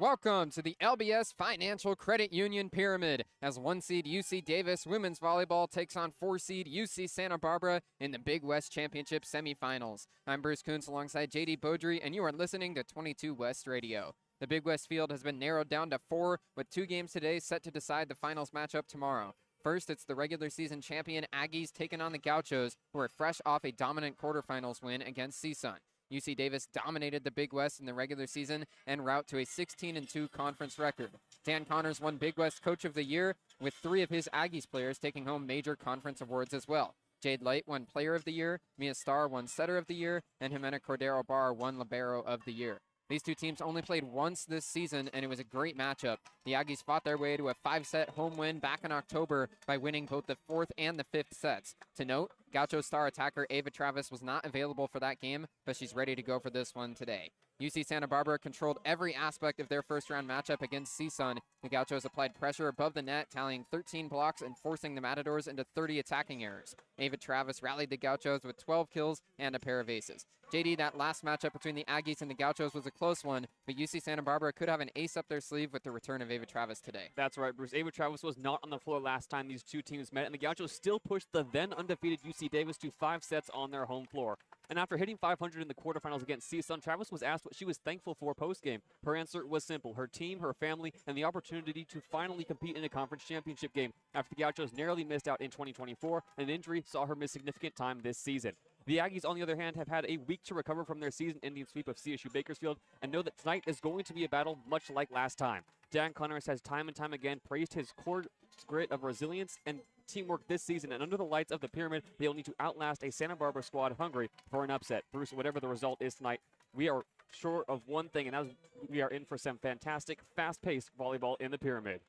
Welcome to the LBS Financial Credit Union Pyramid as 1 seed UC Davis women's volleyball takes on 4 seed UC Santa Barbara in the Big West Championship semifinals. I'm Bruce Kuntz alongside JayDe Beaudry, and you are listening to 22 West Radio. The Big West field has been narrowed down to 4, with 2 games today set to decide the finals matchup tomorrow. First, it's the regular season champion Aggies taking on the Gauchos, who are fresh off a dominant quarterfinals win against CSUN. UC Davis dominated the Big West in the regular season en route to a 16-2 conference record. Dan Connors won Big West Coach of the Year, with 3 of his Aggies players taking home major conference awards as well. Jade Light won Player of the Year, Mia Starr won Setter of the Year, and Jimena Cordero Barr won Libero of the Year. These 2 teams only played once this season, and it was a great matchup. The Aggies fought their way to a 5-set home win back in October by winning both the 4th and the 5th sets. To note, Gaucho star attacker Ava Travis was not available for that game, but she's ready to go for this one today. UC Santa Barbara controlled every aspect of their first-round matchup against CSUN. The Gauchos applied pressure above the net, tallying 13 blocks and forcing the Matadors into 30 attacking errors. Ava Travis rallied the Gauchos with 12 kills and a pair of aces. JayDe, that last matchup between the Aggies and the Gauchos was a close one, but UC Santa Barbara could have an ace up their sleeve with the return of Ava Travis today. That's right, Bruce. Ava Travis was not on the floor last time these 2 teams met, and the Gauchos still pushed the then-undefeated UC Davis to 5 sets on their home floor. And after hitting 500 in the quarterfinals against CSUN, Travis was asked what she was thankful for post-game. Her answer was simple: her team, her family, and the opportunity to finally compete in a conference championship game after the Gauchos narrowly missed out in 2024, and an injury saw her miss significant time this season. The Aggies, on the other hand, have had a week to recover from their season-ending sweep of CSU Bakersfield and know that tonight is going to be a battle much like last time. Dan Connors has time and time again praised his core grit of resilience and teamwork this season, and under the lights of the pyramid, they'll need to outlast a Santa Barbara squad hungry for an upset. Bruce, whatever the result is tonight, we are short of one thing, and that is we are in for some fantastic, fast-paced volleyball in the pyramid.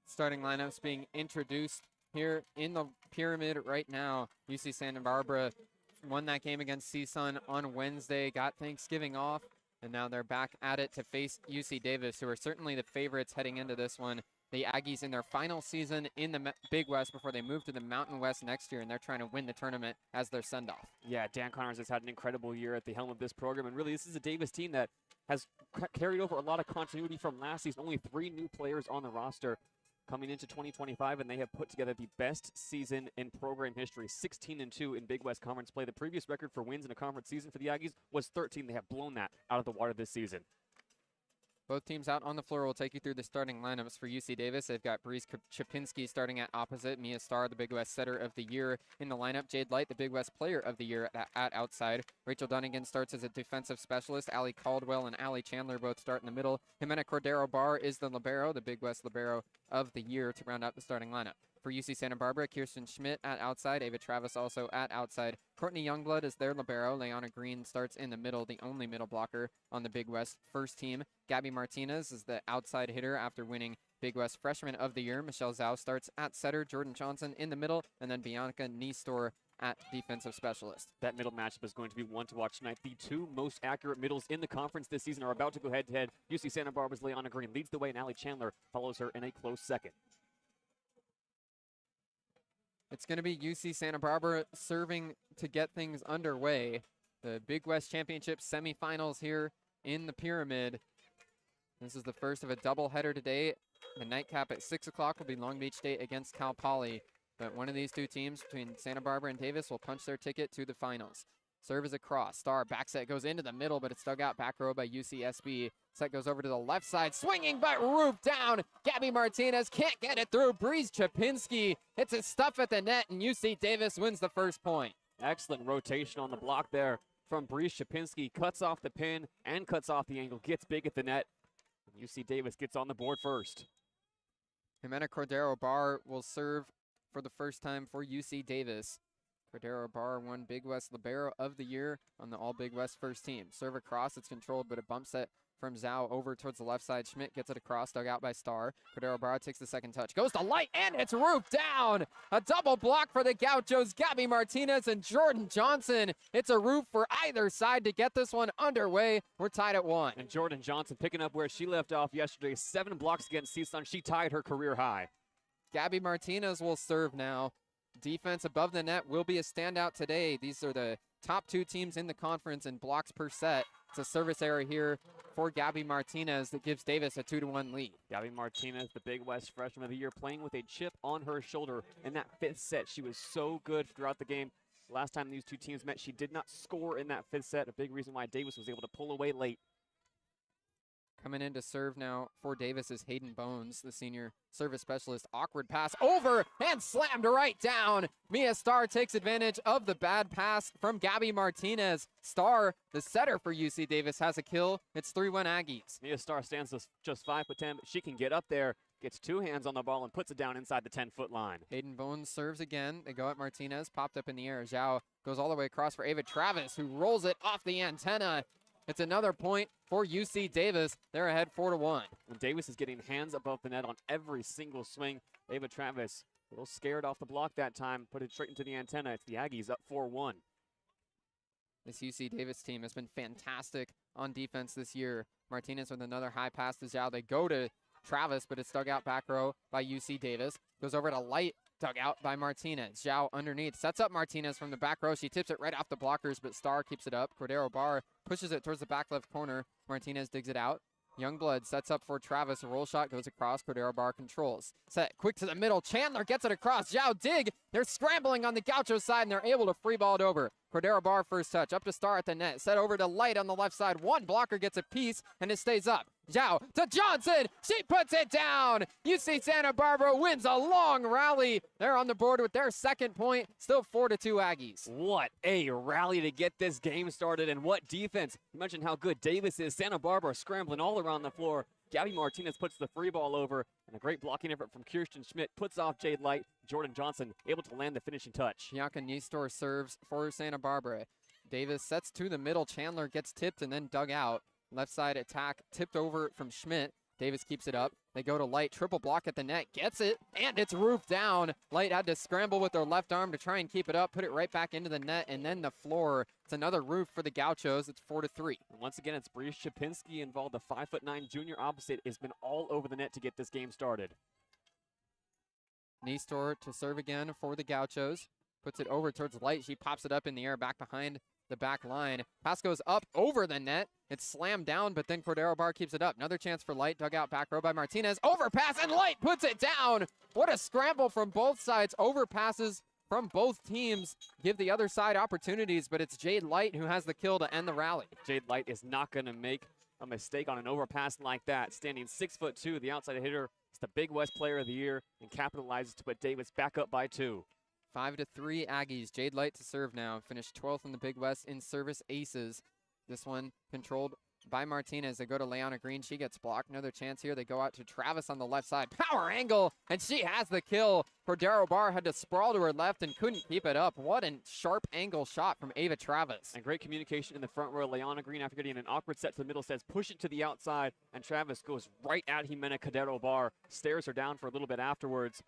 Starting lineups being introduced here in the pyramid right now. UC Santa Barbara won that game against CSUN on Wednesday, got Thanksgiving off, and now they're back at it to face UC Davis, who are certainly the favorites heading into this one. The Aggies in their final season in the Big West before they move to the Mountain West next year, and they're trying to win the tournament as their send-off. Yeah, Dan Connors has had an incredible year at the helm of this program, and really this is a Davis team that has carried over a lot of continuity from last season. Only 3 new players on the roster coming into 2025, and they have put together the best season in program history, 16-2 in Big West Conference play. The previous record for wins in a conference season for the Aggies was 13. They have blown that out of the water this season. Both teams out on the floor will take you through the starting lineups for UC Davis. They've got Breeze Chapinski starting at opposite, Mia Starr, the Big West Setter of the Year in the lineup, Jade Light, the Big West Player of the Year at outside. Rachel Dunnigan starts as a defensive specialist. Allie Caldwell and Allie Chandler both start in the middle. Jimena Cordero Barr is the Libero, the Big West Libero of the Year, to round out the starting lineup. For UC Santa Barbara, Kirsten Schmidt at outside, Ava Travis also at outside. Courtney Youngblood is their libero. Leona Green starts in the middle, the only middle blocker on the Big West first team. Gabby Martinez is the outside hitter after winning Big West Freshman of the Year. Michelle Zhao starts at setter, Jordan Johnson in the middle, and then Bianca Niestor at defensive specialist. That middle matchup is going to be one to watch tonight. The 2 most accurate middles in the conference this season are about to go head-to-head. UC Santa Barbara's Leona Green leads the way, and Allie Chandler follows her in a close second. It's going to be UC Santa Barbara serving to get things underway. The Big West Championship semifinals here in the pyramid. This is the first of a doubleheader today. The nightcap at 6 o'clock will be Long Beach State against Cal Poly. But one of these 2 teams between Santa Barbara and Davis will punch their ticket to the finals. Serve is across. Starr back set goes into the middle, but it's dug out back row by UCSB. Set goes over to the left side, swinging but roof down. Gabby Martinez can't get it through. Breeze Chapinski hits his stuff at the net, and UC Davis wins the first point. Excellent rotation on the block there from Breeze Chapinski. Cuts off the pin and cuts off the angle. Gets big at the net. UC Davis gets on the board first. Jimena Cordero Barr will serve for the first time for UC Davis. Cordero Barr won Big West Libero of the Year on the All Big West first team. Serve across, it's controlled, but a bump set from Zhao over towards the left side. Schmidt gets it across, dug out by Starr. Cordero Barr takes the second touch, goes to Light, and it's roofed down. A double block for the Gauchos, Gabby Martinez and Jordan Johnson. It's a roof for either side to get this one underway. We're tied at 1. And Jordan Johnson picking up where she left off yesterday. 7 blocks against CSUN. She tied her career high. Gabby Martinez will serve now. Defense above the net will be a standout today. These are the top 2 teams in the conference in blocks per set. It's a service error here for Gabby Martinez that gives Davis a 2-1 lead. Gabby Martinez, the Big West Freshman of the Year, playing with a chip on her shoulder in that 5th set. She was so good throughout the game. Last time these two teams met, she did not score in that 5th set. A big reason why Davis was able to pull away late. Coming in to serve now for Davis is Hayden Bones, the senior service specialist. Awkward pass over and slammed right down. Mia Starr takes advantage of the bad pass from Gabby Martinez. Starr, the setter for UC Davis, has a kill. It's 3-1 Aggies. Mia Starr stands just 5'10", but she can get up there, gets 2 hands on the ball, and puts it down inside the 10-foot line. Hayden Bones serves again. They go at Martinez, popped up in the air. Zhao goes all the way across for Ava Travis, who rolls it off the antenna. It's another point for UC Davis. They're ahead 4-1. When Davis is getting hands above the net on every single swing, Ava Travis, a little scared off the block that time, put it straight into the antenna. It's the Aggies up 4-1. This UC Davis team has been fantastic on defense this year. Martinez with another high pass to Zhao. They go to Travis, but it's dug out back row by UC Davis. Goes over to Light, dug out by Martinez. Zhao underneath, sets up Martinez from the back row. She tips it right off the blockers, but Starr keeps it up. Cordero Barr pushes it towards the back left corner. Martinez digs it out. Youngblood sets up for Travis. A roll shot goes across. Cordero Barr controls. Set quick to the middle. Chandler gets it across. Zhao dig. They're scrambling on the Gaucho side, and they're able to free ball it over. Cordero Barr first touch. Up to Starr at the net. Set over to Light on the left side. One blocker gets a piece, and it stays up. Zhao to Johnson. She puts it down. UC Santa Barbara wins a long rally. They're on the board with their second point. Still 4-2 Aggies. What a rally to get this game started, and what defense. You mentioned how good Davis is. Santa Barbara scrambling all around the floor. Gabby Martinez puts the free ball over, and a great blocking effort from Kirsten Schmidt puts off Jade Light. Jordan Johnson able to land the finishing touch. Bianca Niestor serves for Santa Barbara. Davis sets to the middle. Chandler gets tipped and then dug out. Left side attack tipped over from Schmidt. Davis keeps it up. They go to Light. Triple block at the net. Gets it, and it's roofed down. Light had to scramble with their left arm to try and keep it up, put it right back into the net, and then the floor. It's another roof for the Gauchos. It's 4-3. And once again, it's Breeze Chapinski involved. The 5'9" junior opposite has been all over the net to get this game started. Niestor to serve again for the Gauchos. Puts it over towards Light. She pops it up in the air back behind the back line. Pass goes up over the net. It's slammed down, but then Cordero Barr keeps it up. Another chance for Light. Dug out back row by Martinez. Overpass, and Light puts it down. What a scramble from both sides. Overpasses from both teams give the other side opportunities, but it's Jade Light who has the kill to end the rally. Jade Light is not going to make a mistake on an overpass like that. Standing 6'2", the outside hitter. It's the Big West Player of the Year and capitalizes to put Davis back up by 2. 5-3 Aggies. Jade Light to serve now. Finished 12th in the Big West in service aces. This one controlled by Martinez. They go to Leona Green. She gets blocked. Another chance here. They go out to Travis on the left side. Power angle, and she has the kill. Cordero Barr had to sprawl to her left and couldn't keep it up. What a sharp angle shot from Ava Travis. And great communication in the front row. Leona Green, after getting an awkward set to the middle, says push it to the outside, and Travis goes right at Jimena Cordero Barr. Stares her down for a little bit afterwards.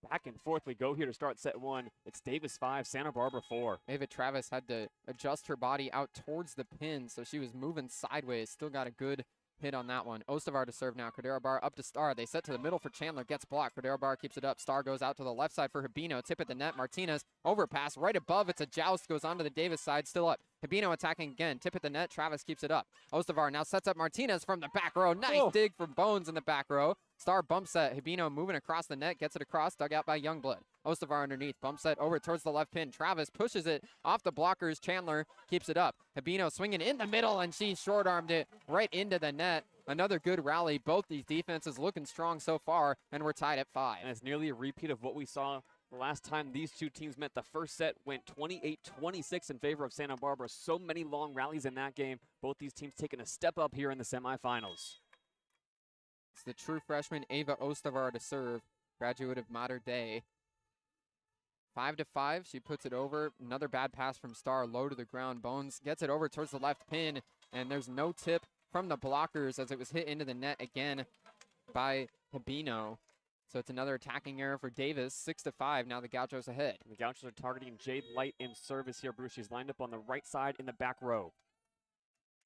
Back and forth we go here to start set 1. It's Davis 5, Santa Barbara 4. Ava Travis had to adjust her body out towards the pin, so she was moving sideways. Still got a good hit on that one. Ostavar to serve now. Cordero Barr up to Starr. They set to the middle for Chandler. Gets blocked. Cordero Barr keeps it up. Starr goes out to the left side for Habino. Tip at the net. Martinez overpass right above. It's a joust. Goes onto the Davis side. Still up. Habino attacking again. Tip at the net. Travis keeps it up. Ostavar now sets up Martinez from the back row. Nice dig from Bones in the back row. Starr bump set. Habino moving across the net. Gets it across. Dug out by Youngblood. Ostavar underneath. Bump set over towards the left pin. Travis pushes it off the blockers. Chandler keeps it up. Habino swinging in the middle, and she short-armed it right into the net. Another good rally. Both these defenses looking strong so far, and we're tied at 5. And it's nearly a repeat of what we saw the last time these two teams met. The first set went 28-26 in favor of Santa Barbara. So many long rallies in that game. Both these teams taking a step up here in the semifinals. It's the true freshman Ava Ostavar to serve, graduate of Mater Dei. 5-5, she puts it over. Another bad pass from Starr, low to the ground. Bones gets it over towards the left pin, and there's no tip from the blockers as it was hit into the net again by Habino. So it's another attacking error for Davis. 6-5, now the Gauchos ahead. The Gauchos are targeting Jade Light in service here, Bruce. She's lined up on the right side in the back row.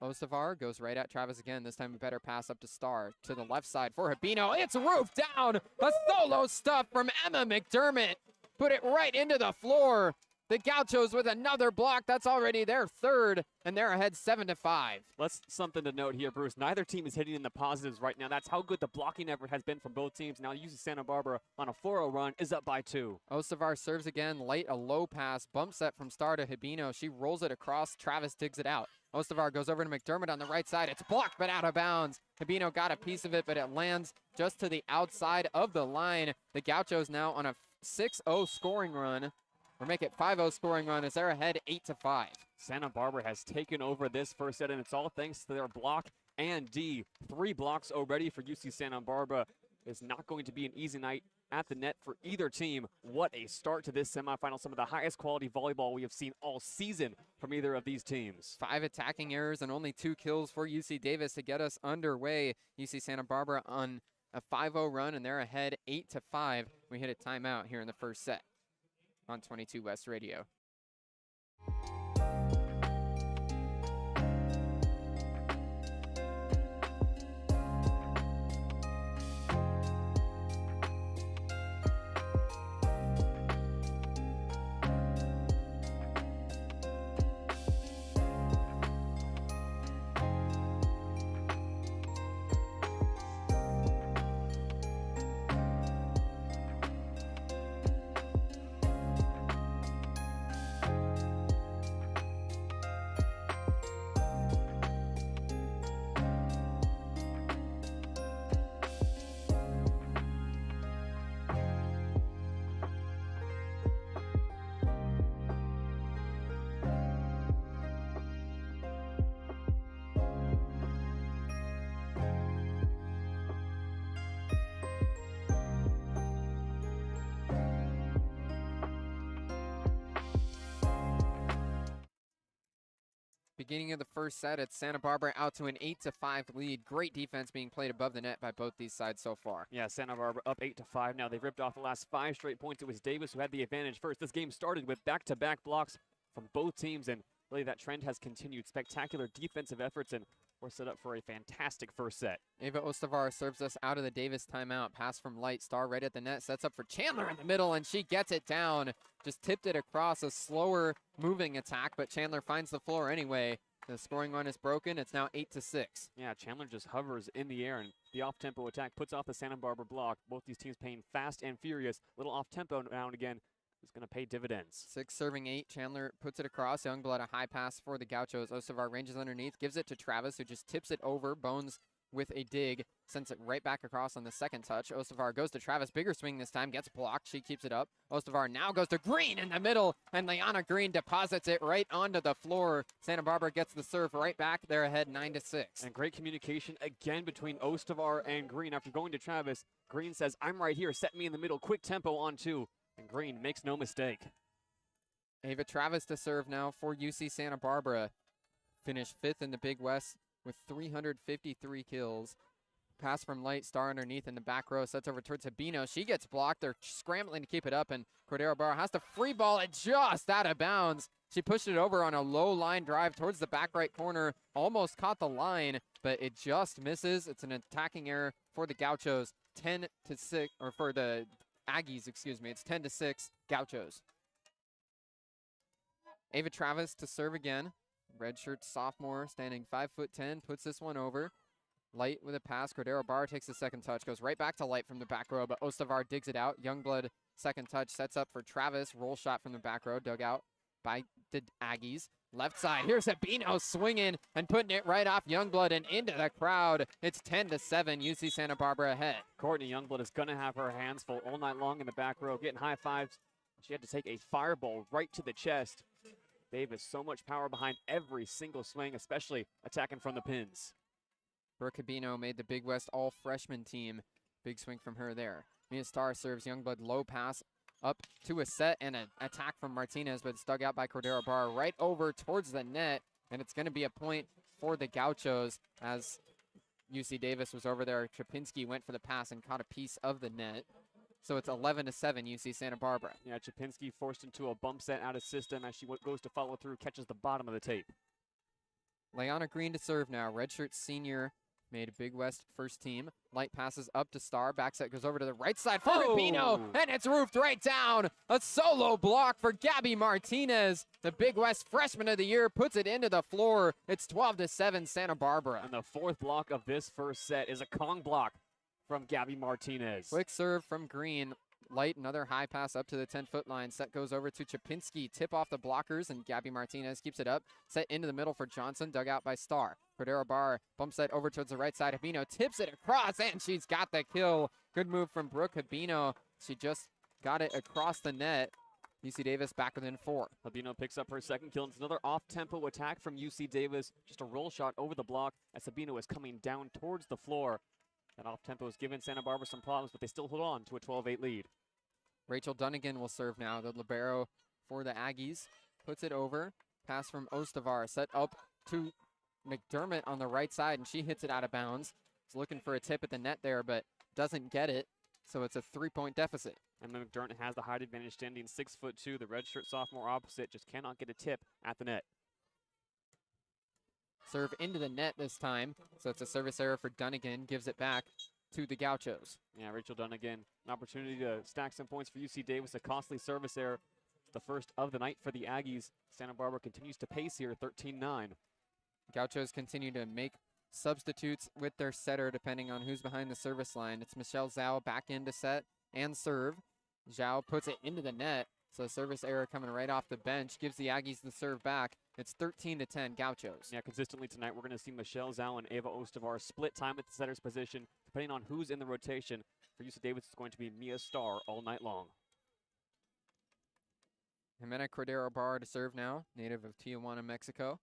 Ostavar goes right at Travis again. This time a better pass up to Starr. To the left side for Habino. It's roofed down. A solo stuff from Emma McDermott. Put it right into the floor. The Gauchos with another block. That's already their third, and they're ahead 7-5. That's something to note here, Bruce. Neither team is hitting in the positives right now. That's how good the blocking effort has been from both teams. Now UC Santa Barbara on a 4-0 run is up by 2. Ostavar serves again, late, a low pass, bump set from Star to Hibino. She rolls it across. Travis digs it out. Ostavar goes over to McDermott on the right side. It's blocked, but out of bounds. Hibino got a piece of it, but it lands just to the outside of the line. The Gauchos now on a 6-0 scoring run. Or make it 5-0 scoring run as they're ahead 8-5. Santa Barbara has taken over this first set, and it's all thanks to their block and D. 3 blocks already for UC Santa Barbara. It's not going to be an easy night at the net for either team. What a start to this semifinal. Some of the highest quality volleyball we have seen all season from either of these teams. 5 attacking errors and only 2 kills for UC Davis to get us underway. UC Santa Barbara on a 5-0 run, and they're ahead 8-5. We hit a timeout here in the first set on 22 West Radio. Beginning of the first set, it's Santa Barbara out to an 8-5 lead. Great defense being played above the net by both these sides so far. Yeah, Santa Barbara up 8-5 now. They've ripped off the last 5 straight points. It was Davis who had the advantage first. This game started with back-to-back blocks from both teams, and really that trend has continued. Spectacular defensive efforts, and we're set up for a fantastic first set. Ava Ostavar serves us out of the Davis timeout. Pass from Light. Star right at the net. Sets up for Chandler in the middle, and she gets it down. Just tipped it across. A slower moving attack, but Chandler finds the floor anyway. The scoring run is broken. It's now 8-6. Yeah, Chandler just hovers in the air, and the off-tempo attack puts off the Santa Barbara block. Both these teams playing fast and furious. Little off-tempo now and again is going to pay dividends. 6 serving 8. Chandler puts it across. Youngblood, a high pass for the Gauchos. Ostavar ranges underneath, gives it to Travis, who just tips it over. Bones with a dig, sends it right back across on the second touch. Ostavar goes to Travis, bigger swing this time, gets blocked. She keeps it up. Ostavar now goes to Green in the middle, and Liana Green deposits it right onto the floor. Santa Barbara gets the serve right back. They're ahead 9-6. And great communication again between Ostavar and Green. After going to Travis, Green says, "I'm right here, set me in the middle, quick tempo on 2." And Green makes no mistake. Ava Travis to serve now for UC Santa Barbara. Finished 5th in the Big West with 353 kills. Pass from Light, Star underneath in the back row, sets over towards Hibino. She gets blocked. They're scrambling to keep it up, and Cordero Barra has to free ball it just out of bounds. She pushed it over on a low line drive towards the back right corner. Almost caught the line, but it just misses. It's an attacking error for the Gauchos. 10-6, or for the Aggies, excuse me. It's 10-6 Gauchos. Ava Travis to serve again. Redshirt sophomore, standing 5'10", puts this one over. Light with a pass. Cordero Barra takes the second touch, goes right back to Light from the back row, but Ostavar digs it out. Youngblood, second touch, sets up for Travis. Roll shot from the back row, dug out by the Aggies. Left side, here's Hibino swinging and putting it right off Youngblood and into the crowd. It's 10-7, UC Santa Barbara ahead. Courtney Youngblood is going to have her hands full all night long in the back row, getting high fives. She had to take a fireball right to the chest. Davis, so much power behind every single swing, especially attacking from the pins. Brooke Hibino made the Big West all-freshman team. Big swing from her there. Mia Starr serves Youngblood, low pass up to a set and an attack from Martinez, but it's dug out by Cordero Barra right over towards the net, and it's going to be a point for the Gauchos as UC Davis was over there. Chapinski went for the pass and caught a piece of the net. So it's 11-7 UC Santa Barbara. Yeah, Chapinski forced into a bump set out of system as she goes to follow through, catches the bottom of the tape. Liana Green to serve now. Redshirt senior made Big West first team. Light passes up to Star. Back set goes over to the right side for Rubino, and it's roofed right down. A solo block for Gabby Martinez. The Big West Freshman of the Year puts it into the floor. It's 12-7 Santa Barbara. And the fourth block of this first set is a Kong block from Gabby Martinez. Quick serve from Green. Light, another high pass up to the 10-foot line. Set goes over to Chapinski. Tip off the blockers, and Gabby Martinez keeps it up. Set into the middle for Johnson. Dug out by Star. Cordero Barr bumps that over towards the right side. Habino tips it across, and she's got the kill. Good move from Brooke Habino. She just got it across the net. UC Davis back within 4. Habino picks up her second kill. It's another off-tempo attack from UC Davis. Just a roll shot over the block as Habino is coming down towards the floor. That off-tempo has given Santa Barbara some problems, but they still hold on to a 12-8 lead. Rachel Dunnigan will serve now. The libero for the Aggies. Puts it over. Pass from Ostavar. Set up to McDermott on the right side, and she hits it out of bounds. Is looking for a tip at the net there, but doesn't get it. So it's a 3-point deficit. And McDermott has the height advantage, standing 6'2". The redshirt sophomore opposite just cannot get a tip at the net. Serve into the net this time. So it's a service error for Dunnigan. Gives it back to the Gauchos. Yeah, Rachel Dunnigan, an opportunity to stack some points for UC Davis. A costly service error. It's the first of the night for the Aggies. Santa Barbara continues to pace here, 13-9. Gauchos continue to make substitutes with their setter depending on who's behind the service line. It's Michelle Zhao back in to set and serve. Zhao puts it into the net. So service error coming right off the bench. Gives the Aggies the serve back. It's 13-10 Gauchos. Yeah, consistently tonight we're going to see Michelle Zhao and Ava Ostavar split time at the setter's position. Depending on who's in the rotation, for UC Davis it's going to be Mia Starr all night long. Jimena Cordero Barr to serve now, native of Tijuana, Mexico.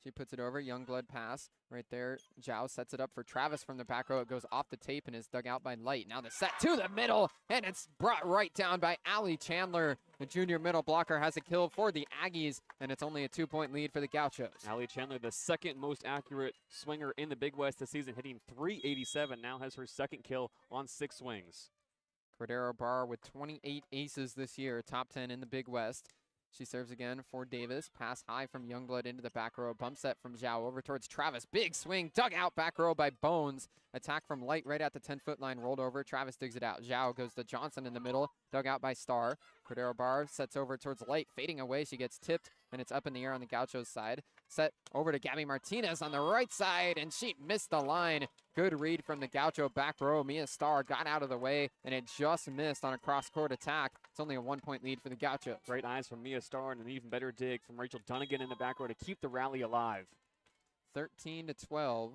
She puts it over, Youngblood pass right there. Zhao sets it up for Travis from the back row. It goes off the tape and is dug out by Light. Now the set to the middle, and it's brought right down by Allie Chandler. The junior middle blocker has a kill for the Aggies, and it's only a 2-point lead for the Gauchos. Allie Chandler, the second most accurate swinger in the Big West this season, hitting .387, now has her second kill on 6 swings. Cordero Barr with 28 aces this year, top 10 in the Big West. She serves again for Davis. Pass high from Youngblood into the back row. Bump set from Zhao over towards Travis. Big swing, dug out back row by Bones. Attack from Light right at the 10-foot line, rolled over. Travis digs it out. Zhao goes to Johnson in the middle, dug out by Star. Cordero Barr sets over towards Light, fading away. She gets tipped, and it's up in the air on the Gauchos side. Set over to Gabby Martinez on the right side, and she missed the line. Good read from the Gaucho back row. Mia Starr got out of the way, and it just missed on a cross-court attack. It's only a 1-point lead for the Gauchos. Great eyes from Mia Starr, and an even better dig from Rachel Dunnigan in the back row to keep the rally alive. 13-12.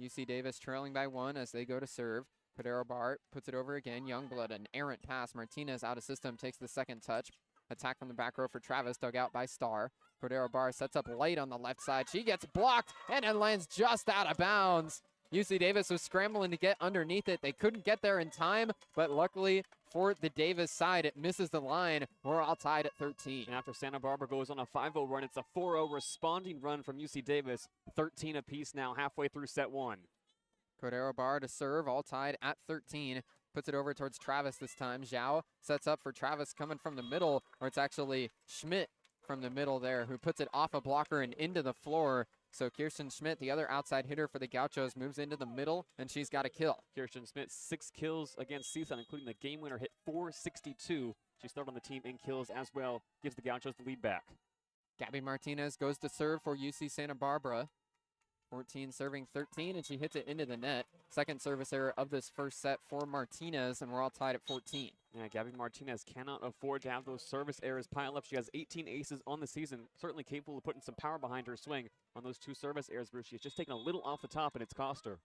UC Davis trailing by 1 as they go to serve. Cordero Barr puts it over again. Youngblood, an errant pass. Martinez out of system, takes the second touch. Attack from the back row for Travis, dug out by Star. Cordero Barr sets up Light on the left side. She gets blocked, and it lands just out of bounds. UC Davis was scrambling to get underneath it. They couldn't get there in time, but luckily for the Davis side, it misses the line. We're all tied at 13. And after Santa Barbara goes on a 5-0 run, it's a 4-0 responding run from UC Davis. 13 apiece now, halfway through set 1. Cordero Barr to serve, all tied at 13. Puts it over towards Travis this time. Zhao sets up for Travis coming from the middle, or it's actually Schmidt from the middle there, who puts it off a blocker and into the floor. So Kirsten Schmidt, the other outside hitter for the Gauchos, moves into the middle, and she's got a kill. Kirsten Schmidt, 6 kills against CSUN, including the game winner hit .462. She's third on the team in kills as well, gives the Gauchos the lead back. Gabby Martinez goes to serve for UC Santa Barbara. 14 serving 13, and she hits it into the net. Second service error of this first set for Martinez, and we're all tied at 14. Yeah, Gabby Martinez cannot afford to have those service errors pile up. She has 18 aces on the season, certainly capable of putting some power behind her swing on those 2 service errors, where she's just taken a little off the top, and it's cost her.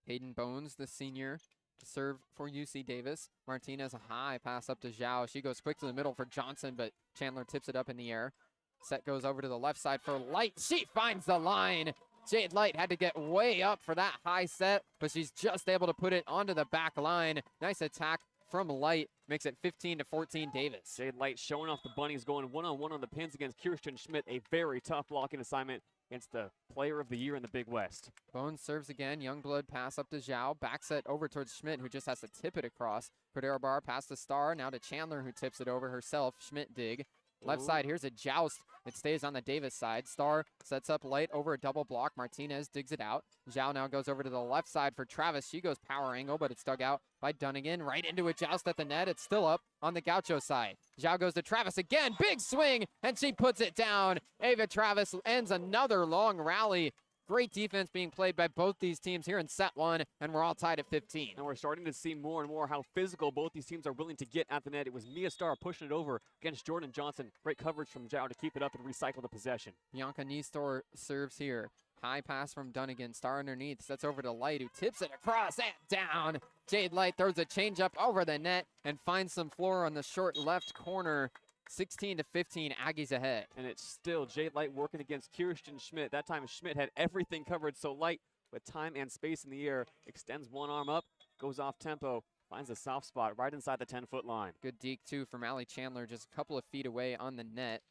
Hayden Bones, the senior, to serve for UC Davis. Martinez, a high pass up to Zhao. She goes quick to the middle for Johnson, but Chandler tips it up in the air. Set goes over to the left side for Light. She finds the line. Jade Light had to get way up for that high set, but she's just able to put it onto the back line. Nice attack from Light. Makes it 15-14 Davis. Jade Light showing off the bunnies, going one-on-one on the pins against Kirsten Schmidt. A very tough blocking assignment against the player of the year in the Big West. Bones serves again. Youngblood pass up to Zhao. Back set over towards Schmidt, who just has to tip it across. Cordero Barr pass to Star. Now to Chandler, who tips it over herself. Schmidt dig. Left side, here's a joust. It stays on the Davis side. Star sets up Light over a double block. Martinez digs it out. Zhao now goes over to the left side for Travis. She goes power angle, but it's dug out by Dunnigan. Right into a joust at the net. It's still up on the Gaucho side. Zhao goes to Travis again. Big swing, and she puts it down. Ava Travis ends another long rally. Great defense being played by both these teams here in set one, and we're all tied at 15. And we're starting to see more and more how physical both these teams are willing to get at the net. It was Mia Starr pushing it over against Jordan Johnson. Great coverage from Zhao to keep it up and recycle the possession. Bianca Niestor serves here. High pass from Dunnigan. Star underneath. Sets over to Light, who tips it across and down. Jade Light throws a changeup over the net and finds some floor on the short left corner. 16-15, Aggies ahead. And it's still Jade Light working against Kirsten Schmidt. That time Schmidt had everything covered, so Light, with time and space in the air, extends one arm up, goes off tempo, finds a soft spot right inside the 10-foot line. Good deke, too, from Allie Chandler, just a couple of feet away on the net.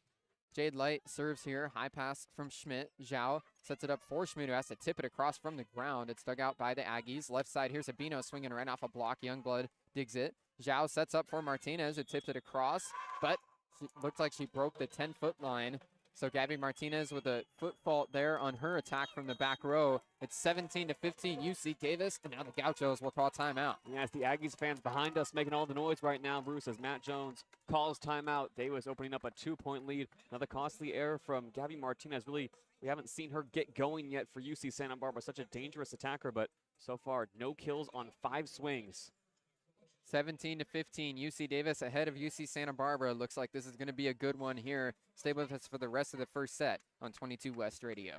Jade Light serves here. High pass from Schmidt. Zhao sets it up for Schmidt, who has to tip it across from the ground. It's dug out by the Aggies. Left side, here's Abino swinging right off a block. Youngblood digs it. Zhao sets up for Martinez, who tips it across, but looked like she broke the 10-foot line. So Gabby Martinez with a foot fault there on her attack from the back row. It's 17-15 UC Davis, and now the Gauchos will call timeout. Yes, the Aggies fans behind us making all the noise right now, Bruce, as Matt Jones calls timeout. Davis opening up a 2-point lead. Another costly error from Gabby Martinez. Really, we haven't seen her get going yet for UC Santa Barbara. Such a dangerous attacker, but so far, no kills on 5 swings. 17-15, UC Davis ahead of UC Santa Barbara. Looks like this is going to be a good one here. Stay with us for the rest of the first set on 22 West Radio.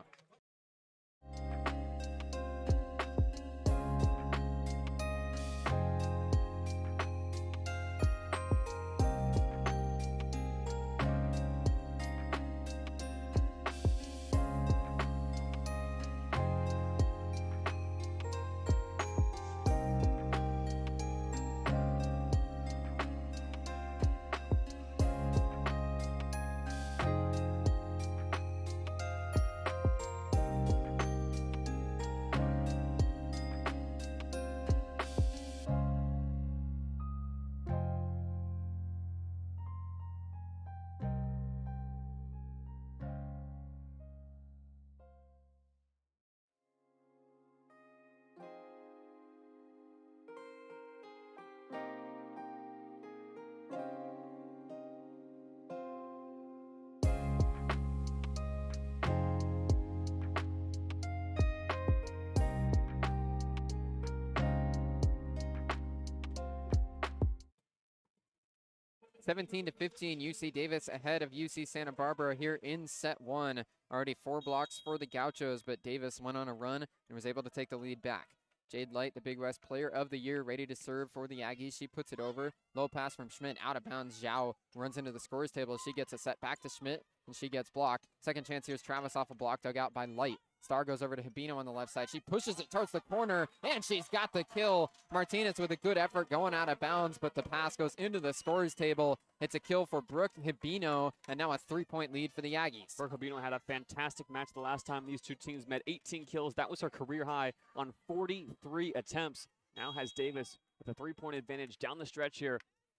17-15, UC Davis ahead of UC Santa Barbara here in set one. Already 4 blocks for the Gauchos, but Davis went on a run and was able to take the lead back. Jade Light, the Big West Player of the Year, ready to serve for the Aggies. She puts it over. Low pass from Schmidt, out of bounds. Zhao runs into the scores table. She gets a set back to Schmidt, and she gets blocked. Second chance, here's Travis off a block dug out by Light. Star goes over to Habino on the left side. She pushes it towards the corner, and she's got the kill. Martinez with a good effort going out of bounds, but the pass goes into the scores table. It's a kill for Brooke Habino, and now a 3-point lead for the Aggies. Brooke Habino had a fantastic match the last time these two teams met. 18 kills. That was her career high on 43 attempts. Now has Davis with a 3-point advantage down the stretch here.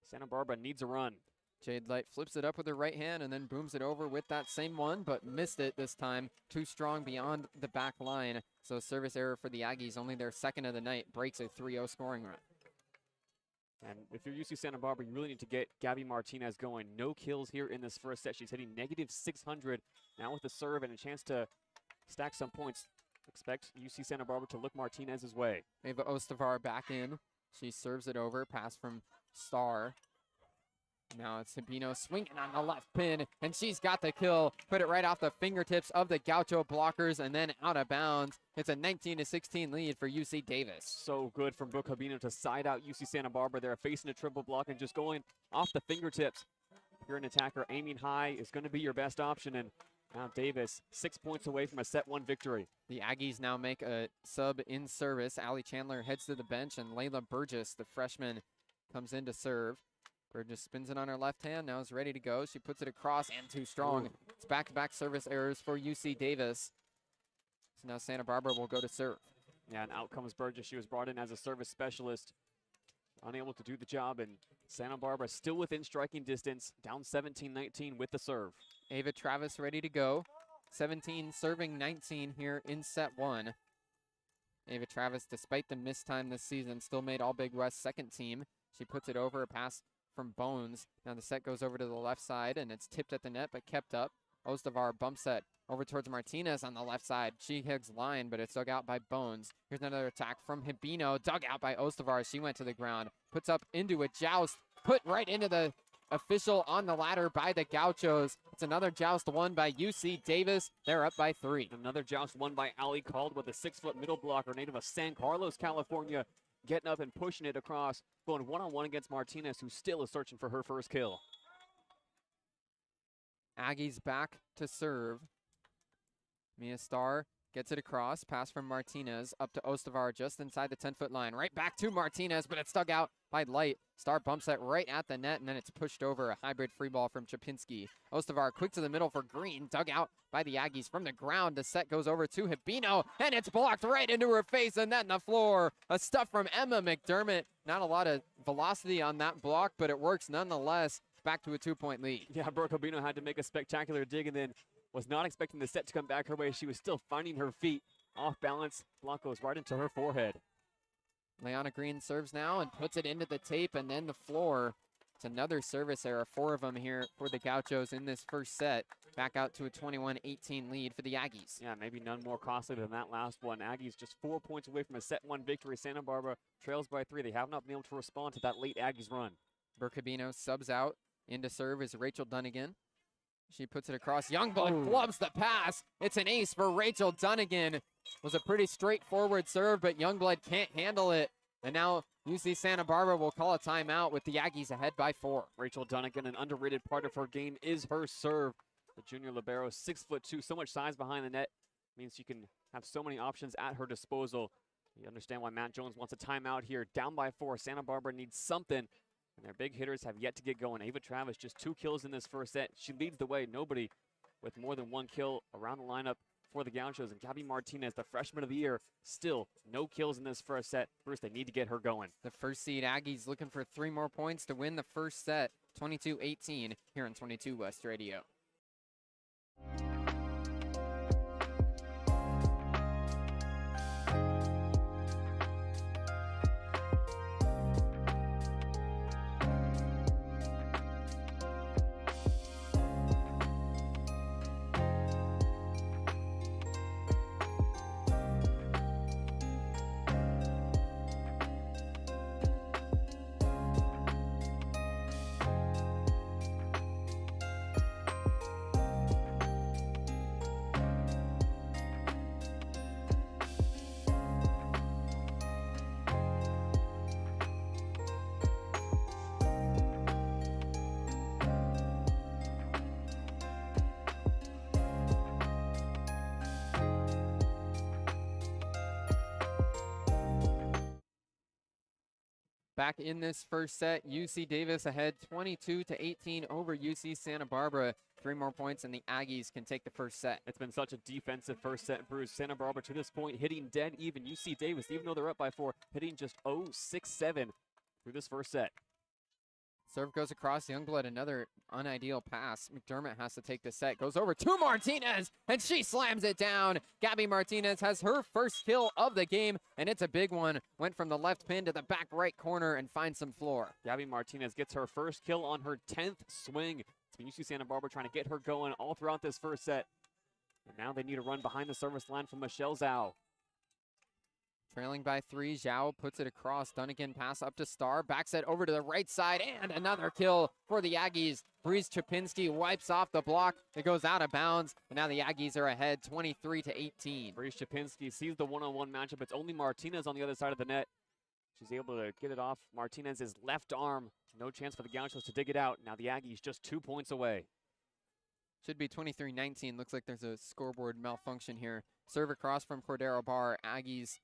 Santa Barbara needs a run. Jade Light flips it up with her right hand and then booms it over with that same one, but missed it this time. Too strong beyond the back line. So service error for the Aggies, only their second of the night, breaks a 3-0 scoring run. And if you're UC Santa Barbara, you really need to get Gabby Martinez going. No kills here in this first set. She's hitting -600 now with the serve and a chance to stack some points. Expect UC Santa Barbara to look Martinez's way. Ava Ostavar back in. She serves it over. Pass from Star. Now it's Sabino swinging on the left pin, and she's got the kill. Put it right off the fingertips of the Gaucho blockers and then out of bounds. It's a 19-16 lead for UC Davis. So good from Brooke Habino to side out UC Santa Barbara. They're facing a triple block and just going off the fingertips. If you're an attacker, aiming high is going to be your best option. And now Davis 6 points away from a set 1 victory. The Aggies now make a sub in service. Allie Chandler heads to the bench, and Layla Burgess, the freshman, comes in to serve. Burgess spins it on her left hand, now is ready to go. She puts it across and too strong. It's back-to-back service errors for UC Davis. So now Santa Barbara will go to serve. Yeah, and out comes Burgess. She was brought in as a service specialist. unable to do the job, and Santa Barbara still within striking distance, down 17-19 with the serve. Ava Travis ready to go. 17 serving 19 here in set one. Ava Travis, despite the missed time this season, still made All Big West second team. She puts it over, a pass from Bones. Now the set goes over to the left side, and it's tipped at the net, but kept up. Ostavar bump set over towards Martinez on the left side. She hugs line, but it's dug out by Bones. Here's another attack from Hibino, dug out by Ostavar. She went to the ground, puts up into a joust, put right into the official on the ladder by the Gauchos. It's another joust won by UC Davis. They're up by 3. Another joust won by Ali Caldwell, the 6-foot middle blocker, native of San Carlos, California, getting up and pushing it across, going one-on-one against Martinez, who still is searching for her first kill. Aggies back to serve. Mia Starr gets it across, pass from Martinez up to Ostavar just inside the 10-foot line. Right back to Martinez, but it's dug out by Light. Starr bumps it right at the net, and then it's pushed over. A hybrid free ball from Chapinski. Ostavar quick to the middle for Green, dug out by the Aggies from the ground. The set goes over to Hibino, and it's blocked right into her face, and then the floor. A stuff from Emma McDermott. Not a lot of velocity on that block, but it works nonetheless. Back to a 2-point lead. Yeah, Brooke Hibino had to make a spectacular dig, and then was not expecting the set to come back her way. She was still finding her feet. Off balance, block goes right into her forehead. Leanna Green serves now and puts it into the tape and then the floor. It's another service error, 4 of them here for the Gauchos in this first set. Back out to a 21-18 lead for the Aggies. Yeah, maybe none more costly than that last one. Aggies just 4 points away from a set 1 victory. Santa Barbara trails by 3. They have not been able to respond to that late Aggies run. Burkabino subs out. Into serve is Rachel Dunnigan. She puts it across. Youngblood flubs the pass. It's an ace for Rachel Dunnigan. Was a pretty straightforward serve, but Youngblood can't handle it. And now UC Santa Barbara will call a timeout with the Aggies ahead by 4. Rachel Dunnigan, an underrated part of her game is her serve. The junior libero, 6'2", so much size behind the net, means she can have so many options at her disposal. You understand why Matt Jones wants a timeout here. Down by 4, Santa Barbara needs something, and their big hitters have yet to get going. Ava Travis, just 2 kills in this first set. She leads the way. Nobody with more than 1 kill around the lineup for the Gauchos. And Gabby Martinez, the freshman of the year, still no kills in this first set. Bruce, they need to get her going. The first seed Aggies looking for 3 more points to win the first set, 22-18 here on 22 West Radio. Back in this first set, UC Davis ahead 22-18 over UC Santa Barbara. 3 more points and the Aggies can take the first set. It's been such a defensive first set, Bruce. Santa Barbara to this point hitting dead even. UC Davis, even though they're up by 4, hitting just 0-6-7 through this first set. Serve goes across. Youngblood, another unideal pass. McDermott has to take the set. Goes over to Martinez, and she slams it down. Gabby Martinez has her first kill of the game, and it's a big one. Went from the left pin to the back right corner and finds some floor. Gabby Martinez gets her first kill on her 10th swing. It's been UC Santa Barbara trying to get her going all throughout this first set. And now they need a run behind the service line from Michelle Zhao. Trailing by 3, Zhao puts it across. Dunnigan pass up to Starr, backs it over to the right side, and another kill for the Aggies. Breeze Chapinski wipes off the block. It goes out of bounds, and now the Aggies are ahead 23-18. Breeze Chapinski sees the one-on-one matchup. It's only Martinez on the other side of the net. She's able to get it off Martinez's left arm. No chance for the Gauchos to dig it out. Now the Aggies just 2 points away. Should be 23-19. Looks like there's a scoreboard malfunction here. Serve across from Cordero Barr. Aggies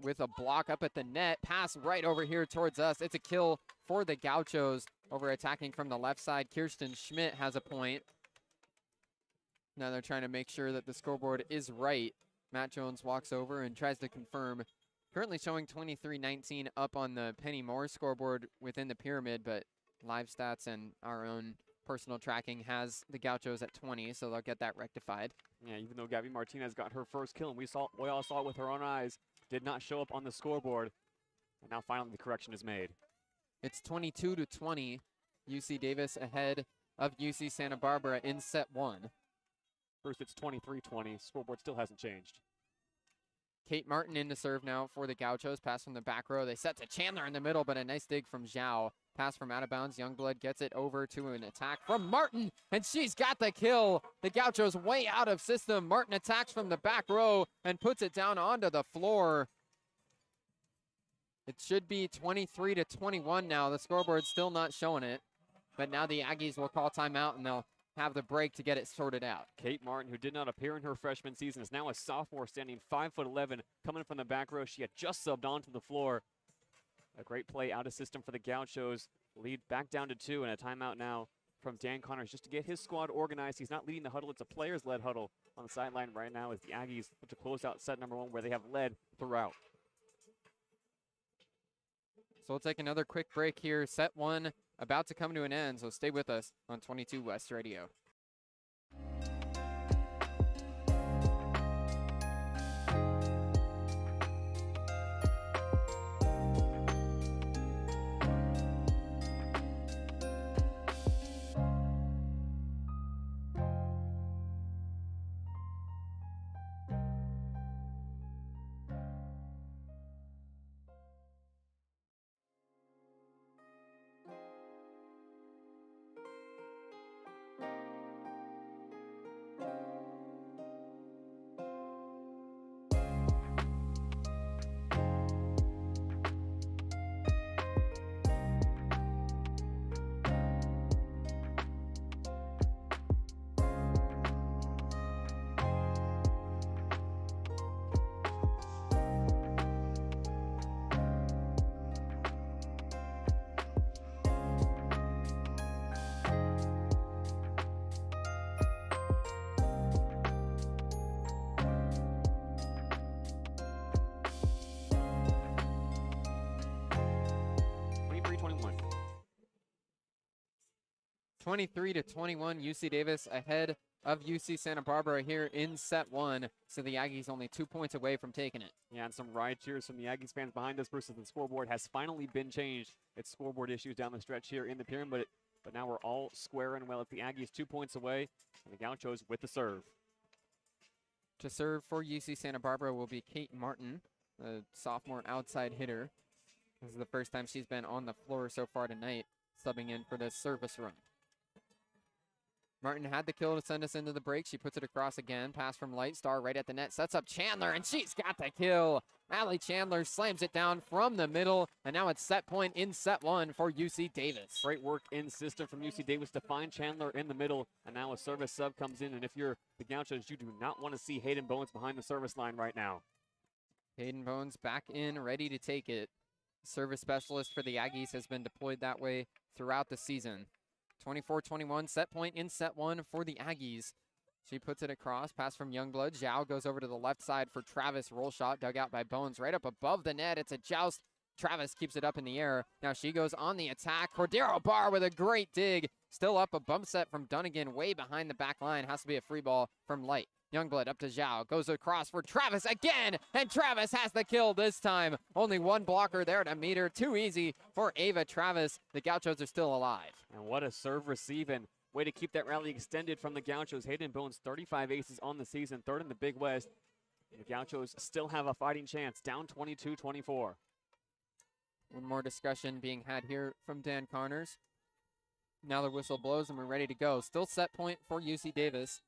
with a block up at the net. Pass right over here towards us. It's a kill for the Gauchos over attacking from the left side. Kirsten Schmidt has a point. Now they're trying to make sure that the scoreboard is right. Matt Jones walks over and tries to confirm Currently showing 23-19 up on the Penny Moore scoreboard within the pyramid, but live stats and our own personal tracking has the Gauchos at 20, so they'll get that rectified. Yeah, even though Gabby Martinez got her first kill, and we all saw it with our own eyes, did not show up on the scoreboard. And now finally the correction is made. It's 22-20. UC Davis ahead of UC Santa Barbara in set 1. First it's 23-20. Scoreboard still hasn't changed. Kate Martin in to serve now for the Gauchos. Pass from the back row. They set to Chandler in the middle, but a nice dig from Zhao. Pass from out of bounds. Youngblood gets it over to an attack from Martin, and she's got the kill. The Gauchos way out of system. Martin attacks from the back row and puts it down onto the floor. It should be 23-21 now. The scoreboard's still not showing it, but now the Aggies will call timeout, and they'll have the break to get it sorted out. Kate Martin, who did not appear in her freshman season, is now a sophomore standing 5'11", coming from the back row. She had just subbed onto the floor. A great play out of system for the Gauchos. Lead back down to 2, and a timeout now from Dan Connors just to get his squad organized. He's not leading the huddle. It's a players-led huddle on the sideline right now as the Aggies look to close out set number 1 where they have led throughout. So we'll take another quick break here. Set 1 about to come to an end, so stay with us on 22 West Radio. (23-21) UC Davis ahead of UC Santa Barbara here in set 1. So the Aggies only 2 points away from taking it. Yeah, and some riot cheers from the Aggies fans behind us versus the scoreboard has finally been changed. It's scoreboard issues down the stretch here in the pyramid, but now we're all square and well. It's the Aggies 2 points away, and the Gauchos with the serve. To serve for UC Santa Barbara will be Kate Martin, a sophomore outside hitter. This is the first time she's been on the floor so far tonight, subbing in for the service run. Martin had the kill to send us into the break. She puts it across again. Pass from Light Star right at the net. Sets up Chandler, and she's got the kill. Allie Chandler slams it down from the middle, and now it's set point in set 1 for UC Davis. Great work in system from UC Davis to find Chandler in the middle, and now a service sub comes in, and if you're the Gauchos, you do not want to see Hayden Bones behind the service line right now. Hayden Bones back in, ready to take it. Service specialist for the Aggies has been deployed that way throughout the season. 24-21, set point in set 1 for the Aggies. She puts it across, pass from Youngblood. Zhao goes over to the left side for Travis. Roll shot dug out by Bones right up above the net. It's a joust. Travis keeps it up in the air. Now she goes on the attack. Cordero Barr with a great dig. Still up, a bump set from Dunnigan way behind the back line. Has to be a free ball from Light. Youngblood up to Zhao, goes across for Travis again, and Travis has the kill this time. Only one blocker there to meet her. Too easy for Ava Travis. The Gauchos are still alive. And what a serve receive, and way to keep that rally extended from the Gauchos. Hayden Bones, 35 aces on the season, 3rd in the Big West. And the Gauchos still have a fighting chance, down 22-24. One more discussion being had here from Dan Connors. Now the whistle blows and we're ready to go. Still set point for UC Davis.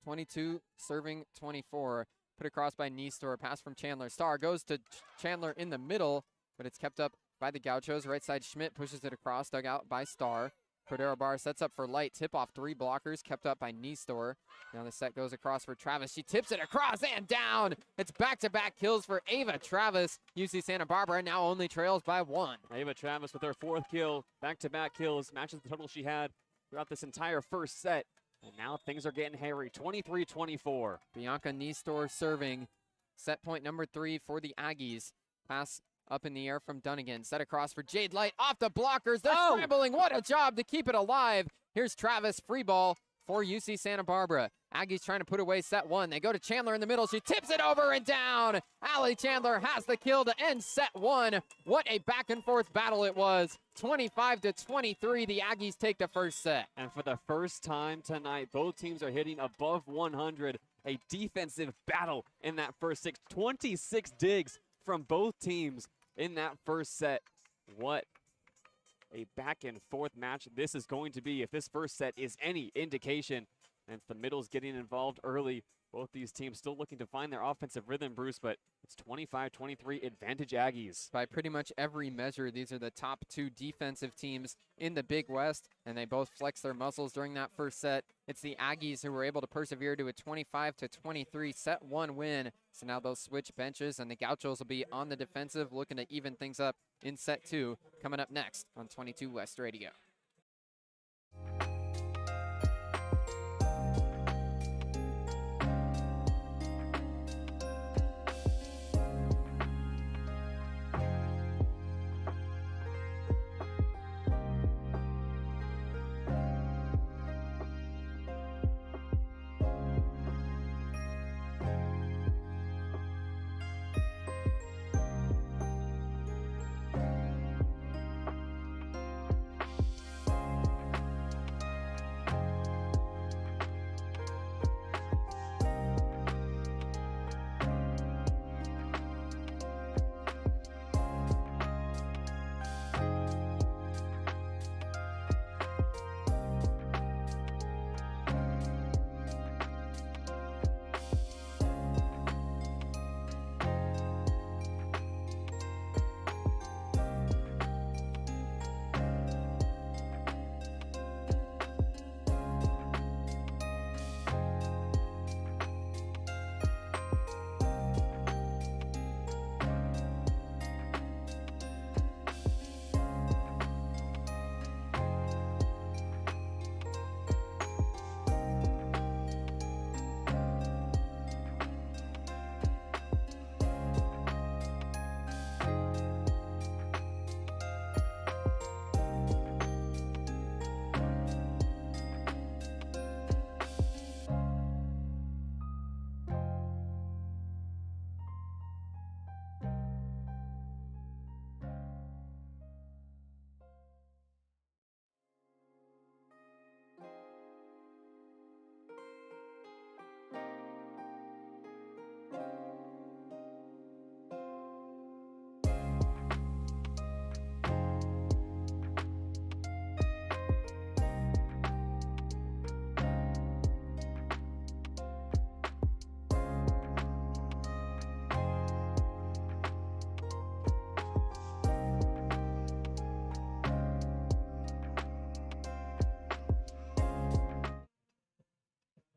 22 serving 24. Put across by Niestor. Pass from Chandler. Star goes to Chandler in the middle, but it's kept up by the Gauchos. Right side Schmidt pushes it across. Dug out by Star. Cordero Barr sets up for Light. Tip off 3 blockers. Kept up by Niestor. Now the set goes across for Travis. She tips it across and down. It's back-to-back kills for Ava Travis. UC Santa Barbara now only trails by 1. Ava Travis with her 4th kill. Back-to-back kills. Matches the total she had throughout this entire first set. And now things are getting hairy. 23-24. Bianca Niestor serving. Set point number 3 for the Aggies. Pass up in the air from Dunnigan. Set across for Jade Light. Off the blockers. They're scrambling. What a job to keep it alive. Here's Travis. Free ball for UC Santa Barbara. Aggies trying to put away set 1. They go to Chandler in the middle. She tips it over and down. Allie Chandler has the kill to end set 1. What a back and forth battle it was. 25-23, the Aggies take the first set. And for the first time tonight, both teams are hitting above 100. A defensive battle in that first 6. 26 digs from both teams in that first set. What a back and forth match this is going to be if this first set is any indication. And the middle's getting involved early. Both these teams still looking to find their offensive rhythm, Bruce, but it's 25-23 advantage Aggies. By pretty much every measure, these are the top 2 defensive teams in the Big West, and they both flexed their muscles during that first set. It's the Aggies who were able to persevere to a 25-23 set 1 win. So now they'll switch benches, and the Gauchos will be on the defensive, looking to even things up in set 2, coming up next on 22 West Radio.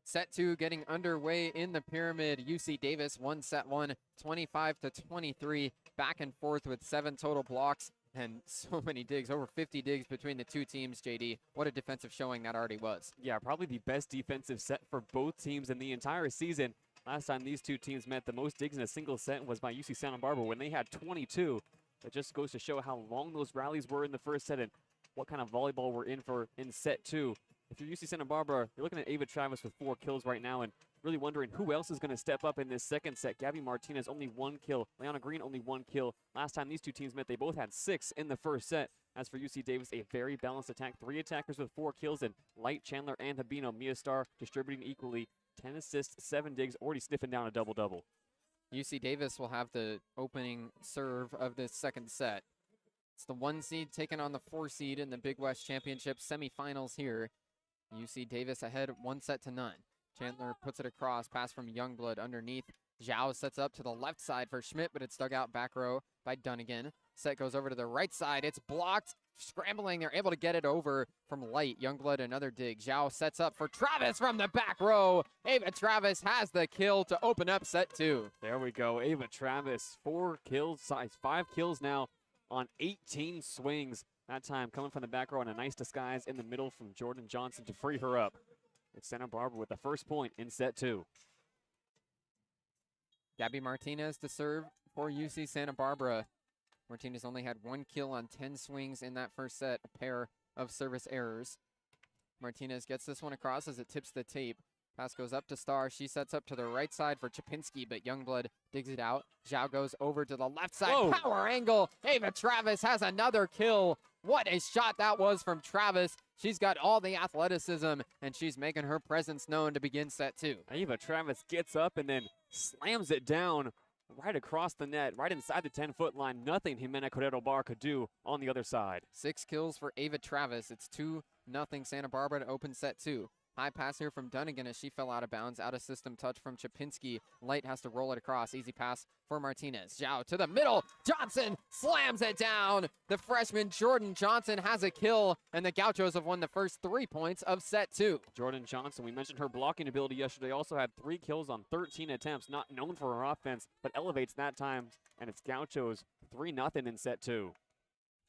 Set 2 getting underway in the pyramid. UC Davis won set 1, 25-23. Back and forth with 7 total blocks and so many digs, over 50 digs between the two teams, JD. What a defensive showing that already was. Yeah, probably the best defensive set for both teams in the entire season. Last time these two teams met, the most digs in a single set was by UC Santa Barbara when they had 22. It just goes to show how long those rallies were in the first set and what kind of volleyball we're in for in set 2. If you're UC Santa Barbara, you're looking at Ava Travis with 4 kills right now and really wondering who else is going to step up in this second set. Gabby Martinez only 1 kill. Leona Green only 1 kill. Last time these two teams met, they both had 6 in the first set. As for UC Davis, a very balanced attack. 3 attackers with 4 kills, and Light, Chandler, and Habino. Mia Starr distributing equally. 10 assists, 7 digs, already sniffing down a double-double. UC Davis will have the opening serve of this second set. It's the 1 seed taking on the 4 seed in the Big West Championship semifinals here. UC Davis ahead 1-0. Chandler puts it across, pass from Youngblood underneath. Zhao sets up to the left side for Schmidt, but it's dug out back row by Dunnigan. Set goes over to the right side. It's blocked. Scrambling. They're able to get it over from Light. Youngblood another dig. Zhao sets up for Travis from the back row. Ava Travis has the kill to open up set 2. There we go. Ava Travis, 4 kills, 5 kills now on 18 swings. That time coming from the back row and a nice disguise in the middle from Jordan Johnson to free her up. It's Santa Barbara with the first point in set 2. Gabby Martinez to serve for UC Santa Barbara. Martinez only had 1 kill on 10 swings in that first set, a pair of service errors. Martinez gets this one across as it tips the tape. Pass goes up to Starr. She sets up to the right side for Chapinski, but Youngblood digs it out. Zhao goes over to the left side. Whoa. Power angle. Ava Travis has another kill. What a shot that was from Travis. She's got all the athleticism, and she's making her presence known to begin set 2. Ava Travis gets up and then slams it down right across the net, right inside the 10-foot line. Nothing Jimena Correro Bar could do on the other side. 6 kills for Ava Travis. It's 2-0 Santa Barbara to open set 2. High pass here from Dunnigan as she fell out of bounds. Out of system touch from Chapinski. Light has to roll it across. Easy pass for Martinez. Zhao to the middle. Johnson slams it down. The freshman Jordan Johnson has a kill, and the Gauchos have won the first 3 points of set 2. Jordan Johnson, we mentioned her blocking ability yesterday, also had 3 kills on 13 attempts. Not known for her offense, but elevates that time, and it's Gauchos 3-0 in set 2.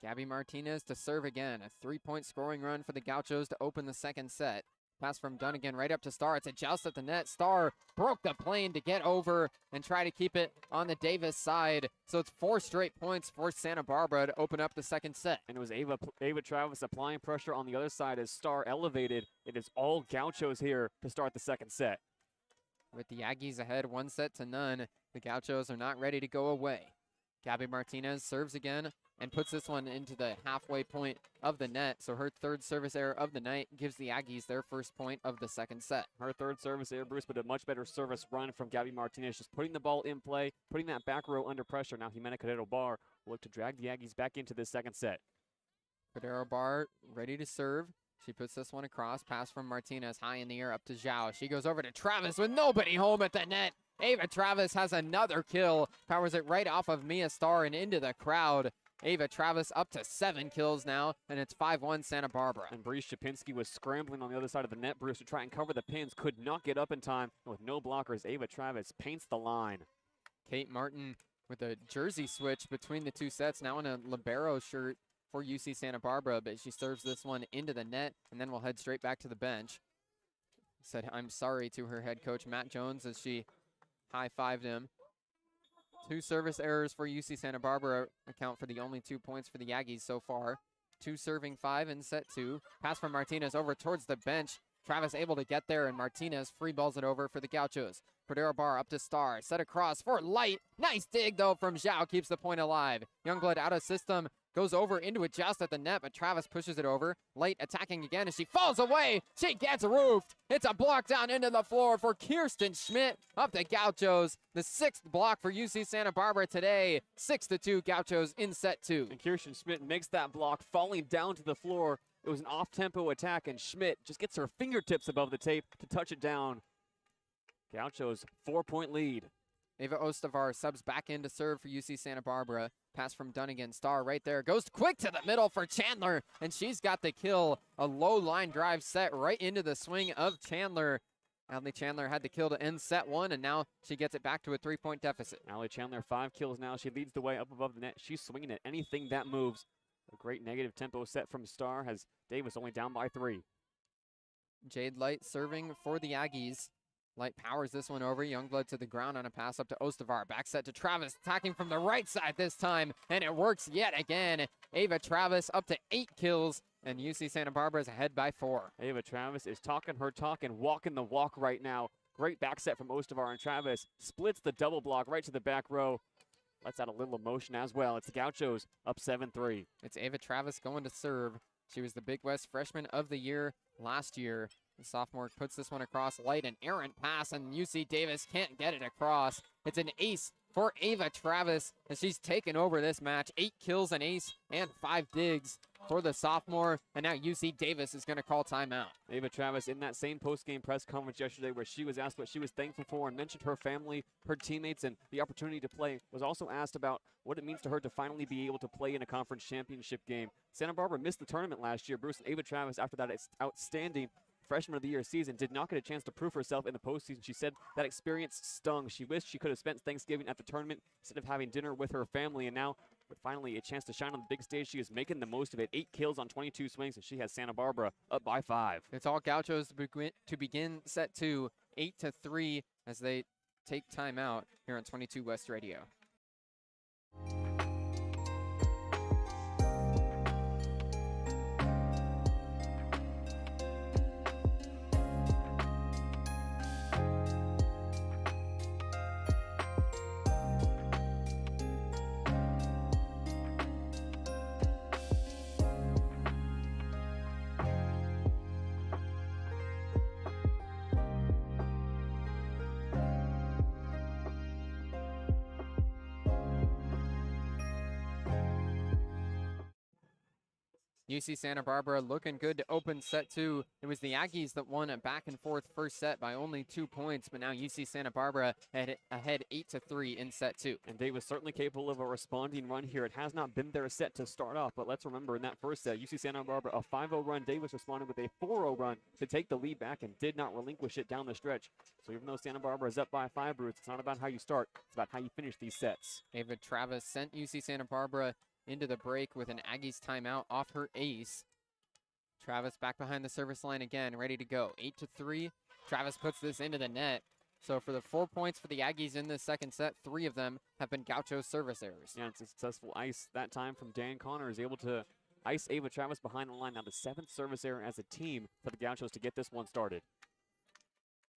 Gabby Martinez to serve again. A 3-point scoring run for the Gauchos to open the second set. Pass from Dunnigan right up to Starr. It's a joust at the net. Starr broke the plane to get over and try to keep it on the Davis side. So it's 4 straight points for Santa Barbara to open up the second set. And it was Ava Travis applying pressure on the other side as Starr elevated. It is all Gauchos here to start the second set. With the Aggies ahead 1-0, the Gauchos are not ready to go away. Gabby Martinez serves again and puts this one into the halfway point of the net. So her 3rd service error of the night gives the Aggies their first point of the second set. Her 3rd service error, Bruce, but a much better service run from Gabby Martinez, just putting the ball in play, putting that back row under pressure. Now Jimena Correro Bar will look to drag the Aggies back into this second set. Correro Bar ready to serve. She puts this one across. Pass from Martinez high in the air up to Zhao. She goes over to Travis with nobody home at the net. Ava Travis has another kill. Powers it right off of Mia Starr and into the crowd. Ava Travis up to 7 kills now, and it's 5-1 Santa Barbara. And Breeze Chapinski was scrambling on the other side of the net, Bruce, to try and cover the pins. Could not get up in time. And with no blockers, Ava Travis paints the line. Kate Martin with a jersey switch between the 2 sets, now in a libero shirt for UC Santa Barbara, but she serves this one into the net, and then we'll head straight back to the bench. Said I'm sorry to her head coach, Matt Jones, as she high-fived him. 2 service errors for UC Santa Barbara account for the only 2 points for the Aggies so far. 2 serving 5 in set 2. Pass from Martinez over towards the bench. Travis able to get there, and Martinez free balls it over for the Gauchos. Correro Bar up to Starr. Set across for Light. Nice dig, though, from Zhao. Keeps the point alive. Youngblood out of system. Goes over into a joust at the net, but Travis pushes it over. Light attacking again as she falls away. She gets roofed. It's a block down into the floor for Kirsten Schmidt up the Gauchos. The 6th block for UC Santa Barbara today. 6-2 Gauchos in set 2. And Kirsten Schmidt makes that block, falling down to the floor. It was an off-tempo attack, and Schmidt just gets her fingertips above the tape to touch it down. Gauchos 4-point lead. Ava Ostavar subs back in to serve for UC Santa Barbara. Pass from Dunnigan. Starr right there. Goes quick to the middle for Chandler, and she's got the kill. A low line drive set right into the swing of Chandler. Allie Chandler had the kill to end set 1, and now she gets it back to a 3-point deficit. Allie Chandler, 5 kills now. She leads the way up above the net. She's swinging at anything that moves. A great negative tempo set from Starr has Davis only down by 3. Jade Light serving for the Aggies. Light powers this one over. Youngblood to the ground on a pass up to Ostavar. Back set to Travis, attacking from the right side this time, and it works yet again. Ava Travis up to 8 kills, and UC Santa Barbara is ahead by 4. Ava Travis is talking her talk and walking the walk right now. Great back set from Ostavar, and Travis splits the double block right to the back row. Lets out a little emotion as well. It's the Gauchos up 7-3. It's Ava Travis going to serve. She was the Big West Freshman of the Year last year. The sophomore puts this one across. Light, an errant pass, and UC Davis can't get it across. It's an ace for Ava Travis, and she's taken over this match. 8 kills, an ace, and 5 digs for the sophomore, and now UC Davis is going to call timeout. Ava Travis in that same post-game press conference yesterday where she was asked what she was thankful for and mentioned her family, her teammates, and the opportunity to play, was also asked about what it means to her to finally be able to play in a conference championship game. Santa Barbara missed the tournament last year. Bruce, and Ava Travis, after that outstanding Freshman of the Year season, did not get a chance to prove herself in the postseason. She said that experience stung. She wished she could have spent Thanksgiving at the tournament instead of having dinner with her family, and now with finally a chance to shine on the big stage, she is making the most of it. 8 kills on 22 swings, and she has Santa Barbara up by 5. It's all Gauchos to begin set 2, 8-3, as they take timeout here on 22 West Radio. UC Santa Barbara looking good to open set 2. It was the Aggies that won a back and forth first set by only 2 points, but now UC Santa Barbara ahead 8-3 in set 2. And Dave was certainly capable of a responding run here. It has not been their set to start off, but let's remember in that first set, UC Santa Barbara, a 5-0 run. Davis responded with a 4-0 run to take the lead back and did not relinquish it down the stretch. So even though Santa Barbara is up by 5, Bruce, it's not about how you start, it's about how you finish these sets. Ava Travis sent UC Santa Barbara into the break with an Aggies timeout off her ace. Travis back behind the service line again, ready to go. 8-3. Travis puts this into the net. So for the 4 points for the Aggies in this second set, 3 of them have been Gaucho service errors. Yeah, it's a successful ice that time from Dan Connors, able to ice Ava Travis behind the line. Now the 7th service error as a team for the Gauchos to get this one started.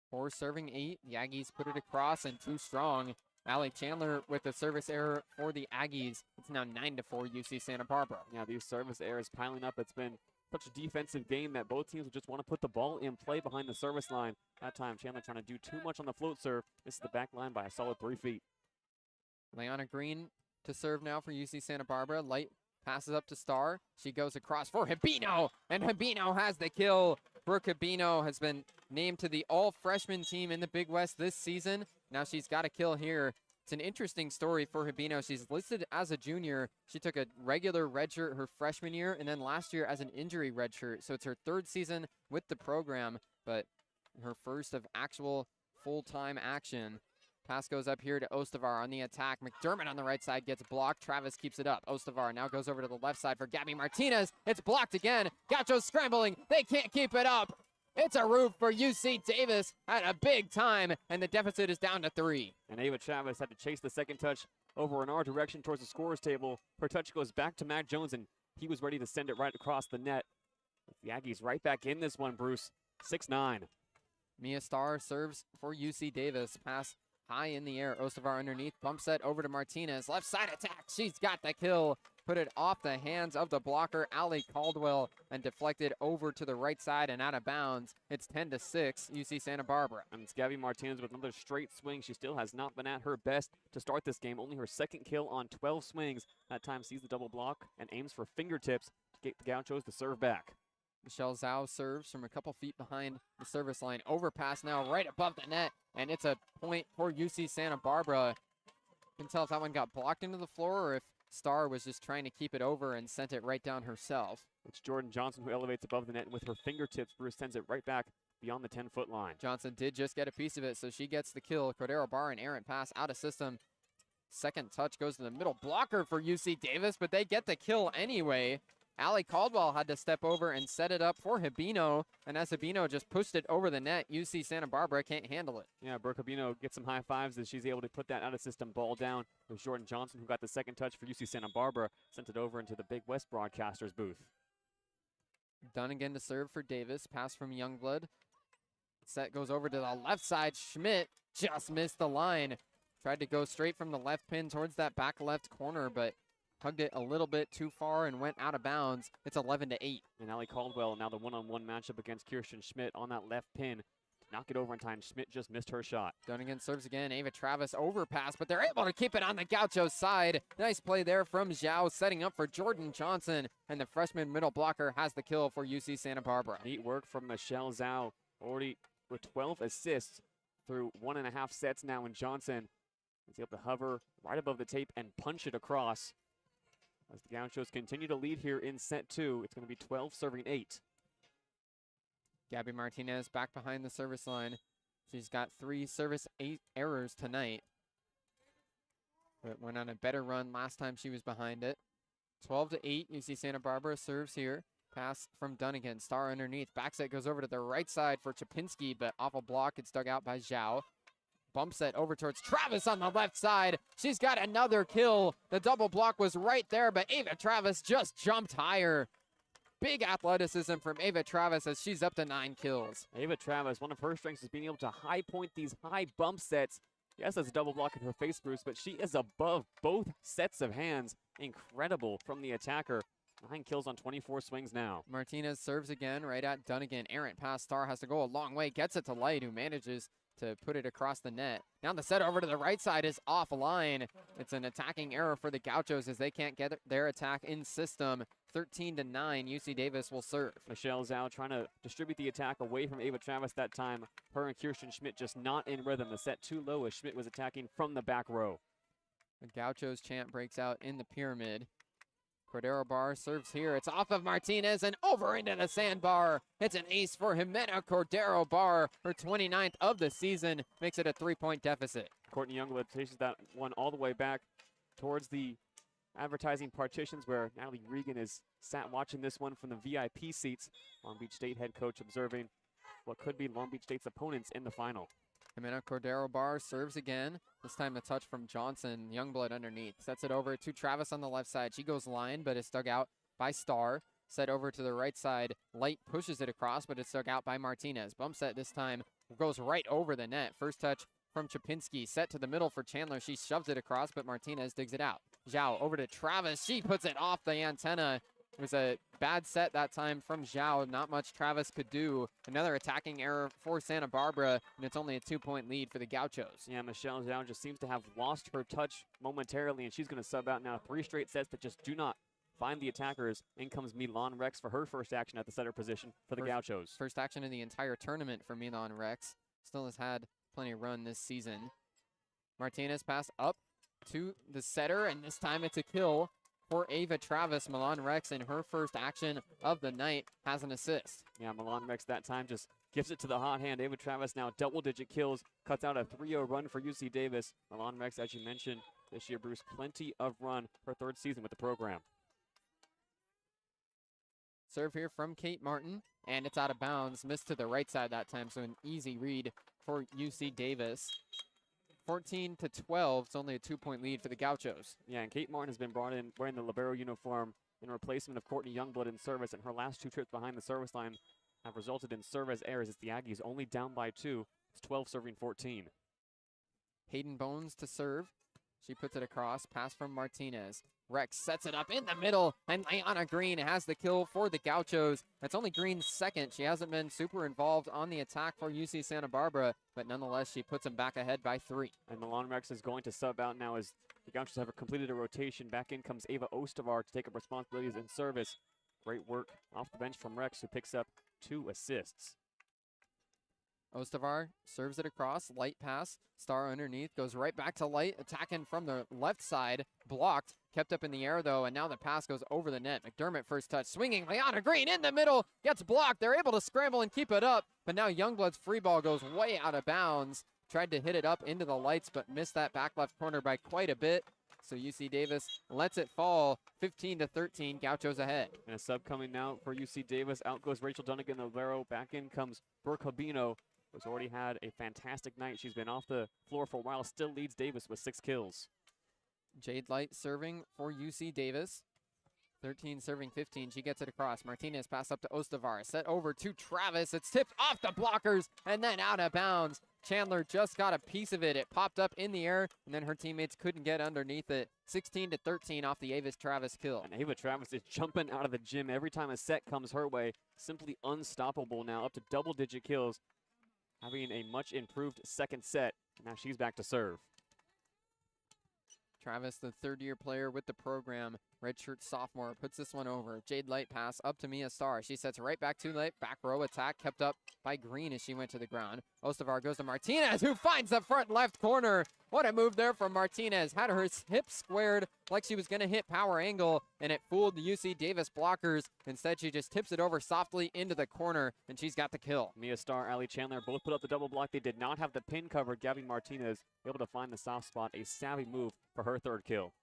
4 serving 8. The Aggies put it across and too strong. Allie Chandler with the service error for the Aggies. It's now 9-4 UC Santa Barbara. Yeah, these service errors piling up. It's been such a defensive game that both teams just want to put the ball in play behind the service line. That time, Chandler trying to do too much on the float serve. This is the back line by a solid 3 feet. Leona Green to serve now for UC Santa Barbara. Light passes up to Starr. She goes across for Habino, and Habino has the kill. Brooke Habino has been named to the all-freshman team in the Big West this season. Now she's got a kill here. It's an interesting story for Habino. She's listed as a junior. She took a regular redshirt her freshman year, and then last year as an injury redshirt. So it's her 3rd season with the program, but her first of actual full-time action. Pass goes up here to Ostavar on the attack. McDermott on the right side gets blocked. Travis keeps it up. Ostavar now goes over to the left side for Gabby Martinez. It's blocked again. Gaucho's scrambling. They can't keep it up. It's a roof for UC Davis at a big time, and the deficit is down to 3. And Ava Travis had to chase the second touch over in our direction towards the scorer's table. Her touch goes back to Matt Jones, and he was ready to send it right across the net. The Aggies right back in this one, Bruce. 6-9. Mia Starr serves for UC Davis. Pass high in the air. Ostavar underneath. Bump set over to Martinez. Left side attack. She's got the kill. Put it off the hands of the blocker, Allie Caldwell, and deflected over to the right side and out of bounds. It's 10-6, UC Santa Barbara. And it's Gabby Martinez with another straight swing. She still has not been at her best to start this game. Only her 2nd kill on 12 swings. That time sees the double block and aims for fingertips to get the Gauchos to serve back. Michelle Zhao serves from a couple feet behind the service line. Overpass now right above the net, and it's a point for UC Santa Barbara. You can tell if that one got blocked into the floor or if Starr was just trying to keep it over and sent it right down herself. It's Jordan Johnson who elevates above the net, and with her fingertips, Bruce sends it right back beyond the 10-foot line. Johnson did just get a piece of it, so she gets the kill. Cordero Barr, an errant pass out of system. Second touch goes to the middle blocker for UC Davis, but they get the kill anyway. Allie Caldwell had to step over and set it up for Habino, and as Habino just pushed it over the net, UC Santa Barbara can't handle it. Yeah, Brooke Habino gets some high fives as she's able to put that out-of-system ball down. It was Jordan Johnson who got the second touch for UC Santa Barbara, sent it over into the Big West broadcaster's booth. Dunnigan to serve for Davis, pass from Youngblood. Set goes over to the left side. Schmidt just missed the line. Tried to go straight from the left pin towards that back left corner, but hugged it a little bit too far and went out of bounds. It's 11-8. And Allie Caldwell now the one-on-one matchup against Kirsten Schmidt on that left pin. To knock it over in time, Schmidt just missed her shot. Dunnigan serves again. Ava Travis overpass, but they're able to keep it on the Gaucho side. Nice play there from Zhao, setting up for Jordan Johnson. And the freshman middle blocker has the kill for UC Santa Barbara. Neat work from Michelle Zhao, already with 12 assists through 1.5 sets now, and Johnson is able to hover right above the tape and punch it across. As the Gauchos continue to lead here in set 2, it's going to be 12 serving 8. Gabby Martinez back behind the service line. She's got 3 service 8 errors tonight, but went on a better run last time she was behind it. 12-8, UC Santa Barbara serves here. Pass from Dunnigan, Starr underneath. Back set goes over to the right side for Chapinski, but off a block, it's dug out by Zhao. Bump set over towards Travis on the left side. She's got another kill. The double block was right there, but Ava Travis just jumped higher. Big athleticism from Ava Travis as she's up to 9 kills. Ava Travis, one of her strengths is being able to high point these high bump sets. Yes, that's a double block in her face, Bruce, but she is above both sets of hands. Incredible from the attacker. 9 kills on 24 swings now. Martinez serves again, right at Dunnigan. Errant pass. Star has to go a long way. Gets it to Light, who manages to put it across the net. Now the set over to the right side is offline. It's an attacking error for the Gauchos as they can't get their attack in system. 13-9, UC Davis will serve. Michelle Zhao trying to distribute the attack away from Ava Travis that time. Her and Kirsten Schmidt just not in rhythm. The set too low as Schmidt was attacking from the back row. The Gauchos chant breaks out in the pyramid. Cordero Bar serves here. It's off of Martinez and over into the sandbar. It's an ace for Jimena Cordero Bar. Her 29th of the season makes it a 3-point deficit. Courtney Youngblood takes that one all the way back towards the advertising partitions where Natalie Regan is sat watching this one from the VIP seats. Long Beach State head coach observing what could be Long Beach State's opponents in the final. Jimena Cordero Bar serves again. This time a touch from Johnson. Youngblood underneath. Sets it over to Travis on the left side. She goes line, but is dug out by Star. Set over to the right side. Light pushes it across, but it's dug out by Martinez. Bump set this time goes right over the net. First touch from Chapinski. Set to the middle for Chandler. She shoves it across, but Martinez digs it out. Zhao over to Travis. She puts it off the antenna. It was a bad set that time from Zhao. Not much Travis could do. Another attacking error for Santa Barbara, and it's only a 2-point lead for the Gauchos. Yeah, Michelle Zhao just seems to have lost her touch momentarily, and she's going to sub out now 3 straight sets that just do not find the attackers. In comes Milan Rex for her first action at the setter position for the Gauchos. First action in the entire tournament for Milan Rex. Still has had plenty of run this season. Martinez pass up to the setter, and this time it's a kill for Ava Travis. Milan Rex in her first action of the night has an assist. Yeah, Milan Rex that time just gives it to the hot hand. Ava Travis now double-digit kills, cuts out a 3-0 run for UC Davis. Milan Rex, as you mentioned, this year, Bruce, plenty of run, her 3rd season with the program. Serve here from Kate Martin, and it's out of bounds. Missed to the right side that time, so an easy read for UC Davis. 14-12, it's only a 2-point lead for the Gauchos. Yeah, and Kate Martin has been brought in wearing the libero uniform in replacement of Courtney Youngblood in service, and her last 2 trips behind the service line have resulted in service errors. It's the Aggies only down by 2. It's 12 serving 14. Hayden Bones to serve. She puts it across, pass from Martinez. Rex sets it up in the middle, and Liana Green has the kill for the Gauchos. That's only Green's second. She hasn't been super involved on the attack for UC Santa Barbara, but nonetheless, she puts them back ahead by 3. And Milan Rex is going to sub out now as the Gauchos have completed a rotation. Back in comes Ava Ostavar to take up responsibilities in service. Great work off the bench from Rex, who picks up 2 assists. Ostavar serves it across, Light pass, Star underneath, goes right back to Light, attacking from the left side, blocked, kept up in the air though, and now the pass goes over the net. McDermott first touch, swinging, Liana Green in the middle, gets blocked, they're able to scramble and keep it up, but now Youngblood's free ball goes way out of bounds, tried to hit it up into the lights, but missed that back left corner by quite a bit. So UC Davis lets it fall, 15-13, Gauchos ahead. And a sub coming now for UC Davis. Out goes Rachel Dunnigan, the libero. Back in comes Brooke Habino, who's already had a fantastic night. She's been off the floor for a while, still leads Davis with 6 kills. Jade Light serving for UC Davis. 13 serving 15. She gets it across. Martinez pass up to Ostavar. Set over to Travis. It's tipped off the blockers and then out of bounds. Chandler just got a piece of it. It popped up in the air, and then her teammates couldn't get underneath it. 16-13 off the Ava Travis kill. And Ava Travis is jumping out of the gym every time a set comes her way. Simply unstoppable now, up to double-digit kills. Having a much improved second set. Now she's back to serve. Travis, the 3rd-year player with the program, redshirt sophomore, puts this one over. Jade Light pass up to Mia Starr. She sets right back to Light. Back row attack kept up by Green as she went to the ground. Ostavar goes to Martinez, who finds the front left corner. What a move there from Martinez. Had her hips squared like she was going to hit power angle, and it fooled the UC Davis blockers. Instead, she just tips it over softly into the corner, and she's got the kill. Mia Starr, Ali Chandler both put up the double block. They did not have the pin covered. Gabby Martinez able to find the soft spot. A savvy move for her 3rd kill.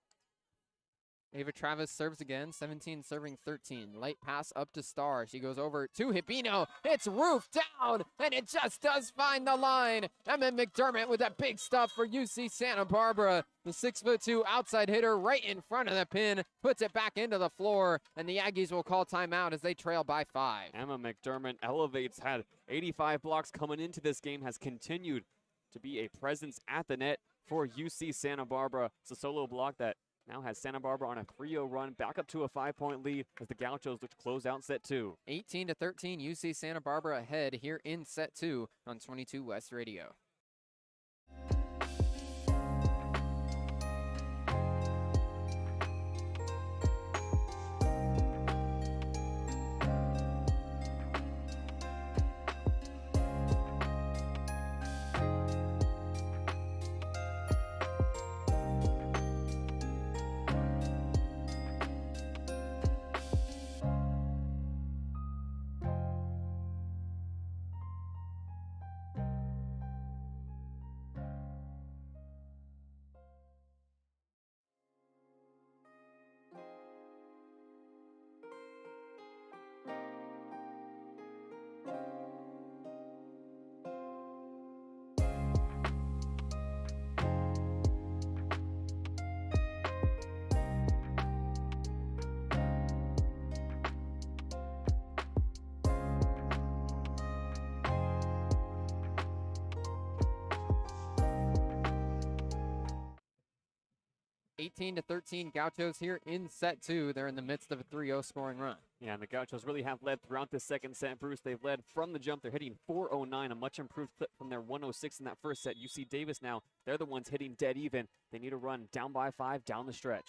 Ava Travis serves again, 17 serving 13. Light pass up to Star. She goes over to Hibino. It's roofed down, and it just does find the line. Emma McDermott with that big stuff for UC Santa Barbara. The 6'2" outside hitter right in front of the pin, puts it back into the floor, and the Aggies will call timeout as they trail by 5. Emma McDermott elevates, had 85 blocks coming into this game, has continued to be a presence at the net for UC Santa Barbara. It's a solo block that now has Santa Barbara on a 3-0 run, back up to a 5-point lead as the Gauchos look to close out set 2. 18-13, UC Santa Barbara ahead here in set 2 on 22 West Radio. Eighteen to 13 Gauchos here in set 2. They're in the midst of a 3-0 scoring run. Yeah, and the Gauchos really have led throughout this second set, Bruce. They've led from the jump. They're hitting 409, a much improved clip from their 106 in that first set. UC Davis now, they're the ones hitting dead even. They need a run down by 5 down the stretch.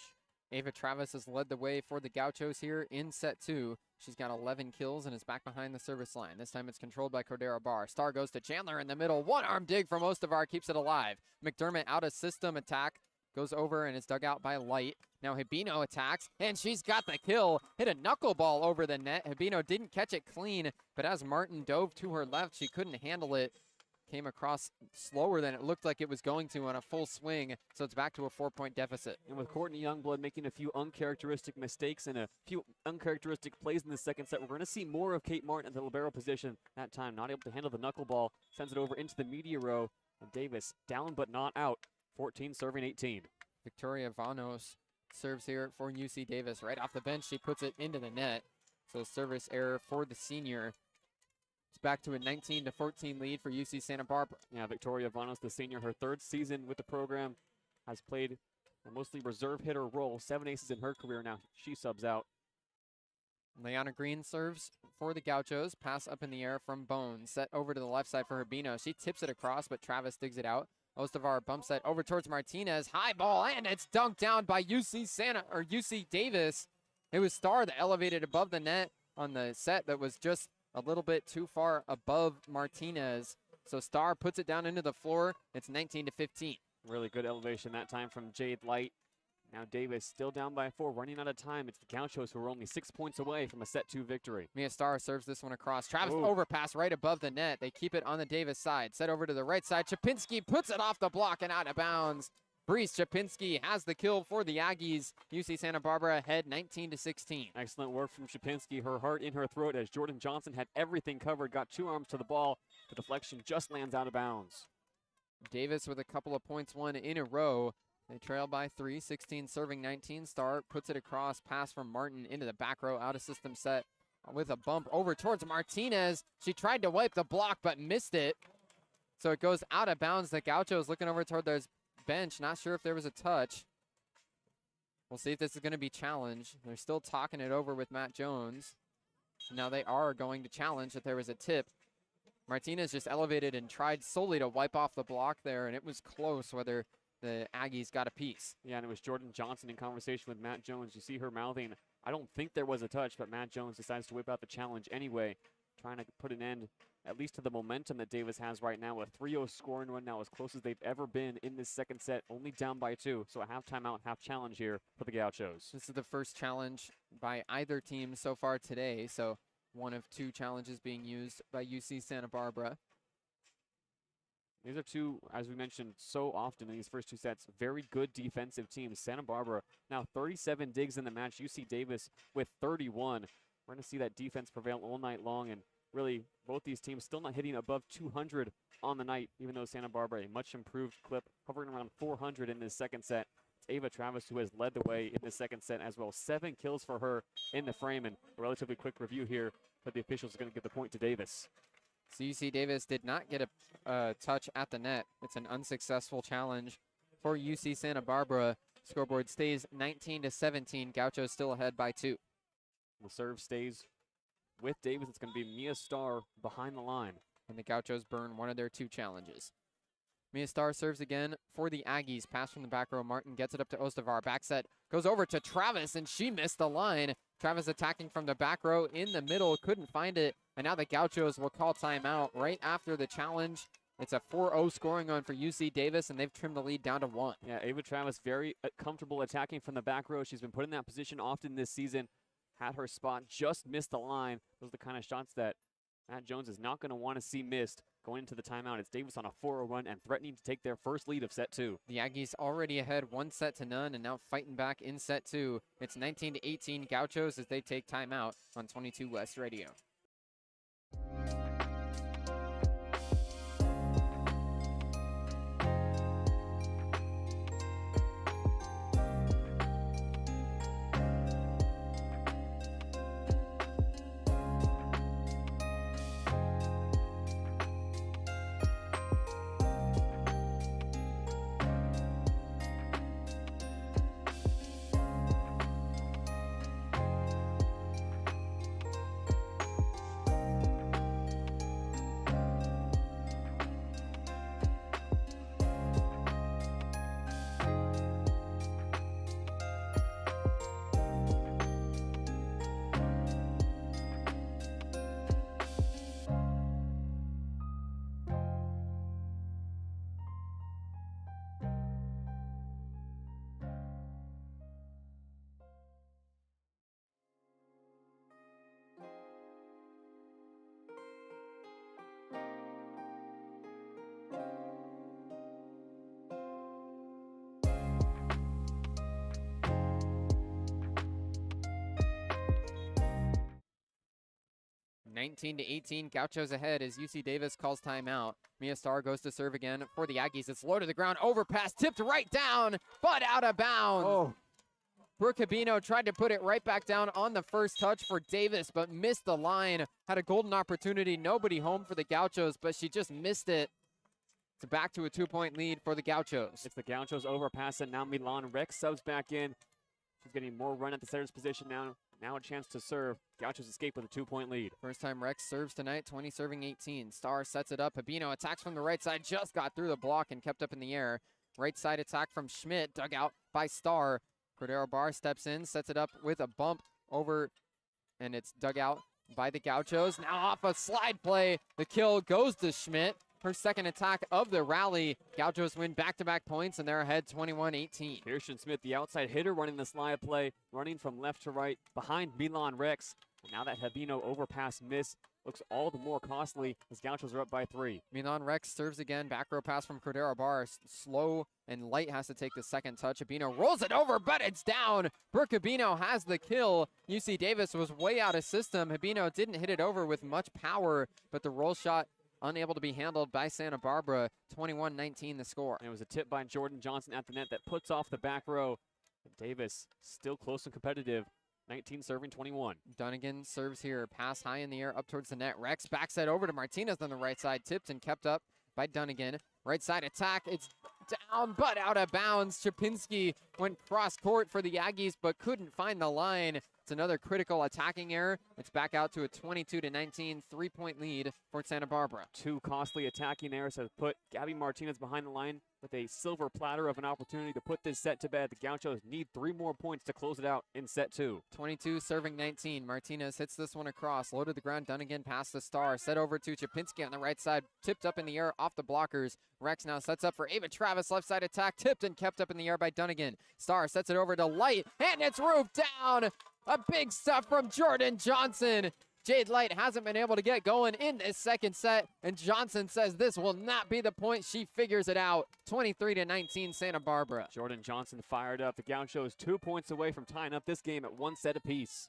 Ava Travis has led the way for the Gauchos here in set 2. She's got 11 kills and is back behind the service line. This time it's controlled by Cordero Barr. Star goes to Chandler in the middle. One-arm dig from Ostavar keeps it alive. McDermott out of system attack. Goes over and is dug out by Light. Now Hibino attacks, and she's got the kill. Hit a knuckleball over the net. Hibino didn't catch it clean, but as Martin dove to her left, she couldn't handle it. Came across slower than it looked like it was going to on a full swing, so it's back to a 4-point deficit. And with Courtney Youngblood making a few uncharacteristic mistakes and a few uncharacteristic plays in the second set, we're going to see more of Kate Martin at the libero position that time. Not able to handle the knuckleball, sends it over into the media row, and Davis down but not out. 14 serving 18. Victoria Vanos serves here for UC Davis. Right off the bench, she puts it into the net. So service error for the senior. It's back to a 19-14 lead for UC Santa Barbara. Yeah, Victoria Vanos, the senior, her third season with the program, has played a mostly reserve hitter role. 7 aces in her career now. She subs out. Leanna Green serves for the Gauchos. Pass up in the air from Bones. Set over to the left side for Hibino. She tips it across, but Travis digs it out. Ostavar bumps it over towards Martinez. High ball, and it's dunked down by UC Davis. It was Star that elevated above the net on the set that was just a little bit too far above Martinez. So Star puts it down into the floor. It's 19-15. Really good elevation that time from Jade Light. Now Davis still down by 4, running out of time. It's the Gauchos who are only 6 points away from a set 2 victory. Mia Star serves this one across. Travis overpass right above the net. They keep it on the Davis side. Set over to the right side. Chapinski puts it off the block and out of bounds. Breeze Chapinski has the kill for the Aggies. UC Santa Barbara ahead 19-16. Excellent work from Chapinski. Her heart in her throat as Jordan Johnson had everything covered. Got 2 arms to the ball. The deflection just lands out of bounds. Davis with a couple of points won in a row. They trail by 3, 16 serving 19. Star puts it across, pass from Martin into the back row, out of system set with a bump over towards Martinez. She tried to wipe the block, but missed it. So it goes out of bounds. The Gauchos looking over toward their bench. Not sure if there was a touch. We'll see if this is going to be challenged. They're still talking it over with Matt Jones. Now they are going to challenge that there was a tip. Martinez just elevated and tried solely to wipe off the block there, and it was close whether the Aggies got a piece. Yeah, and it was Jordan Johnson in conversation with Matt Jones. You see her mouthing, I don't think there was a touch, but Matt Jones decides to whip out the challenge anyway, trying to put an end at least to the momentum that Davis has right now. A 3-0 scoring run now, as close as they've ever been in this second set, only down by 2. So a half timeout, half challenge here for the Gauchos. This is the first challenge by either team so far today, so one of 2 challenges being used by UC Santa Barbara. These are two, as we mentioned so often in these first two sets, very good defensive teams. Santa Barbara now 37 digs in the match. UC Davis with 31. We're going to see that defense prevail all night long, and really both these teams still not hitting above 200 on the night, even though Santa Barbara a much improved clip, hovering around 400 in this second set. It's Ava Travis who has led the way in the second set as well. 7 kills for her in the frame, and a relatively quick review here, but the officials are going to give the point to Davis. So UC Davis did not get a touch at the net. It's an unsuccessful challenge for UC Santa Barbara. Scoreboard stays 19-17. Gauchos still ahead by 2. The serve stays with Davis. It's going to be Mia Starr behind the line. And the Gauchos burn one of their 2 challenges. Mia Starr serves again for the Aggies. Pass from the back row. Martin gets it up to Ostavar. Back set goes over to Travis, and she missed the line. Travis attacking from the back row in the middle. Couldn't find it. And now the Gauchos will call timeout right after the challenge. It's a 4-0 scoring run for UC Davis, and they've trimmed the lead down to 1. Yeah, Ava Travis very comfortable attacking from the back row. She's been put in that position often this season. Had her spot, just missed the line. Those are the kind of shots that Matt Jones is not going to want to see missed going into the timeout. It's Davis on a 4-0 run and threatening to take their first lead of set 2. The Aggies already ahead 1-0 and now fighting back in set 2. It's 19-18 Gauchos as they take timeout on 22 West Radio. (19-18) Gauchos ahead as UC Davis calls timeout. Mia Starr goes to serve again for the Aggies. It's low to the ground, overpass, tipped right down, but out of bounds. Oh. Brooke Habino tried to put it right back down on the first touch for Davis, but missed the line. Had a golden opportunity, nobody home for the Gauchos, but she just missed it. It's back to a 2-point lead for the Gauchos. It's the Gauchos overpass, and now Milan Rex subs back in. She's getting more run at the setter's position now. Now a chance to serve. Gauchos escape with a 2-point lead. First time Rex serves tonight, 20 serving 18. Starr sets it up. Habino attacks from the right side, just got through the block and kept up in the air. Right side attack from Schmidt, dug out by Starr. Cordero Barr steps in, sets it up with a bump over, and it's dug out by the Gauchos. Now off a slide play, the kill goes to Schmidt. Her second attack of the rally. Gauchos win back-to-back points, and they're ahead 21-18. Kirsten Smith, the outside hitter, running the slide play, running from left to right behind Milan Rex. And now that Habino overpass miss looks all the more costly as Gauchos are up by 3. Milan Rex serves again. Back row pass from Cordero Barr. Slow and light has to take the second touch. Habino rolls it over, but it's down. Brooke Habino has the kill. UC Davis was way out of system. Habino didn't hit it over with much power, but the roll shot unable to be handled by Santa Barbara. 21-19 the score. And it was a tip by Jordan Johnson at the net that puts off the back row. And Davis still close and competitive. 19 serving 21. Dunnigan serves here. Pass high in the air up towards the net. Rex backs that over to Martinez on the right side. Tipped and kept up by Dunnigan. Right side attack. It's down but out of bounds. Chapinski went cross court for the Aggies but couldn't find the line. It's another critical attacking error. It's back out to a 22-19 3-point lead for Santa Barbara. 2 costly attacking errors have put Gabby Martinez behind the line with a silver platter of an opportunity to put this set to bed. The Gauchos need 3 more points to close it out in set 2. 22 serving 19. Martinez hits this one across. Low to the ground. Dunnigan past the Star. Set over to Chapinski on the right side. Tipped up in the air off the blockers. Rex now sets up for Ava Travis. Left side attack. Tipped and kept up in the air by Dunnigan. Star sets it over to Light. And it's roofed down. A big stuff from Jordan Johnson. Jade Light hasn't been able to get going in this second set, and Johnson says this will not be the point. She figures it out. 23-19 Santa Barbara. Jordan Johnson fired up. The Gauchos 2 points away from tying up this game at 1 set apiece.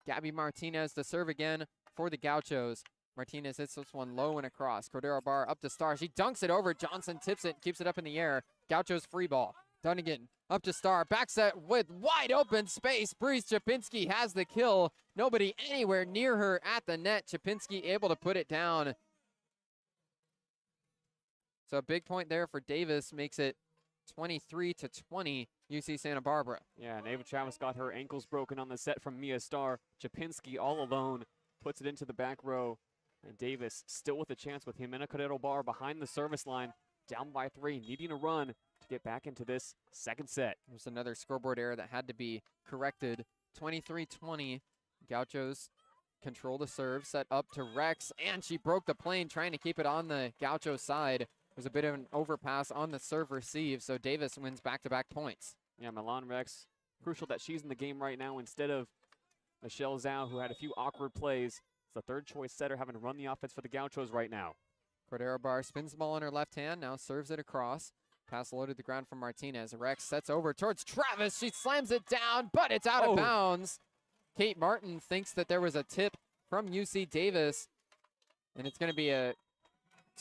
Gabby Martinez to serve again for the Gauchos. Martinez hits this one low and across. Cordero Barr up to Star. She dunks it over. Johnson tips it, keeps it up in the air. Gauchos free ball. Dunnigan up to Star. Back set with wide open space. Breeze Chapinski has the kill. Nobody anywhere near her at the net. Chapinski able to put it down. So a big point there for Davis makes it 23-20 UC Santa Barbara. Yeah, and Ava Travis got her ankles broken on the set from Mia Star. Chapinski all alone puts it into the back row. And Davis still with a chance with Jimena Cordero Barr behind the service line. Down by 3, needing a run to get back into this second set. There's another scoreboard error that had to be corrected. 23-20. Gauchos control the serve, set up to Rex, and she broke the plane trying to keep it on the Gaucho side. There's a bit of an overpass on the serve receive, so Davis wins back-to-back points. Yeah, Milan Rex, crucial that she's in the game right now instead of Michelle Zhao, who had a few awkward plays. It's the third choice setter having to run the offense for the Gauchos right now. Cordero Barr spins the ball in her left hand, now serves it across. Pass low to the ground from Martinez. Rex sets over towards Travis. She slams it down, but it's out of bounds. Kate Martin thinks that there was a tip from UC Davis, and it's going to be a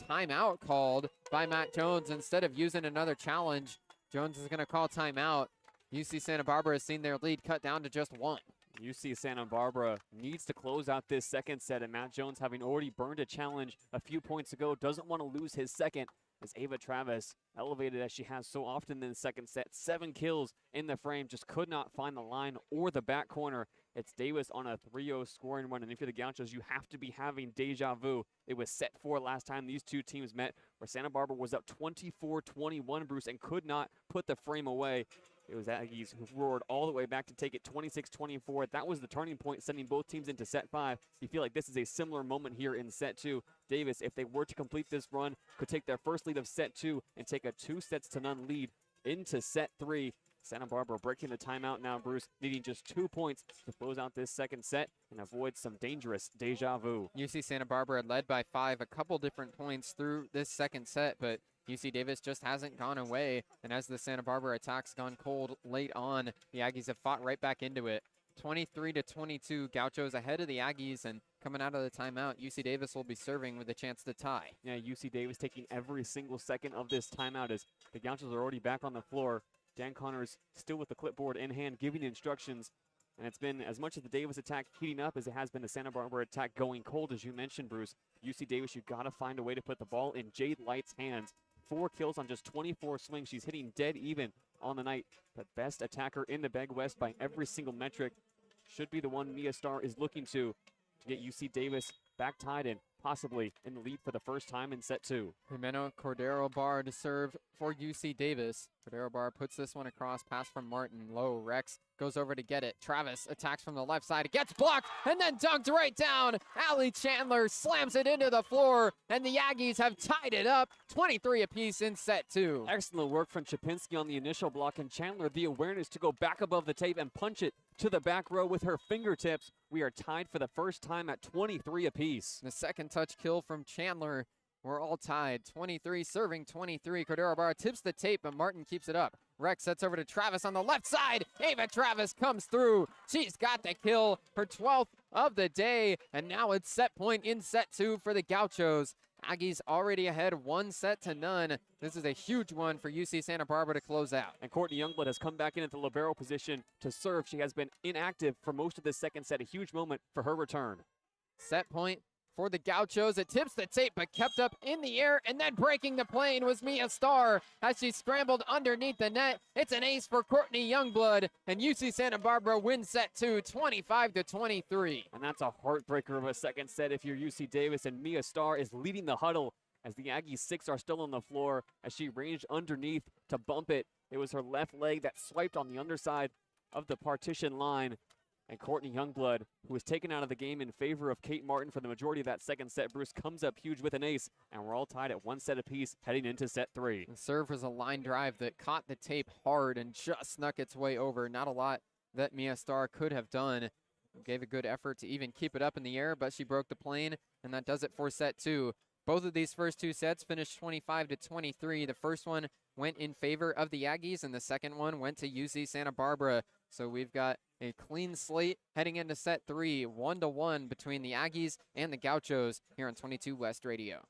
timeout called by Matt Jones instead of using another challenge. Jones is going to call timeout. UC Santa Barbara has seen their lead cut down to just 1. UC Santa Barbara needs to close out this second set, and Matt Jones, having already burned a challenge a few points ago, doesn't want to lose his second, as Ava Travis, elevated as she has so often in the second set, 7 kills in the frame, just could not find the line or the back corner. It's Davis on a 3-0 scoring run, and if you're the Gauchos, you have to be having deja vu. It was set 4 last time these two teams met, where Santa Barbara was up 24-21, Bruce, and could not put the frame away. It was Aggies who roared all the way back to take it 26-24. That was the turning point, sending both teams into set 5. You feel like this is a similar moment here in set 2. Davis, if they were to complete this run, could take their first lead of set 2 and take a 2-0 lead into set 3. Santa Barbara breaking the timeout now, Bruce, needing just 2 points to close out this second set and avoid some dangerous deja vu. UC Santa Barbara led by 5 a couple different points through this second set, but UC Davis just hasn't gone away, and as the Santa Barbara attack's gone cold late on, the Aggies have fought right back into it. 23-22, Gauchos ahead of the Aggies, and coming out of the timeout, UC Davis will be serving with a chance to tie. Yeah, UC Davis taking every single second of this timeout as the Gauchos are already back on the floor. Dan Connors still with the clipboard in hand, giving instructions. And it's been as much of the Davis attack heating up as it has been the Santa Barbara attack going cold, as you mentioned, Bruce. UC Davis, you've got to find a way to put the ball in Jade Light's hands. 4 kills on just 24 swings. She's hitting dead even on the night. The best attacker in the Beg West by every single metric. Should be the one Mia Star is looking to get UC Davis back tied and possibly in the lead for the first time in set 2. Jimena Cordero Barr to serve for UC Davis. Cordero Barr puts this one across, pass from Martin, low. Rex goes over to get it. Travis attacks from the left side. It gets blocked and then dunked right down. Allie Chandler slams it into the floor, and the Aggies have tied it up 23 apiece in set 2. Excellent work from Chapinski on the initial block, and Chandler the awareness to go back above the tape and punch it to the back row with her fingertips. We are tied for the first time at 23 apiece. The second touch kill from Chandler. We're all tied. 23 serving 23. Cordero Barr tips the tape, but Martin keeps it up. Rex sets over to Travis on the left side. Ava Travis comes through. She's got the kill, her 12th of the day, and now it's set point in set 2 for the Gauchos. Aggies already ahead 1-0. This is a huge one for UC Santa Barbara to close out. And Courtney Youngblood has come back in at the libero position to serve. She has been inactive for most of this second set. A huge moment for her return. Set point for the Gauchos. It tips the tape, but kept up in the air, and then breaking the plane was Mia Star as she scrambled underneath the net. It's an ace for Courtney Youngblood, and UC Santa Barbara wins set 2, 25-23. And that's a heartbreaker of a second set if you're UC Davis, and Mia Star is leading the huddle as the Aggies 6 are still on the floor as she ranged underneath to bump it. It was her left leg that swiped on the underside of the partition line. And Courtney Youngblood, who was taken out of the game in favor of Kate Martin for the majority of that second set, Bruce, comes up huge with an ace, and we're all tied at 1 set apiece heading into set 3. The serve was a line drive that caught the tape hard and just snuck its way over. Not a lot that Mia Star could have done. gave a good effort to even keep it up in the air, but she broke the plane, and that does it for set 2. Both of these first 2 sets finished 25-23. The first one went in favor of the Aggies, and the second one went to UC Santa Barbara. So we've got a clean slate heading into set 3, 1-1 between the Aggies and the Gauchos here on 22 West Radio.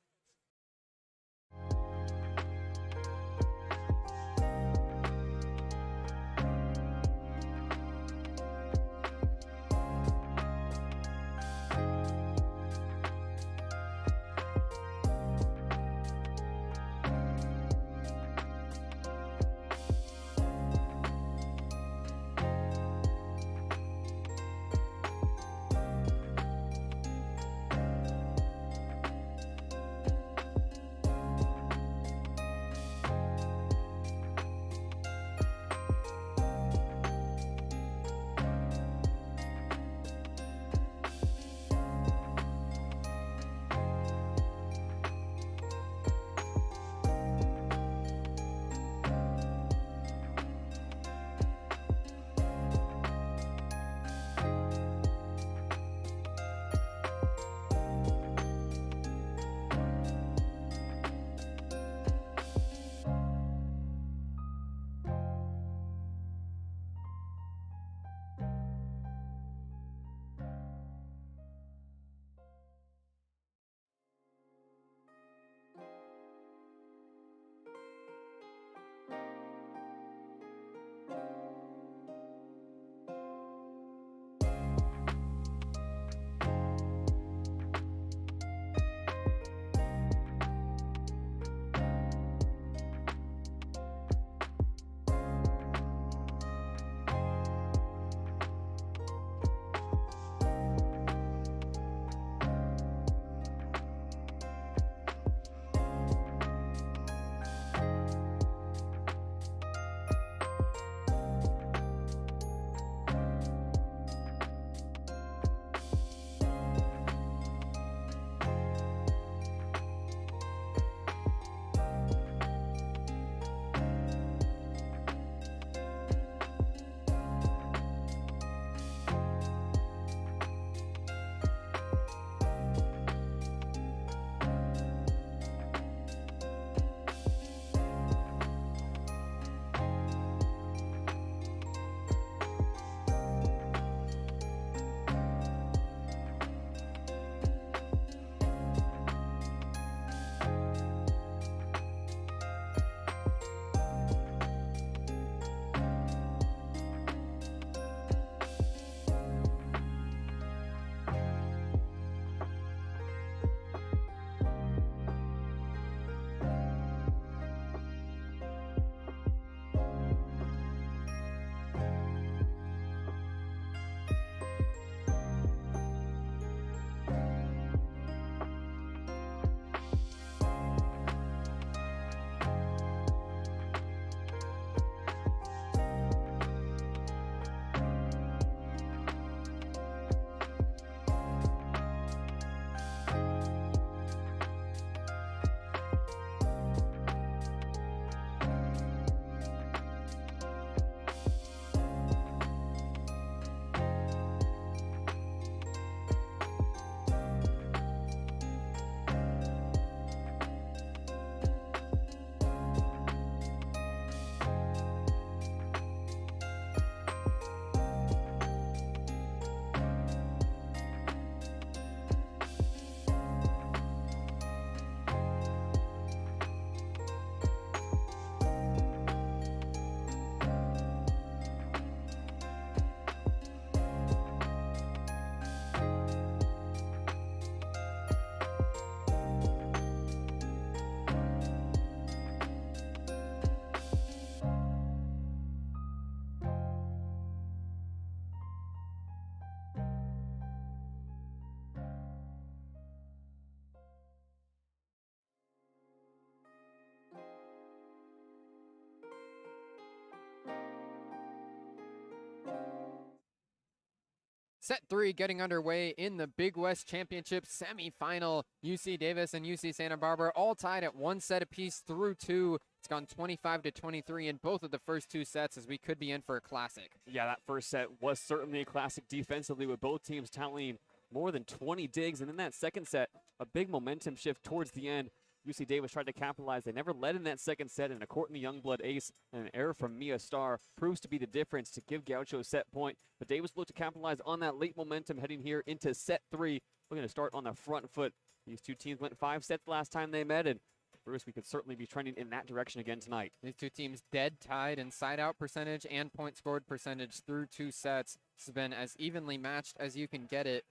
Set 3 getting underway in the Big West Championship semifinal. UC Davis and UC Santa Barbara all tied at 1 set apiece through 2. It's gone 25-23 in both of the first two sets, as we could be in for a classic. Yeah, that first set was certainly a classic defensively, with both teams tallying more than 20 digs. And in that second set, a big momentum shift towards the end. UC Davis tried to capitalize. They never led in that second set, and a Courtney Youngblood ace and an error from Mia Starr proves to be the difference to give Gaucho a set point. But Davis looked to capitalize on that late momentum heading here into set three. We're going to start on the front foot. These two teams went 5 sets last time they met, and Bruce, we could certainly be trending in that direction again tonight. These two teams dead tied in side-out percentage and point scored percentage through 2 sets. This has been as evenly matched as you can get it.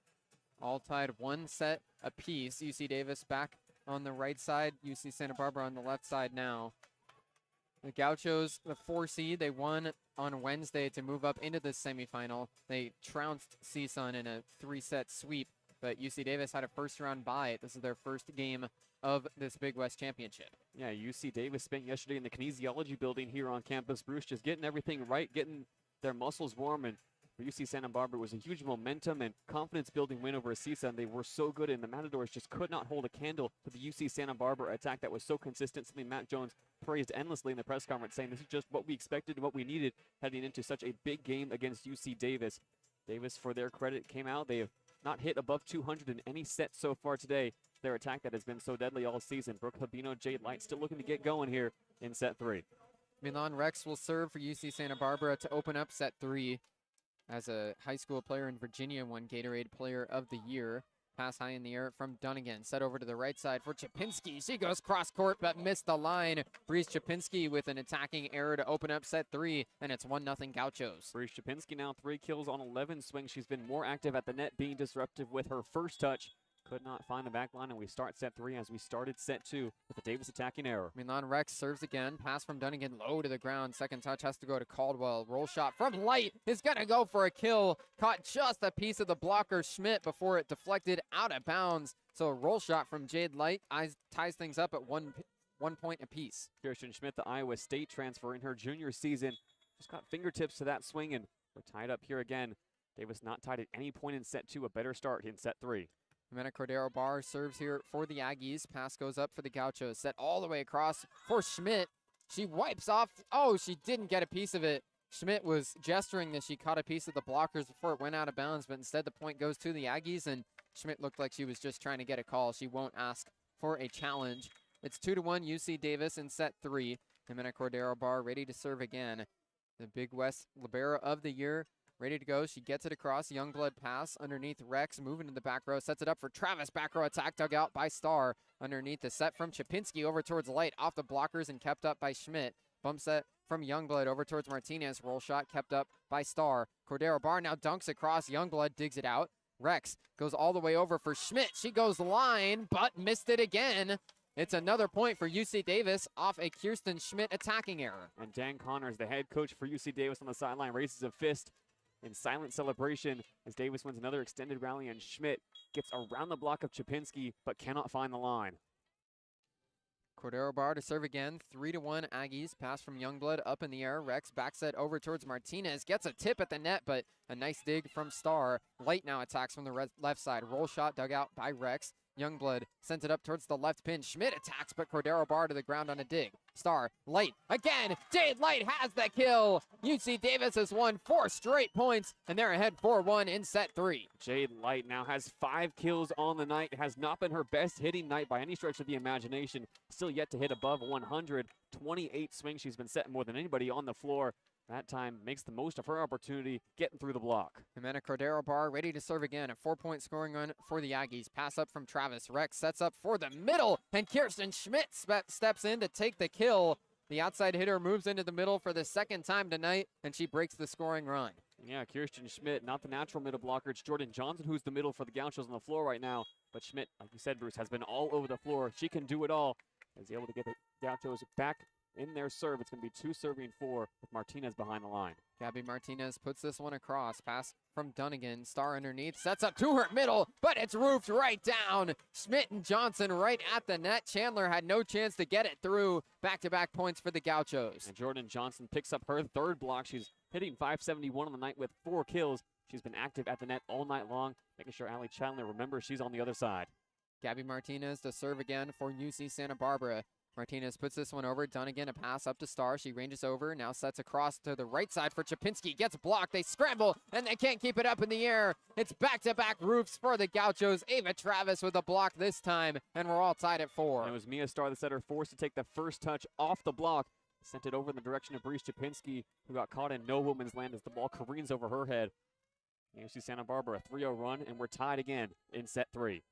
All tied 1 set apiece. UC Davis back on the right side, UC Santa Barbara on the left side now. The Gauchos, the 4 seed, they won on Wednesday to move up into the semifinal. They trounced CSUN in a 3-set sweep, but UC Davis had a first-round bye. This is their first game of this Big West Championship. Yeah, UC Davis spent yesterday in the kinesiology building here on campus, Bruce, just getting everything right, getting their muscles warm, and for UC Santa Barbara, it was a huge momentum and confidence-building win over CSUN. They were so good, and the Matadors just could not hold a candle to the UC Santa Barbara attack that was so consistent. Something Matt Jones praised endlessly in the press conference, saying this is just what we expected and what we needed heading into such a big game against UC Davis. Davis, for their credit, came out. They have not hit above 200 in any set so far today. Their attack that has been so deadly all season. Brooke Habino, Jade Light still looking to get going here in set 3. Milan Rex will serve for UC Santa Barbara to open up set 3. As a high school player in Virginia, won Gatorade Player of the Year. Pass high in the air from Dunnigan. Set over to the right side for Chapinski. She goes cross court but missed the line. Breeze Chapinski with an attacking error to open up set 3, and it's 1-0 Gauchos. Breeze Chapinski now 3 kills on 11 swings. She's been more active at the net, being disruptive with her first touch. Could not find the back line, and we start set 3 as we started set 2 with a Davis attacking error. Milan Rex serves again. Pass from Dunnigan low to the ground. Second touch has to go to Caldwell. Roll shot from Light is going to go for a kill. Caught just a piece of the blocker Schmidt before it deflected out of bounds. So a roll shot from Jade Light ties things up at 1 point apiece. Kirsten Schmidt, the Iowa State transfer in her junior season, just got fingertips to that swing, and we're tied up here again. Davis not tied at any point in set 2. A better start in set 3. Jimena Cordero Barr serves here for the Aggies. Pass goes up for the Gauchos. Set all the way across for Schmidt. She wipes off. Oh, she didn't get a piece of it. Schmidt was gesturing that she caught a piece of the blockers before it went out of bounds, but instead the point goes to the Aggies, and Schmidt looked like she was just trying to get a call. She won't ask for a challenge. It's 2-1 UC Davis in set 3. Jimena Cordero Barr ready to serve again. The Big West Libero of the Year. Ready to go. She gets it across. Youngblood pass underneath Rex. Moving to the back row. Sets it up for Travis. Back row attack dug out by Starr. Underneath the set from Chapinski over towards Light. Off the blockers and kept up by Schmidt. Bump set from Youngblood over towards Martinez. Roll shot kept up by Starr. Cordero Barr now dunks across. Youngblood digs it out. Rex goes all the way over for Schmidt. She goes line, but missed it again. It's another point for UC Davis off a Kirsten Schmidt attacking error. And Dan Connors, the head coach for UC Davis on the sideline, raises a fist in silent celebration as Davis wins another extended rally, and Schmidt gets around the block of Chapinski but cannot find the line. Cordero Barr to serve again. 3-1 Aggies. Pass from Youngblood up in the air. Rex back set over towards Martinez. Gets a tip at the net, but a nice dig from Starr. Light now attacks from the left side. Roll shot dug out by Rex. Youngblood sends it up towards the left pin. Schmidt attacks, but Cordero Barr to the ground on a dig. Starr, Light, again. Jade Light has the kill. UC Davis has won 4 straight points, and they're ahead 4-1 in set 3. Jade Light now has 5 kills on the night. It has not been her best hitting night by any stretch of the imagination. Still yet to hit above 100. 28 swings she's been setting more than anybody on the floor. That time makes the most of her opportunity getting through the block. Jimena Cordero Barr ready to serve again. A 4-point scoring run for the Aggies. Pass up from Travis. Rex sets up for the middle, and Kirsten Schmidt steps in to take the kill. The outside hitter moves into the middle for the second time tonight, and she breaks the scoring run. Yeah, Kirsten Schmidt, not the natural middle blocker. It's Jordan Johnson who's the middle for the Gauchos on the floor right now. But Schmidt, like you said, Bruce, has been all over the floor. She can do it all. Is able to get the Gauchos back in their serve. It's going to be 2 serving 4 with Martinez behind the line. Gabby Martinez puts this one across. Pass from Dunnigan. Starr underneath. Sets up to her middle, but it's roofed right down. Schmidt and Johnson right at the net. Chandler had no chance to get it through. Back-to-back points for the Gauchos. And Jordan Johnson picks up her 3rd block. She's hitting .571 on the night with 4 kills. She's been active at the net all night long, making sure Allie Chandler remembers she's on the other side. Gabby Martinez to serve again for UC Santa Barbara. Martinez puts this one over. Dunnigan, a pass up to Starr. She ranges over, now sets across to the right side for Chapinski. Gets blocked. They scramble, and they can't keep it up in the air. It's back-to-back roofs for the Gauchos. Ava Travis with a block this time, and we're all tied at 4. And it was Mia Starr, the setter, forced to take the first touch off the block. Sent it over in the direction of Breeze Chapinski, who got caught in no woman's land as the ball careens over her head. UC Santa Barbara, a 3-0 run, and we're tied again in set 3.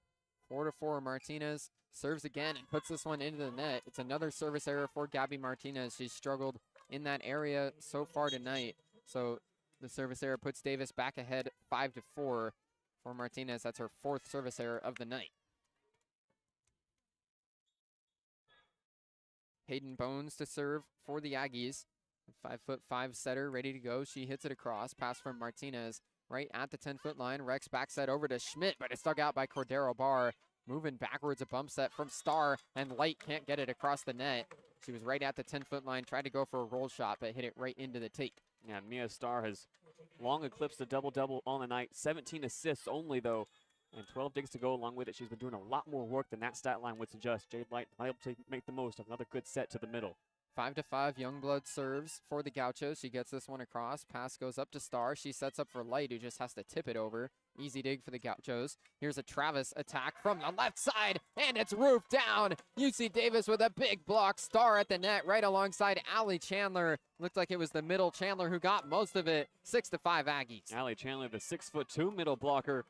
4-4, Martinez serves again and puts this one into the net. It's another service error for Gabby Martinez. She's struggled in that area so far tonight. So the service error puts Davis back ahead 5-4 for Martinez. That's her 4th service error of the night. Hayden Bones to serve for the Aggies. 5'5" setter ready to go. She hits it across. Pass from Martinez right at the 10-foot line. Rex back set over to Schmidt, but it's dug out by Cordero Barr. Moving backwards, a bump set from Starr, and Light can't get it across the net. She was right at the 10-foot line, tried to go for a roll shot, but hit it right into the tape. Yeah, Mia Starr has long eclipsed a double-double on the night. 17 assists only, though, and 12 digs to go along with it. She's been doing a lot more work than that stat line would suggest. Jade Light not able to make the most of another good set to the middle. 5-5, Youngblood serves for the Gauchos. She gets this one across. Pass goes up to Starr. She sets up for Light, who just has to tip it over. Easy dig for the Gauchos. Here's a Travis attack from the left side, and it's roofed down. UC Davis with a big block. Starr at the net right alongside Allie Chandler. Looked like it was the middle Chandler who got most of it. 6-5 Aggies. Allie Chandler, the 6'2" middle blocker,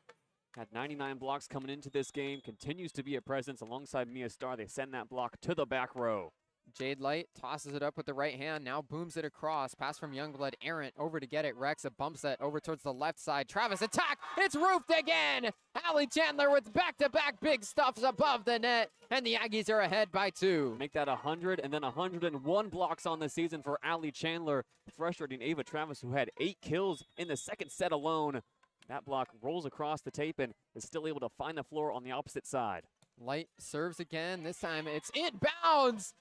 had 99 blocks coming into this game. Continues to be a presence alongside Mia Starr. They send that block to the back row. Jade Light tosses it up with the right hand, now booms it across. Pass from Youngblood, errant, over to get it. Rex, a bump set over towards the left side. Travis, attack! It's roofed again! Allie Chandler with back-to-back big stuffs above the net, and the Aggies are ahead by 2. Make that 100, and then 101 blocks on the season for Allie Chandler. Frustrating Ava Travis, who had 8 kills in the second set alone. That block rolls across the tape and is still able to find the floor on the opposite side. Light serves again. This time it's inbounds!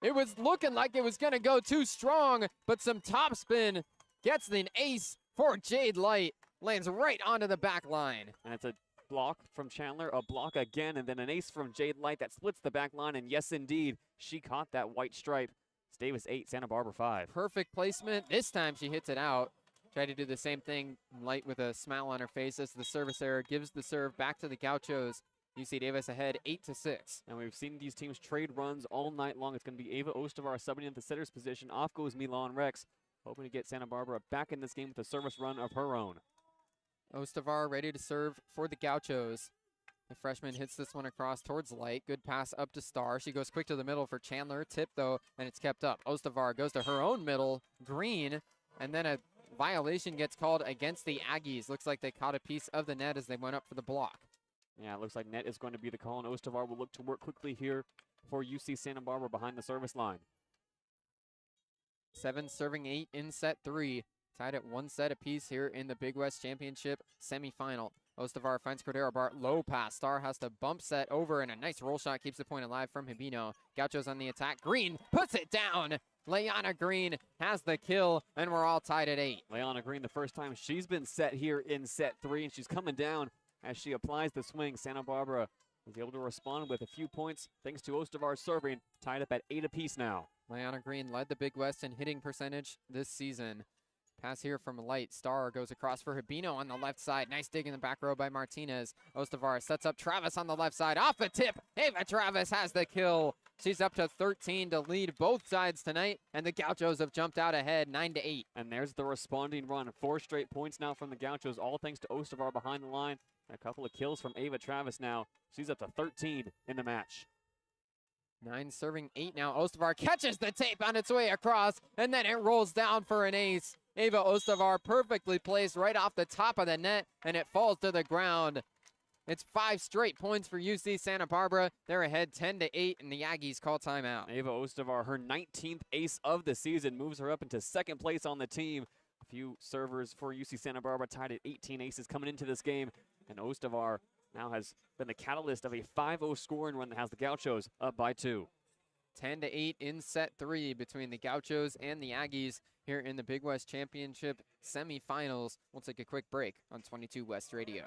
It was looking like it was going to go too strong, but some topspin gets the ace for Jade Light. Lands right onto the back line. And it's a block from Chandler, a block again, and then an ace from Jade Light that splits the back line. And yes, indeed, she caught that white stripe. It's Davis 8, Santa Barbara 5. Perfect placement. This time she hits it out. Tried to do the same thing, Light with a smile on her face as the service error gives the serve back to the Gauchos. UC Davis ahead 8-6. And we've seen these teams trade runs all night long. It's going to be Ava Ostavar subbing in the setter's position. Off goes Milan Rex, hoping to get Santa Barbara back in this game with a service run of her own. Ostavar ready to serve for the Gauchos. The freshman hits this one across towards Light. Good pass up to Starr. She goes quick to the middle for Chandler. Tip, though, and it's kept up. Ostavar goes to her own middle. Green, and then a violation gets called against the Aggies. Looks like they caught a piece of the net as they went up for the block. Yeah, it looks like net is going to be the call, and Ostavar will look to work quickly here for UC Santa Barbara behind the service line. 7 serving 8 in set 3. Tied at 1 set apiece here in the Big West Championship semifinal. Ostavar finds Cordero Bart. Low pass. Starr has to bump set over, and a nice roll shot keeps the point alive from Hibino. Gauchos on the attack. Green puts it down. Leanna Green has the kill, and we're all tied at 8. Leanna Green, the first time she's been set here in set 3, and she's coming down as she applies the swing. Santa Barbara was able to respond with a few points thanks to Ostavar serving, tied up at 8 apiece now. Leanna Green led the Big West in hitting percentage this season. Pass here from Light. Starr goes across for Hibino on the left side. Nice dig in the back row by Martinez. Ostavar sets up Travis on the left side. Off the tip, Ava Travis has the kill. She's up to 13 to lead both sides tonight, and the Gauchos have jumped out ahead 9-8. And there's the responding run. 4 straight points now from the Gauchos, all thanks to Ostavar behind the line. And a couple of kills from Ava Travis now. She's up to 13 in the match. 9 serving 8 now. Ostavar catches the tape on its way across, and then it rolls down for an ace. Ava Ostavar perfectly placed right off the top of the net, and it falls to the ground. It's 5 straight points for UC Santa Barbara. They're ahead 10-8, and the Aggies call timeout. Ava Ostavar, her 19th ace of the season, moves her up into 2nd place on the team. A few servers for UC Santa Barbara tied at 18 aces coming into this game, and Ostavar now has been the catalyst of a 5-0 scoring run that has the Gauchos up by 2. 10-8 in set 3 between the Gauchos and the Aggies here in the Big West Championship semifinals. We'll take a quick break on 22 West Radio.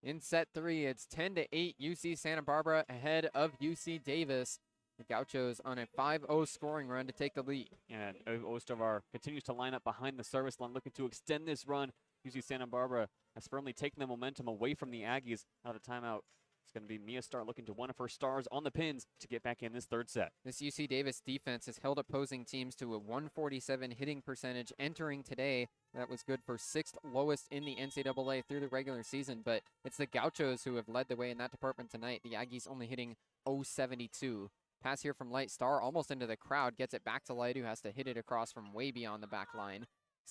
In set 3, it's 10-8 UC Santa Barbara ahead of UC Davis. The Gauchos on a 5-0 scoring run to take the lead. And Ostovar continues to line up behind the service line, looking to extend this run. UC Santa Barbara has firmly taken the momentum away from the Aggies out of timeout. It's going to be Mia Starr looking to one of her stars on the pins to get back in this third set. This UC Davis defense has held opposing teams to a 147 hitting percentage entering today. That was good for 6th lowest in the NCAA through the regular season, but it's the Gauchos who have led the way in that department tonight. The Aggies only hitting .072. Pass here from Light. Starr almost into the crowd, gets it back to Light, who has to hit it across from way beyond the back line.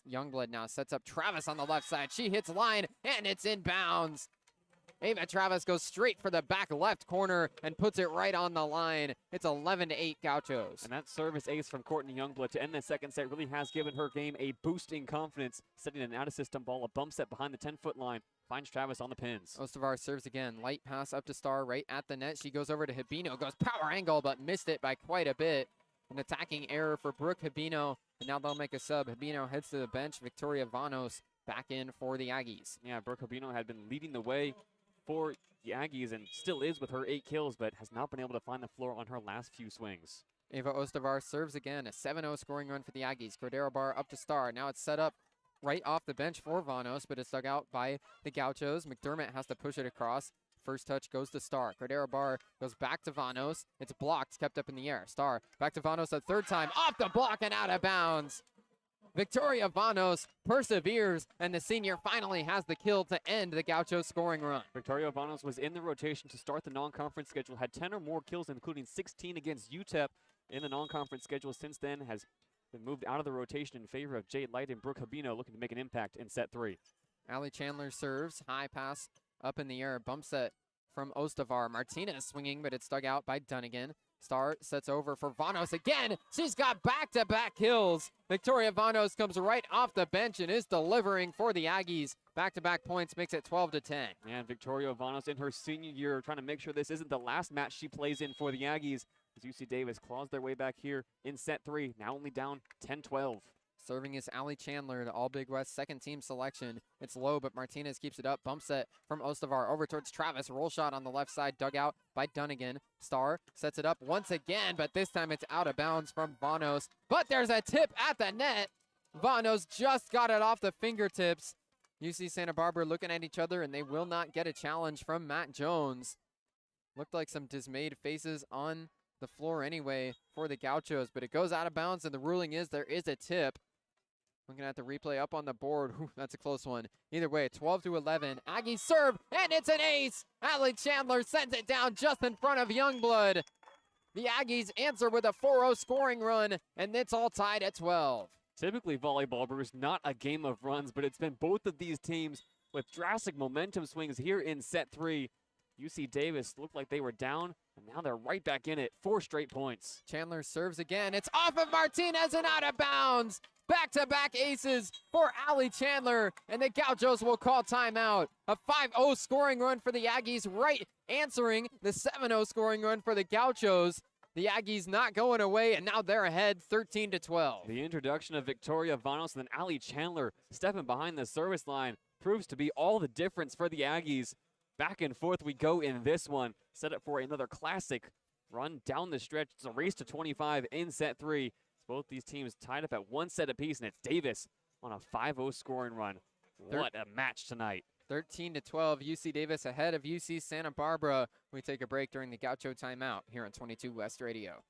Youngblood now sets up Travis on the left side. She hits line, and it's inbounds. Ava Travis goes straight for the back left corner and puts it right on the line. It's 11-8 Gauchos. And that service ace from Courtney Youngblood to end the second set really has given her game a boost in confidence, setting an out-of-system ball, a bump set behind the 10-foot line. Finds Travis on the pins. Ostovar serves again. Light pass up to Starr right at the net. She goes over to Habino, goes power angle, but missed it by quite a bit. An attacking error for Brooke Habino, and now they'll make a sub. Habino heads to the bench. Victoria Vanos back in for the Aggies. Yeah, Brooke Habino had been leading the way for the Aggies and still is with her 8 kills, but has not been able to find the floor on her last few swings. Ava Ostovar serves again. A 7-0 scoring run for the Aggies. Cordero Bar up to Starr. Now it's set up right off the bench for Vanos, but it's dug out by the Gauchos. McDermott has to push it across. First touch goes to Starr. Cordero Bar goes back to Vanos. It's blocked, kept up in the air. Starr back to Vanos a third time. Off the block and out of bounds. Victoria Vanos perseveres, and the senior finally has the kill to end the Gaucho scoring run. Victoria Vanos was in the rotation to start the non-conference schedule, had 10 or more kills, including 16 against UTEP in the non-conference schedule. Since then, has been moved out of the rotation in favor of Jade Light and Brooke Habino, looking to make an impact in set 3. Allie Chandler serves. High pass up in the air. Bump set from Ostovar. Martinez swinging, but it's dug out by Dunnigan. Starr sets over for Vanos again. She's got back-to-back kills. Victoria Vanos comes right off the bench and is delivering for the Aggies. Back-to-back points makes it 12-10. And Victoria Vanos in her senior year trying to make sure this isn't the last match she plays in for the Aggies, as UC Davis claws their way back here in set 3, now only down 10-12. Serving is Allie Chandler, the All-Big West second-team selection. It's low, but Martinez keeps it up. Bump set from Ostovar over towards Travis. Roll shot on the left side, dug out by Dunnigan. Starr sets it up once again, but this time it's out of bounds from Vanos. But there's a tip at the net. Vanos just got it off the fingertips. UC Santa Barbara looking at each other, and they will not get a challenge from Matt Jones. Looked like some dismayed faces on the floor anyway for the Gauchos, but it goes out of bounds, and the ruling is there is a tip. Looking at the replay up on the board. Whew, that's a close one. Either way, 12-11. Aggies serve, and it's an ace. Allie Chandler sends it down just in front of Youngblood. The Aggies answer with a 4-0 scoring run, and it's all tied at 12. Typically, volleyball, Bruce, not a game of runs, but it's been both of these teams with drastic momentum swings here in set 3. UC Davis looked like they were down, and now they're right back in it. 4 straight points. Chandler serves again. It's off of Martinez and out of bounds. Back-to-back aces for Allie Chandler, and the Gauchos will call timeout. A 5-0 scoring run for the Aggies, right answering the 7-0 scoring run for the Gauchos. The Aggies not going away, and now they're ahead 13-12. The introduction of Victoria Vanos and then Allie Chandler stepping behind the service line proves to be all the difference for the Aggies. Back and forth we go in this one. Set up for another classic run down the stretch. It's a race to 25 in set 3. Both these teams tied up at 1 set apiece, and it's Davis on a 5-0 scoring run. What a match tonight. 13-12, UC Davis ahead of UC Santa Barbara. We take a break during the Gaucho timeout here on 22 West Radio.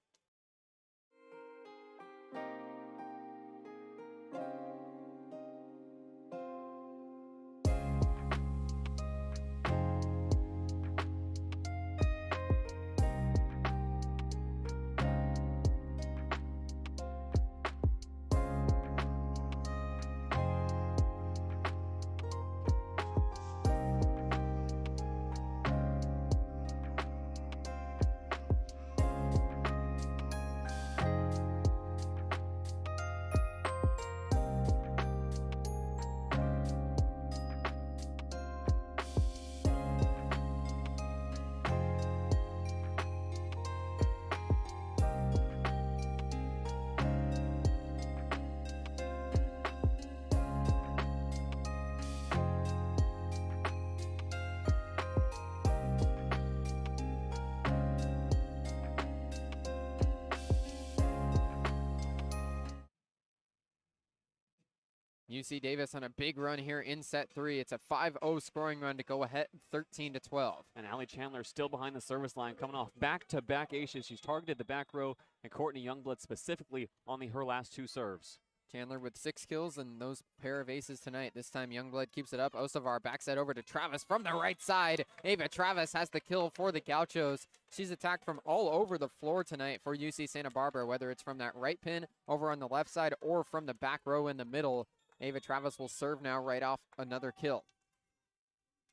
UC Davis on a big run here in set 3. It's a 5-0 scoring run to go ahead 13-12. And Allie Chandler still behind the service line, coming off back-to-back aces. She's targeted the back row and Courtney Youngblood specifically on her last 2 serves. Chandler with 6 kills and those pair of aces tonight. This time Youngblood keeps it up. Osavar backs that over to Travis from the right side. Ava Travis has the kill for the Gauchos. She's attacked from all over the floor tonight for UC Santa Barbara, whether it's from that right pin over on the left side or from the back row in the middle. Ava Travis will serve now right off another kill.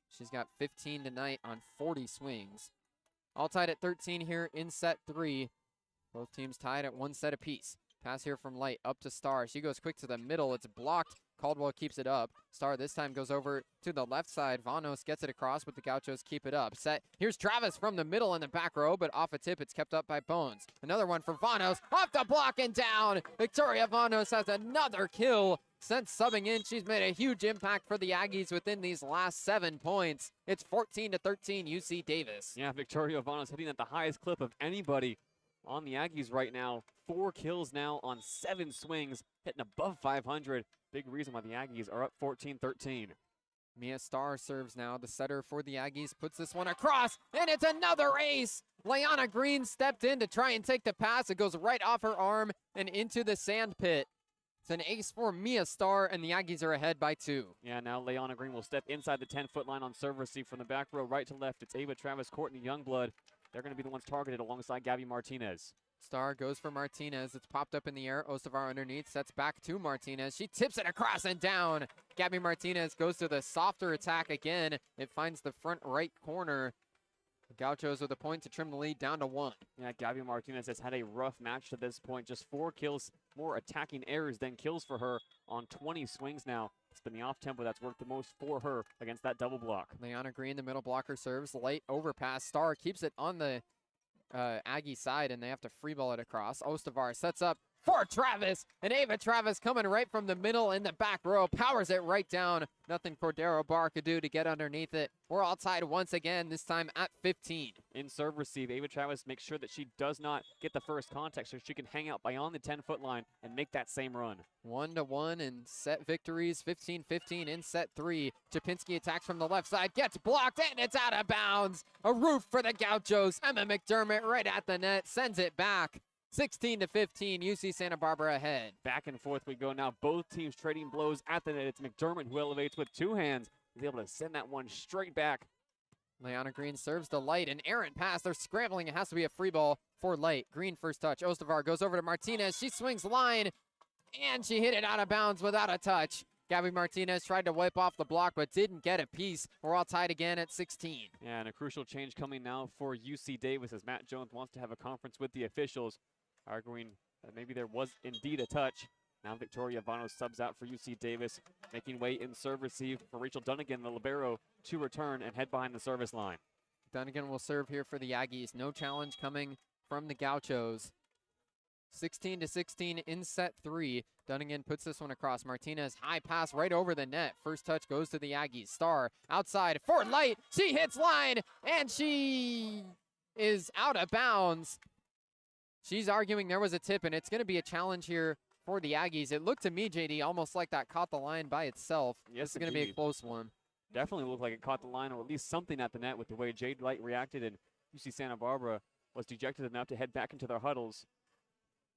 She's got 15 tonight on 40 swings. All tied at 13 here in set 3. Both teams tied at 1 set apiece. Pass here from Light up to Star. She goes quick to the middle. It's blocked. Caldwell keeps it up. Star this time goes over to the left side. Vanos gets it across, but the Gauchos keep it up. Set. Here's Travis from the middle in the back row, but off a tip, it's kept up by Bones. Another one for Vanos. Off the block and down. Victoria Vanos has another kill. Since subbing in, she's made a huge impact for the Aggies within these last 7 points. It's 14-13 UC Davis. Yeah, Victoria Vanos hitting at the highest clip of anybody on the Aggies right now. 4 kills now on 7 swings, hitting above 500. Big reason why the Aggies are up 14-13. Mia Starr serves now. The setter for the Aggies puts this one across, and it's another ace. Leanna Green stepped in to try and take the pass. It goes right off her arm and into the sand pit. It's an ace for Mia Starr, and the Aggies are ahead by 2. Yeah, now Leanna Green will step inside the 10-foot line on serve receive from the back row right to left. It's Ava Travis, Courtney Youngblood. They're going to be the ones targeted alongside Gabby Martinez. Star goes for Martinez. It's popped up in the air. Osavar underneath, sets back to Martinez. She tips it across and down. Gabby Martinez goes to the softer attack again. It finds the front right corner. The Gauchos with a point to trim the lead down to 1. Yeah, Gabby Martinez has had a rough match to this point. Just 4 kills, more attacking errors than kills for her on 20 swings now. It's been the off-tempo that's worked the most for her against that double block. Leanna Green, the middle blocker, serves. Light overpass. Star keeps it on the Aggie side, and they have to free ball it across. Ostavar sets up for Travis, and Ava Travis coming right from the middle in the back row, powers it right down. Nothing Cordero Barr could do to get underneath it. We're all tied once again, this time at 15. In serve receive, Ava Travis makes sure that she does not get the first contact so she can hang out beyond the 10-foot line and make that same run. 1-1 in set victories, 15-15 in set 3. Chapinski attacks from the left side, gets blocked, and it's out of bounds. A roof for the Gauchos. Emma McDermott right at the net, sends it back. 16-15, UC Santa Barbara ahead. Back and forth we go now. Both teams trading blows at the net. It's McDermott who elevates with 2 hands. He's able to send that one straight back. Leanna Green serves to Light. An errant pass. They're scrambling. It has to be a free ball for Light. Green first touch. Ostavar goes over to Martinez. She swings line, and she hit it out of bounds without a touch. Gabby Martinez tried to wipe off the block, but didn't get a piece. We're all tied again at 16. Yeah, and a crucial change coming now for UC Davis as Matt Jones wants to have a conference with the officials, arguing that maybe there was indeed a touch. Now Victoria Vanos subs out for UC Davis, making way in serve receive for Rachel Dunnigan, the libero, to return and head behind the service line. Dunnigan will serve here for the Aggies. No challenge coming from the Gauchos. 16-16 in set 3. Dunnigan puts this one across. Martinez, high pass right over the net. First touch goes to the Aggies. Star outside for Light. She hits line, and she is out of bounds. She's arguing there was a tip, and it's going to be a challenge here for the Aggies. It looked to me, JD, almost like that caught the line by itself. Yes, this is going to be a close one. Definitely looked like it caught the line, or at least something at the net with the way Jade Light reacted, and UC Santa Barbara was dejected enough to head back into their huddles.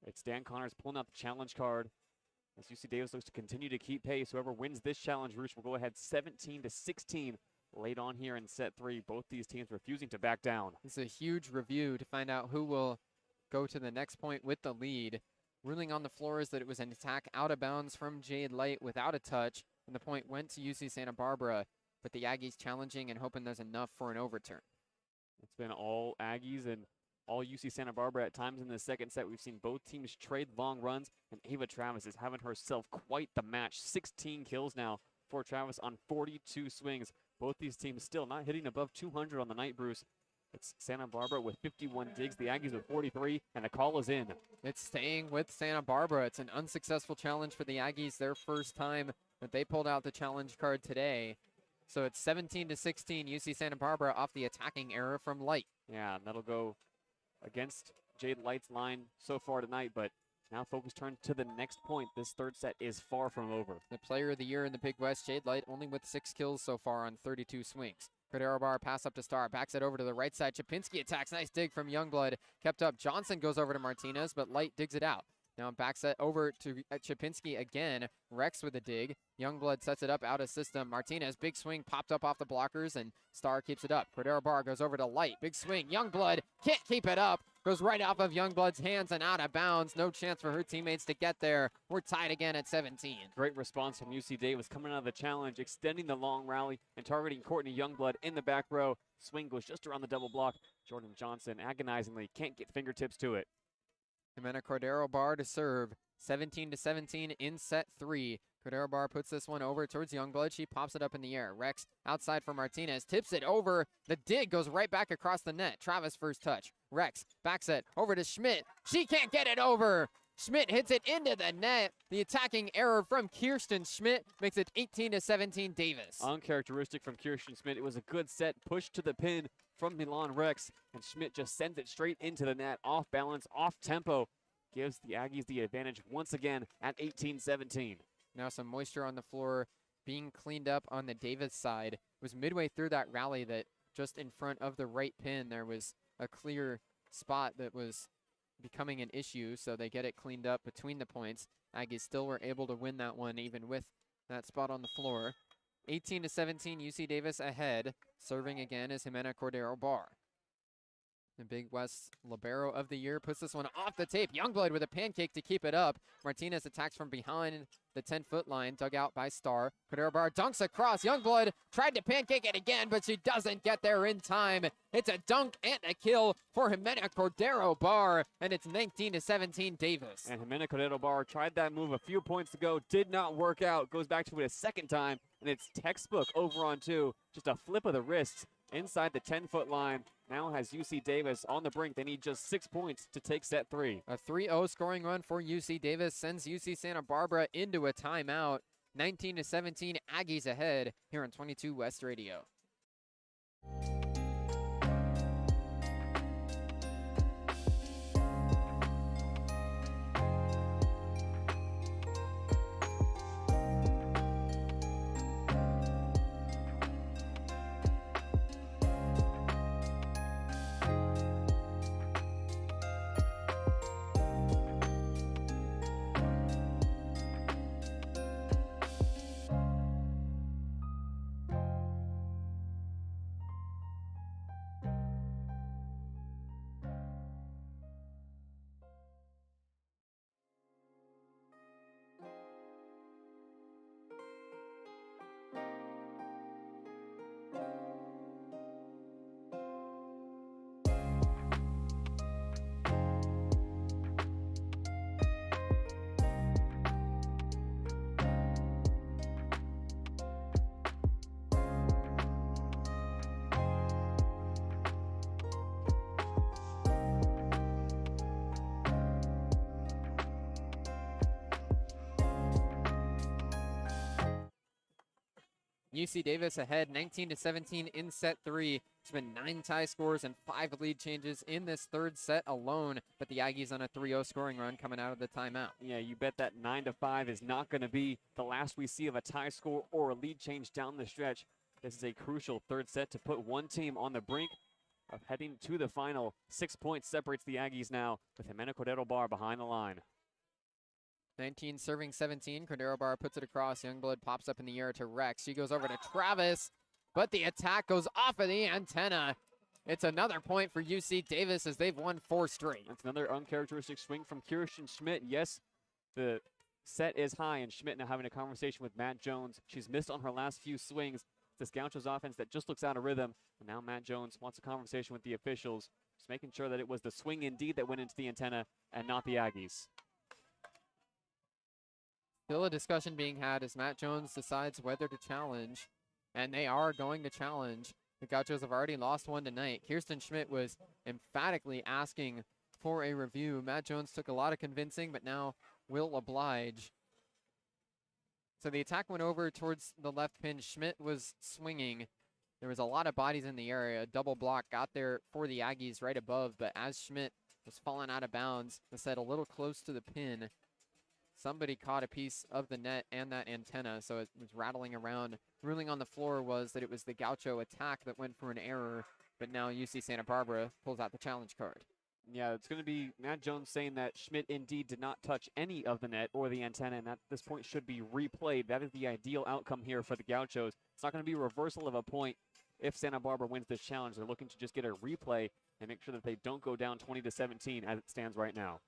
It's Dan Connors pulling out the challenge card as UC Davis looks to continue to keep pace. Whoever wins this challenge, Roosh, will go ahead 17-16 late on here in set 3. Both these teams refusing to back down. This is a huge review to find out who will go to the next point with the lead. Ruling on the floor is that it was an attack out of bounds from Jade Light without a touch, and the point went to UC Santa Barbara, but the Aggies challenging and hoping there's enough for an overturn. It's been all Aggies and all UC Santa Barbara at times in the second set. We've seen both teams trade long runs, and Ava Travis is having herself quite the match. 16 kills now for Travis on 42 swings. Both these teams still not hitting above 200 on the night, Bruce. It's Santa Barbara with 51 digs, the Aggies with 43, and the call is in. It's staying with Santa Barbara. It's an unsuccessful challenge for the Aggies, their first time that they pulled out the challenge card today. So it's 17-16, UC Santa Barbara off the attacking error from Light. Yeah, and that'll go against Jade Light's line so far tonight, but Now focus turned to the next point. This third set is far from over. The player of the year in the Big West, Jade Light, only with 6 kills so far on 32 swings. Cordero Bar pass up to Star, backs it over to the right side. Chapinski attacks, nice dig from Youngblood. Kept up, Johnson goes over to Martinez, but Light digs it out. Now backs it over to Chapinski again. Rex with a dig. Youngblood sets it up out of system. Martinez, big swing, popped up off the blockers, and Star keeps it up. Cordero Bar goes over to Light. Big swing. Youngblood can't keep it up. Goes right off of Youngblood's hands and out of bounds. No chance for her teammates to get there. We're tied again at 17. Great response from UC Davis coming out of the challenge, extending the long rally and targeting Courtney Youngblood in the back row. Swing goes just around the double block. Jordan Johnson agonizingly can't get fingertips to it. Jimena Cordero Bar to serve. 17-17 in set 3. Cordero Bar puts this one over towards Youngblood. She pops it up in the air. Rex outside for Martinez. Tips it over. The dig goes right back across the net. Travis first touch. Rex backs it over to Schmidt. She can't get it over. Schmidt hits it into the net. The attacking error from Kirsten Schmidt makes it 18-17 Davis. Uncharacteristic from Kirsten Schmidt. It was a good set, push to the pin from Milan Rex, and Schmidt just sends it straight into the net. Off balance, off tempo. Gives the Aggies the advantage once again at 18-17. Now some moisture on the floor being cleaned up on the Davis side. It was midway through that rally that just in front of the right pin there was a clear spot that was becoming an issue, so they get it cleaned up between the points. Aggies still were able to win that one even with that spot on the floor. 18-17, UC Davis ahead. Serving again is Jimena Cordero Bar. The Big West Libero of the Year puts this one off the tape. Youngblood with a pancake to keep it up. Martinez attacks from behind the 10-foot line, dug out by Star. Cordero Bar dunks across. Youngblood tried to pancake it again, but she doesn't get there in time. It's a dunk and a kill for Jimena Cordero Bar, and it's 19-17 Davis. And Jimena Cordero Bar tried that move a few points ago, did not work out. Goes back to it a second time, and it's textbook over on 2. Just a flip of the wrist inside the 10-foot line. Now has UC Davis on the brink. They need just 6 points to take set 3. A 3-0 scoring run for UC Davis sends UC Santa Barbara into a timeout. 19-17 Aggies ahead here on 22 West Radio. UC Davis ahead 19-17 in set 3. There's been 9 tie scores and 5 lead changes in this third set alone, but the Aggies on a 3-0 scoring run coming out of the timeout. Yeah, you bet that 9-5 is not going to be the last we see of a tie score or a lead change down the stretch. This is a crucial third set to put one team on the brink of heading to the final. 6 points separates the Aggies now with Jimena Cordero Bar behind the line. 19 serving 17. Cordero Bar puts it across. Youngblood pops up in the air to Rex. She goes over to Travis, but the attack goes off of the antenna. It's another point for UC Davis as they've won 4 straight. That's another uncharacteristic swing from Kirsten Schmidt. Yes, the set is high, and Schmidt now having a conversation with Matt Jones. She's missed on her last few swings. This Gauchos offense that just looks out of rhythm. And now Matt Jones wants a conversation with the officials, just making sure that it was the swing indeed that went into the antenna and not the Aggies. Still a discussion being had as Matt Jones decides whether to challenge, and they are going to challenge. The Gauchos have already lost one tonight. Kirsten Schmidt was emphatically asking for a review. Matt Jones took a lot of convincing, but now will oblige. So the attack went over towards the left pin. Schmidt was swinging. There was a lot of bodies in the area. A double block got there for the Aggies right above, but as Schmidt was falling out of bounds. The set a little close to the pin. Somebody caught a piece of the net and that antenna, so it was rattling around. Ruling on the floor was that it was the Gaucho attack that went for an error, but now UC Santa Barbara pulls out the challenge card. Yeah, it's going to be Matt Jones saying that Schmidt indeed did not touch any of the net or the antenna, and at this point should be replayed. That is the ideal outcome here for the Gauchos. It's not going to be a reversal of a point if Santa Barbara wins this challenge. They're looking to just get a replay and make sure that they don't go down 20-17 as it stands right now.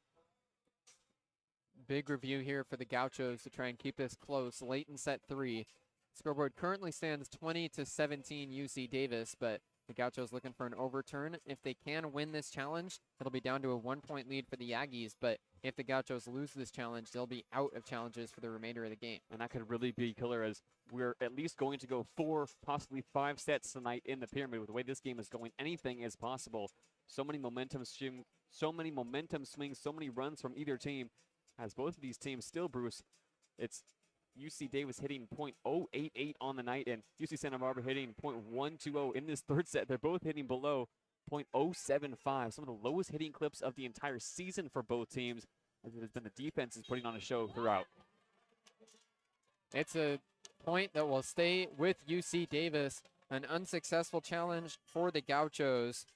Big review here for the Gauchos to try and keep this close late in set 3. Scoreboard currently stands 20-17 UC Davis, but the Gauchos looking for an overturn. If they can win this challenge, it'll be down to a 1-point lead for the Aggies, but if the Gauchos lose this challenge, they'll be out of challenges for the remainder of the game. And that could really be killer, as we're at least going to go 4, possibly 5 sets tonight in the pyramid. With the way this game is going, anything is possible. So many momentum swings, so many runs from either team. As both of these teams still, Bruce, it's UC Davis hitting .088 on the night and UC Santa Barbara hitting .120 in this third set. They're both hitting below .075, some of the lowest hitting clips of the entire season for both teams, as it has been the defenses putting on a show throughout. It's a point that will stay with UC Davis, an unsuccessful challenge for the Gauchos,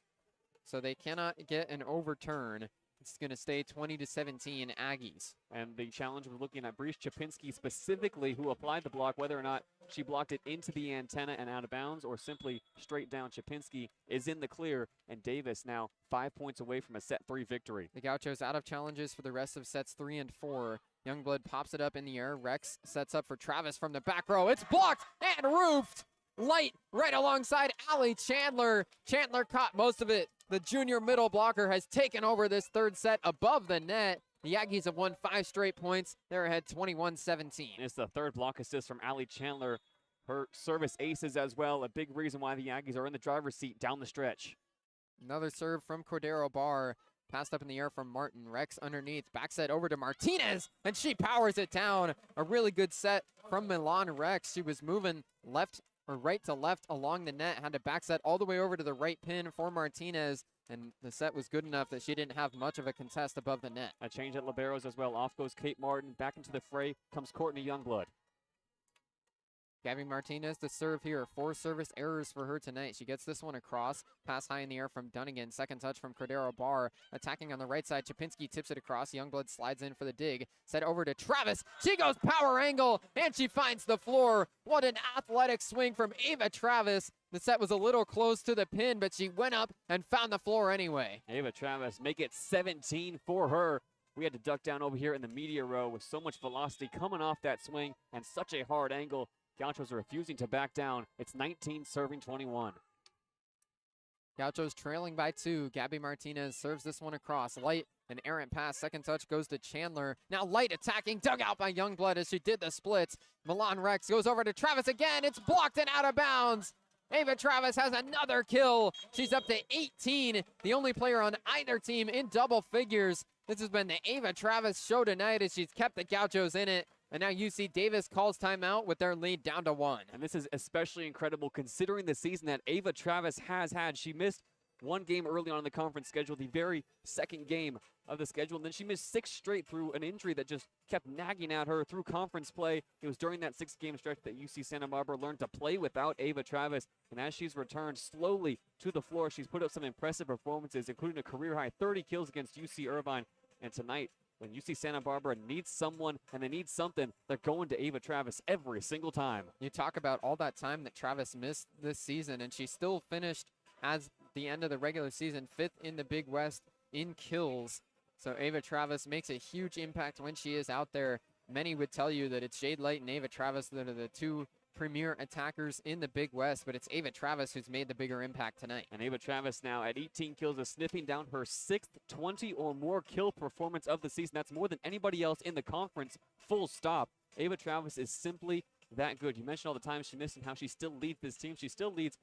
so they cannot get an overturn. It's going to stay 20-17 Aggies. And the challenge, we're looking at Breeze Chapinski specifically, who applied the block. Whether or not she blocked it into the antenna and out of bounds or simply straight down, Chapinski is in the clear, and Davis now 5 points away from a set 3 victory. The Gauchos out of challenges for the rest of sets 3 and 4. Youngblood pops it up in the air. Rex sets up for Travis from the back row. It's blocked and roofed. Light right alongside Allie Chandler. Chandler caught most of it. The junior middle blocker has taken over this third set above the net. The Aggies have won 5 straight points. They're ahead 21-17. It's the third block assist from Allie Chandler. Her service aces as well. A big reason why the Aggies are in the driver's seat down the stretch. Another serve from Cordero Barr. Passed up in the air from Martin. Rex underneath. Back set over to Martinez, and she powers it down. A really good set from Milan Rex. She was moving left or right to left along the net, had to back set all the way over to the right pin for Martinez, and the set was good enough that she didn't have much of a contest above the net. A change at liberos as well. Off goes Kate Martin. Back into the fray comes Courtney Youngblood. Gabby Martinez to serve here. 4 service errors for her tonight. She gets this one across. Pass high in the air from Dunnigan. Second touch from Cordero Barr. Attacking on the right side. Chapinski tips it across. Youngblood slides in for the dig. Set over to Travis. She goes power angle, and she finds the floor. What an athletic swing from Ava Travis. The set was a little close to the pin, but she went up and found the floor anyway. Ava Travis make it 17 for her. We had to duck down over here in the media row with so much velocity coming off that swing and such a hard angle. Gauchos are refusing to back down. It's 19 serving 21. Gauchos trailing by 2. Gabby Martinez serves this one across. Light, an errant pass. Second touch goes to Chandler. Now Light attacking, dug out by Youngblood as she did the splits. Milan Rex goes over to Travis again. It's blocked and out of bounds. Ava Travis has another kill. She's up to 18. The only player on either team in double figures. This has been the Ava Travis show tonight as she's kept the Gauchos in it. And now UC Davis calls timeout with their lead down to 1. And this is especially incredible considering the season that Ava Travis has had. She missed one game early on in the conference schedule, the very second game of the schedule. And then she missed 6 straight through an injury that just kept nagging at her through conference play. It was during that 6-game stretch that UC Santa Barbara learned to play without Ava Travis. And as she's returned slowly to the floor, she's put up some impressive performances, including a career-high 30 kills against UC Irvine. And tonight, when UC Santa Barbara needs someone and they need something, they're going to Ava Travis every single time. You talk about all that time that Travis missed this season, and she still finished as the end of the regular season 5th in the Big West in kills. So Ava Travis makes a huge impact when she is out there. Many would tell you that it's Jade Light and Ava Travis that are the 2 premier attackers in the Big West, but it's Ava Travis who's made the bigger impact tonight. And Ava Travis now at 18 kills is sniffing down her 6th 20 or more kill performance of the season. That's more than anybody else in the conference, full stop. Ava Travis is simply that good. You mentioned all the time she missed and how she still leads this team. She still leads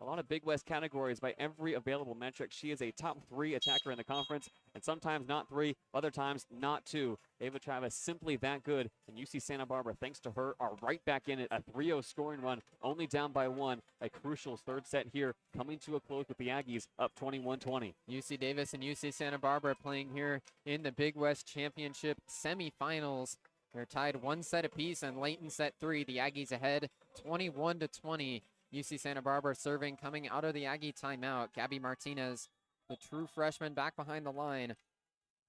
a lot of Big West categories by every available metric. She is a top 3 attacker in the conference, and sometimes not 3, other times not 2. Ava Travis simply that good, and UC Santa Barbara, thanks to her, are right back in it. A 3-0 scoring run, only down by 1. A crucial third set here, coming to a close with the Aggies up 21-20. UC Davis and UC Santa Barbara playing here in the Big West Championship semifinals. They're tied 1 set apiece, and late in set 3, the Aggies ahead 21-20. UC Santa Barbara serving coming out of the Aggie timeout. Gabby Martinez, the true freshman, back behind the line,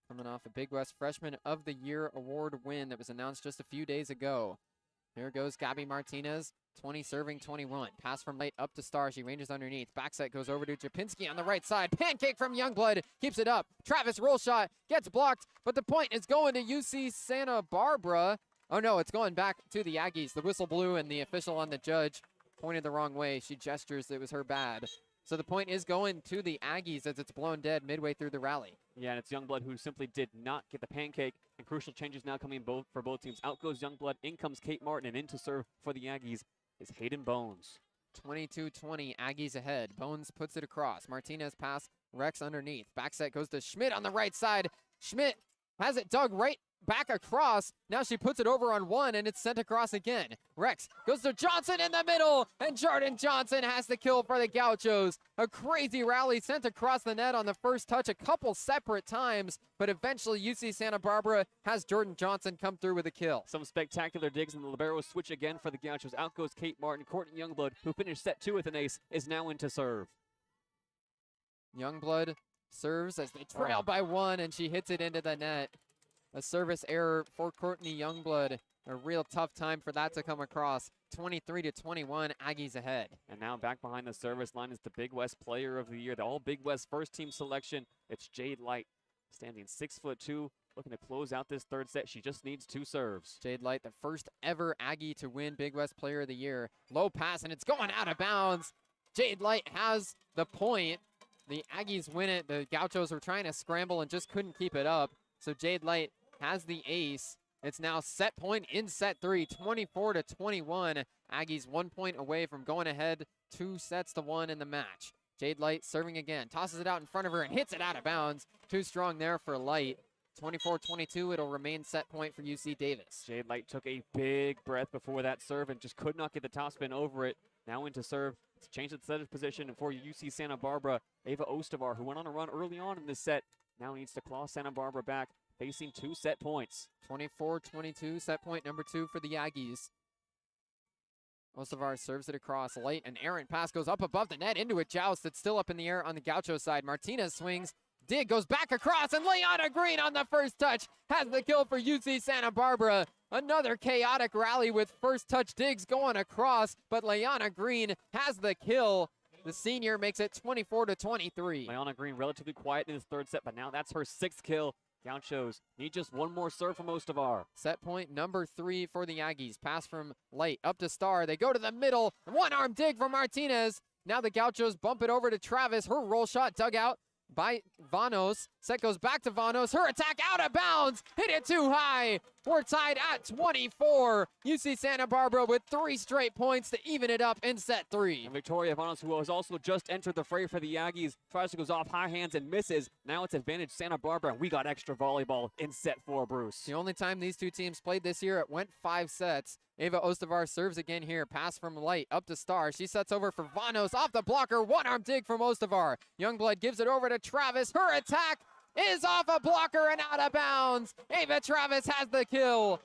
coming off a Big West Freshman of the Year award win that was announced just a few days ago. Here goes Gabby Martinez, 20 serving 21. Pass from late up to Star. She ranges underneath. Back set goes over to Japinski on the right side. Pancake from Youngblood, keeps it up. Travis roll shot, gets blocked, but the point is going to UC Santa Barbara. Oh no, it's going back to the Aggies. The whistle blew and the official on the judge pointed the wrong way. She gestures it was her bad. So the point is going to the Aggies as it's blown dead midway through the rally. Yeah, and it's Youngblood who simply did not get the pancake, and crucial changes now coming for both teams. Out goes Youngblood, in comes Kate Martin, and in to serve for the Aggies is Hayden Bones. 22-20, Aggies ahead. Bones puts it across. Martinez pass, Rex underneath. Back set goes to Schmidt on the right side. Schmidt has it dug right back across. Now she puts it over on 1, and it's sent across again. Rex goes to Johnson in the middle, and Jordan Johnson has the kill for the Gauchos. A crazy rally sent across the net on the first touch a couple separate times, but eventually UC Santa Barbara has Jordan Johnson come through with a kill. Some spectacular digs, and the liberos switch again for the Gauchos. Out goes Kate Martin. Courtney Youngblood, who finished set 2 with an ace, is now in to serve. Youngblood serves as they trail by 1, and she hits it into the net. A service error for Courtney Youngblood. A real tough time for that to come across. 23-21, Aggies ahead. And now back behind the service line is the Big West Player of the Year, the All Big West first team selection. It's Jade Light, standing 6'2", looking to close out this third set. She just needs 2 serves. Jade Light, the first ever Aggie to win Big West Player of the Year. Low pass, and it's going out of bounds. Jade Light has the point. The Aggies win it. The Gauchos were trying to scramble and just couldn't keep it up. So Jade Light has the ace. It's now set point in set 3, 24-21. Aggies 1 point away from going ahead 2-1 in the match. Jade Light serving again, tosses it out in front of her and hits it out of bounds. Too strong there for Light. 24-22, it'll remain set point for UC Davis. Jade Light took a big breath before that serve and just could not get the topspin over it. Now into serve to change the setter position, and for UC Santa Barbara, Ava Ostavar, who went on a run early on in this set, now needs to claw Santa Barbara back, facing 2 set points. 24-22, set point number 2 for the Aggies. Ostavar serves it across. Light, an errant pass goes up above the net into a joust that's still up in the air on the Gaucho side. Martinez swings. Dig goes back across, and Leona Green on the first touch has the kill for UC Santa Barbara. Another chaotic rally with first touch digs going across, but Leona Green has the kill. The senior makes it 24-23. Leona Green relatively quiet in his third set, but now that's her 6th kill. Gauchos need just 1 more serve from Ostavar. Set point number 3 for the Aggies. Pass from Light up to Star. They go to the middle. One-arm dig from Martinez. Now the Gauchos bump it over to Travis. Her roll shot dug out by Vanos. Set goes back to Vanos. Her attack out of bounds. Hit it too high. We're tied at 24. UC Santa Barbara with 3 straight points to even it up in set 3. And Victoria Vanos, who has also just entered the fray for the Aggies, tries to goes off high hands and misses. Now it's advantage Santa Barbara, and we got extra volleyball in set 4, Bruce. The only time these two teams played this year, it went 5 sets. Ava Ostavar serves again here. Pass from Light up to Star. She sets over for Vanos off the blocker. One-arm dig from Ostavar. Youngblood gives it over to Travis. Her attack is off a blocker and out of bounds. Ava Travis has the kill.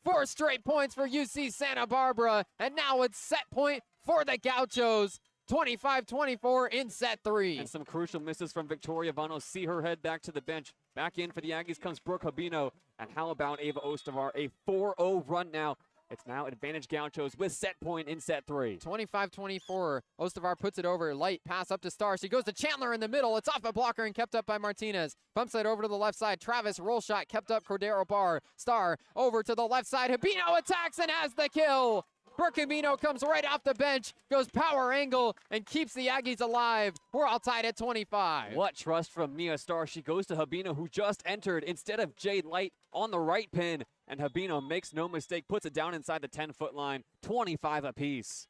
4 straight points for UC Santa Barbara. And now it's set point for the Gauchos. 25-24 in set 3. And some crucial misses from Victoria Vanos. See her head back to the bench. Back in for the Aggies comes Brooke Habino. And how about Ava Ostavar? A 4-0 run now. It's now advantage Gauchos with set point in set 3. 25-24. Ostavar puts it over. Light pass up to Star. She goes to Chandler in the middle. It's off a blocker and kept up by Martinez. Bumps it over to the left side. Travis roll shot kept up Cordero Barr. Star over to the left side. Habino attacks and has the kill. Brooke Habino comes right off the bench, goes power angle, and keeps the Aggies alive. We're all tied at 25. What trust from Mia Star. She goes to Habino, who just entered instead of Jade Light on the right pin. And Habino makes no mistake, puts it down inside the 10-foot line, 25 apiece.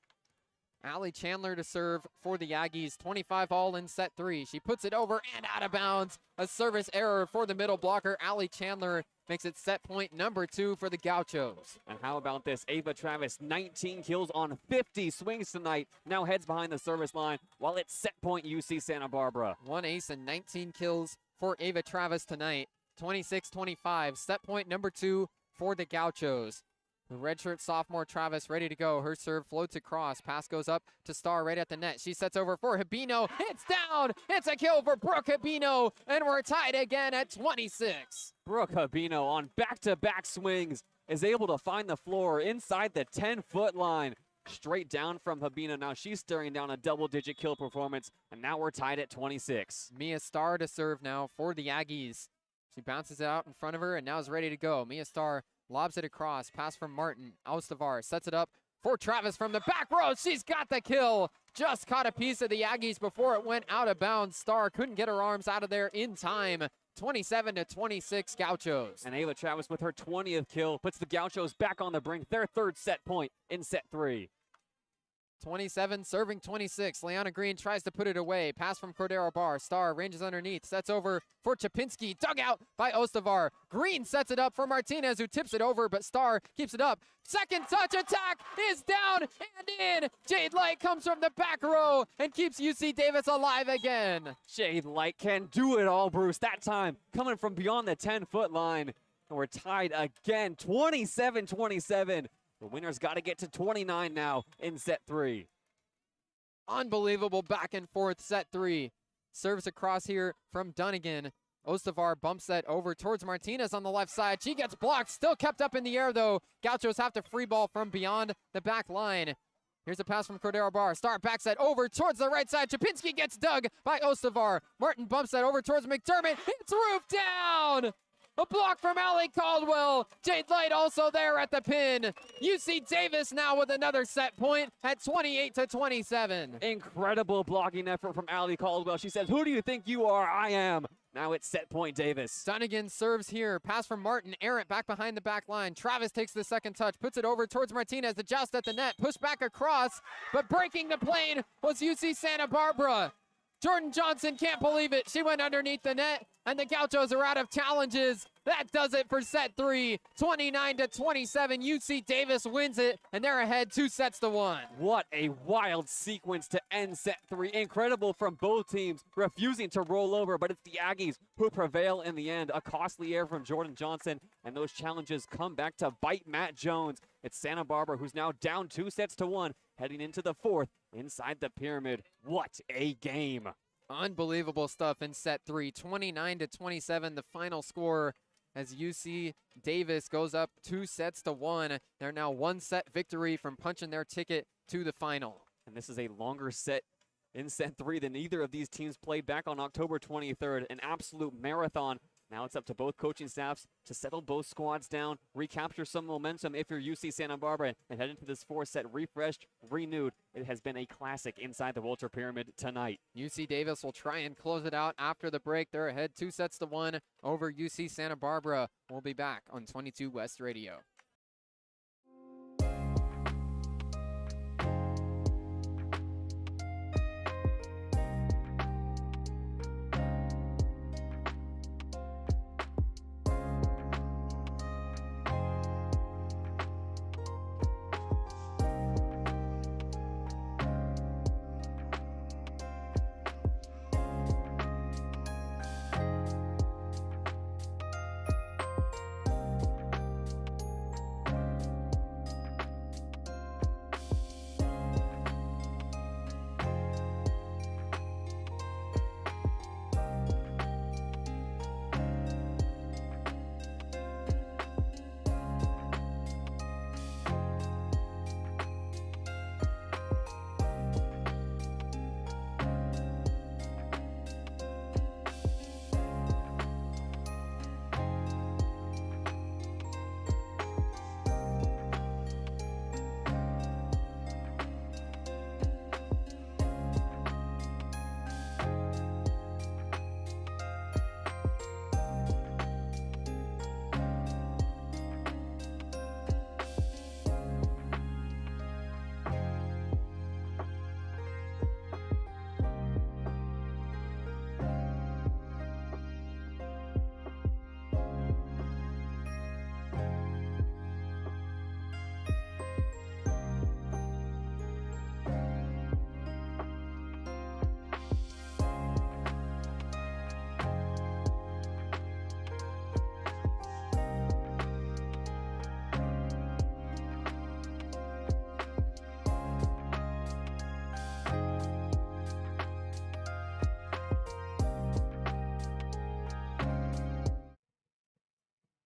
Allie Chandler to serve for the Aggies. 25 all in set 3. She puts it over and out of bounds. A service error for the middle blocker. Allie Chandler makes it set point number 2 for the Gauchos. And how about this? Ava Travis, 19 kills on 50 swings tonight. Now heads behind the service line while it's set point UC Santa Barbara. 1 ace and 19 kills for Ava Travis tonight. 26-25. Set point number 2 for the Gauchos. The redshirt sophomore Travis ready to go. Her serve floats across. Pass goes up to Starr right at the net. She sets over for Habino. It's down. It's a kill for Brooke Habino. And we're tied again at 26. Brooke Habino on back-to-back swings is able to find the floor inside the 10-foot line. Straight down from Habino. Now she's staring down a double-digit kill performance. And now we're tied at 26. Mia Starr to serve now for the Aggies. She bounces it out in front of her and now is ready to go. Mia Starr lobs it across. Pass from Martin. Ostavar sets it up for Travis from the back row. She's got the kill. Just caught a piece of the Aggies before it went out of bounds. Starr couldn't get her arms out of there in time. 27-26 Gauchos. And Ava Travis with her 20th kill puts the Gauchos back on the brink. Their 3rd set point in set 3. 27 serving 26. Leanna Green tries to put it away. Pass from Cordero Barr. Starr ranges underneath. Sets over for Chapinski. Dug out by Ostavar. Green sets it up for Martinez, who tips it over, but Starr keeps it up. Second touch attack is down and in. Jade Light comes from the back row and keeps UC Davis alive again. Jade Light can do it all, Bruce. That time coming from beyond the 10-foot line. And we're tied again, 27-27. The winner's got to get to 29 now in set 3. Unbelievable back and forth set 3. Serves across here from Dunnigan. Ostavar bumps that over towards Martinez on the left side. She gets blocked, still kept up in the air though. Gauchos have to free ball from beyond the back line. Here's a pass from Cordero Barr. Starr backs that over towards the right side. Chapinski gets dug by Ostavar. Martin bumps that over towards McDermott. It's roofed down! A block from Allie Caldwell. Jade Light also there at the pin. UC Davis now with another set point at 28-27. Incredible blocking effort from Allie Caldwell. She says, "Who do you think you are? I am." Now it's set point Davis. Dunnigan serves here. Pass from Martin. Errant back behind the back line. Travis takes the second touch. Puts it over towards Martinez. The joust at the net. Push back across. But breaking the plane was UC Santa Barbara. Jordan Johnson can't believe it. She went underneath the net, and the Gauchos are out of challenges. That does it for set 3. 29-27. UC Davis wins it, and they're ahead 2-1. What a wild sequence to end set 3. Incredible from both teams, refusing to roll over, but it's the Aggies who prevail in the end. A costly error from Jordan Johnson, and those challenges come back to bite Matt Jones. It's Santa Barbara who's now down 2-1, heading into the 4th inside the pyramid. What a game. Unbelievable stuff in set 3. 29-27, the final score as UC Davis goes up 2-1. They're now 1-set victory from punching their ticket to the final. And this is a longer set in set 3 than either of these teams played back on October 23rd. An absolute marathon. Now it's up to both coaching staffs to settle both squads down, recapture some momentum if you're UC Santa Barbara, and head into this 4th set refreshed, renewed. It has been a classic inside the Walter Pyramid tonight. UC Davis will try and close it out after the break. They're ahead 2-1 over UC Santa Barbara. We'll be back on 22 West Radio.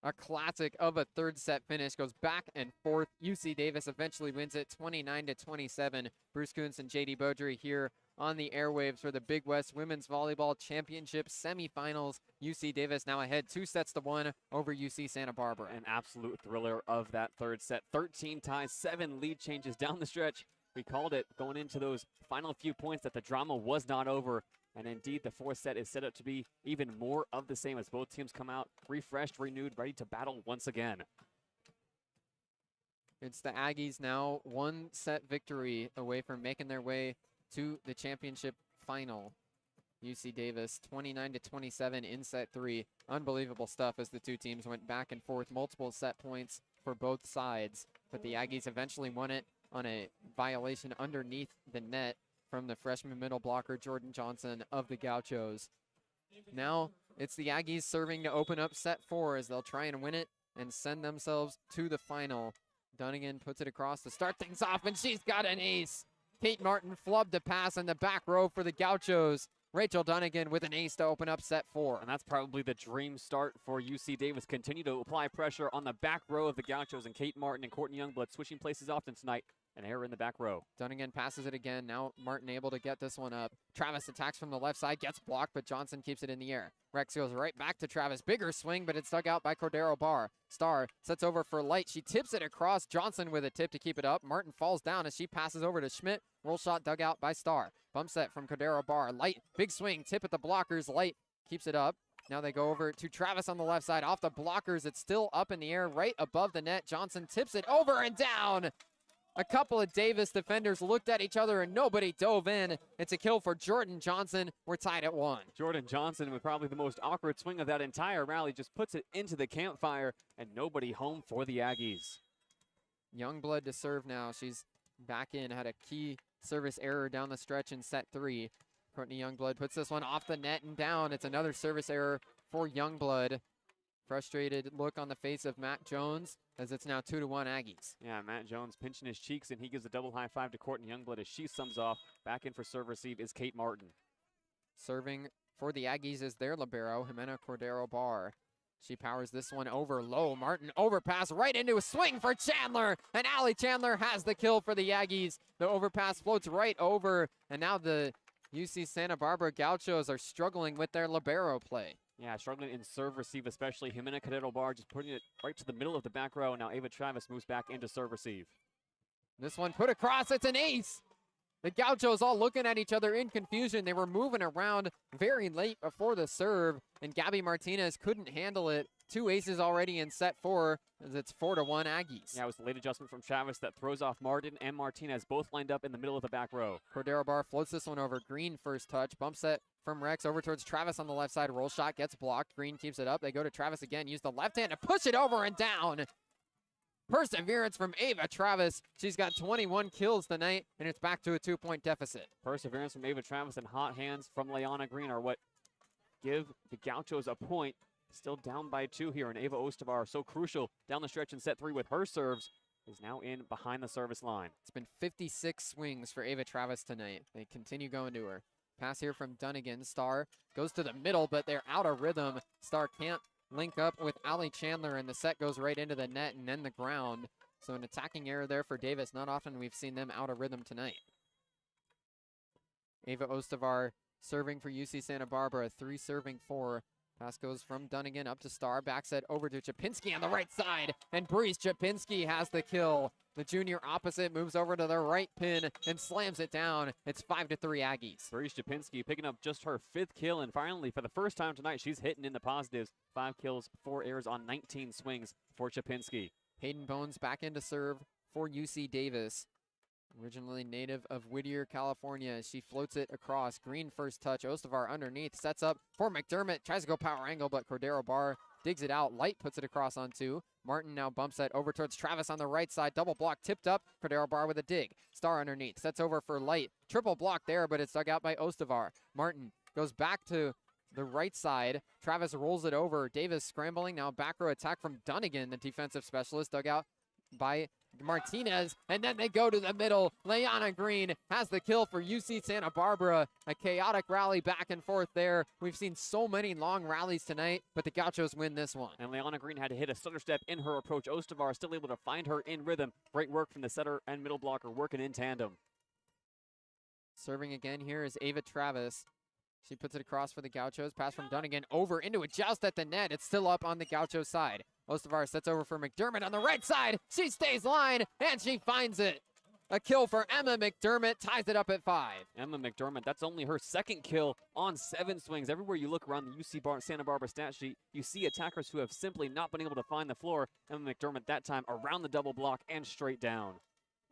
A classic of a third set finish, goes back and forth. UC Davis eventually wins it 29-27. Bruce Kuntz and JayDe Beaudry here on the airwaves for the Big West Women's Volleyball Championship Semifinals. UC Davis now ahead 2-1 over UC Santa Barbara. An absolute thriller of that third set. 13 ties, 7 lead changes down the stretch. We called it going into those final few points that the drama was not over. And indeed, the fourth set is set up to be even more of the same as both teams come out refreshed, renewed, ready to battle once again. It's the Aggies now 1-set victory away from making their way to the championship final. UC Davis 29-27 in set 3. Unbelievable stuff as the two teams went back and forth, multiple set points for both sides. But the Aggies eventually won it on a violation underneath the net from the freshman middle blocker Jordan Johnson of the Gauchos. Now it's the Aggies serving to open up set 4 as they'll try and win it and send themselves to the final. Dunnigan puts it across to start things off, and she's got an ace. Kate Martin flubbed a pass in the back row for the Gauchos. Rachel Dunnigan with an ace to open up set 4. And that's probably the dream start for UC Davis. Continue to apply pressure on the back row of the Gauchos, and Kate Martin and Courtney Youngblood switching places often tonight. An error in the back row. Dunnigan passes it again. Now Martin able to get this one up. Travis attacks from the left side, gets blocked, but Johnson keeps it in the air. Rex goes right back to Travis. Bigger swing, but it's dug out by Cordero Barr. Star sets over for Light. She tips it across. Johnson with a tip to keep it up. Martin falls down as she passes over to Schmidt. Roll shot dug out by Star. Bump set from Cordero Barr. Light, big swing, tip at the blockers. Light keeps it up. Now they go over to Travis on the left side. Off the blockers, it's still up in the air right above the net. Johnson tips it over and down. A couple of Davis defenders looked at each other and nobody dove in. It's a kill for Jordan Johnson. We're tied at 1. Jordan Johnson with probably the most awkward swing of that entire rally, just puts it into the campfire and nobody home for the Aggies. Youngblood to serve now. She's back in, had a key service error down the stretch in set 3. Courtney Youngblood puts this one off the net and down. It's another service error for Youngblood. Frustrated look on the face of Matt Jones as it's now 2-1 Aggies. Yeah, Matt Jones pinching his cheeks, and he gives a double high five to Courtney Youngblood as she sums off. Back in for serve receive is Kate Martin. Serving for the Aggies is their libero, Jimena Cordero Barr. She powers this one over low. Martin overpass right into a swing for Chandler, and Allie Chandler has the kill for the Aggies. The overpass floats right over, and now the UC Santa Barbara Gauchos are struggling with their libero play. Yeah, struggling in serve receive, especially Jimena Cordero Barr just putting it right to the middle of the back row. Now Ava Travis moves back into serve receive. This one put across, it's an ace. The Gauchos all looking at each other in confusion. They were moving around very late before the serve, and Gabby Martinez couldn't handle it. 2 aces already in set 4, as it's 4-1 Aggies. Yeah, it was the late adjustment from Travis that throws off Martin and Martinez, both lined up in the middle of the back row. Cordero Barr floats this one over. Green first touch, bump set from Rex over towards Travis on the left side. Roll shot gets blocked. Green keeps it up. They go to Travis again. Use the left hand to push it over and down. Perseverance from Ava Travis. She's got 21 kills tonight, and it's back to a 2-point deficit. Perseverance from Ava Travis and hot hands from Leanna Green are what give the Gauchos a point. Still down by 2 here, and Ava Ostavar, so crucial down the stretch in set 3 with her serves, is now in behind the service line. It's been 56 swings for Ava Travis tonight. They continue going to her. Pass here from Dunnigan. Star goes to the middle, but they're out of rhythm. Star can't link up with Allie Chandler, and the set goes right into the net and then the ground. So an attacking error there for Davis. Not often we've seen them out of rhythm tonight. Ava Ostavar serving for UC Santa Barbara. 3 serving 4. Pass goes from Dunnigan up to Star. Back set over to Chapinski on the right side. And Breeze Chapinski has the kill. The junior opposite moves over to the right pin and slams it down. It's 5-3 Aggies. Breeze Chapinski picking up just her 5th kill. And finally, for the first time tonight, she's hitting in the positives. 5 kills, 4 errors on 19 swings for Chapinski. Hayden Bones back into serve for UC Davis. Originally native of Whittier, California. She floats it across. Green first touch. Ostavar underneath. Sets up for McDermott. Tries to go power angle, but Cordero Barr digs it out. Light puts it across on 2. Martin now bumps that over towards Travis on the right side. Double block tipped up. Cordero Barr with a dig. Star underneath. Sets over for Light. Triple block there, but it's dug out by Ostavar. Martin goes back to the right side. Travis rolls it over. Davis scrambling. Now back row attack from Dunnigan, the defensive specialist. Dug out by Martinez, and then they go to the middle. Leanna Green has the kill for UC Santa Barbara. A chaotic rally back and forth there. We've seen so many long rallies tonight, but the Gauchos win this one. And Leanna Green had to hit a stutter step in her approach. Ostavar still able to find her in rhythm. Great work from the setter and middle blocker working in tandem. Serving again here is Ava Travis. She puts it across for the Gauchos. Pass from Dunnigan over into a joust at the net. It's still up on the Gaucho side. Ostavar sets over for McDermott on the right side. She stays line, and she finds it. A kill for Emma McDermott, ties it up at 5. Emma McDermott, that's only her second kill on 7 swings. Everywhere you look around the UC Santa Barbara stat sheet, you see attackers who have simply not been able to find the floor. Emma McDermott that time around the double block and straight down.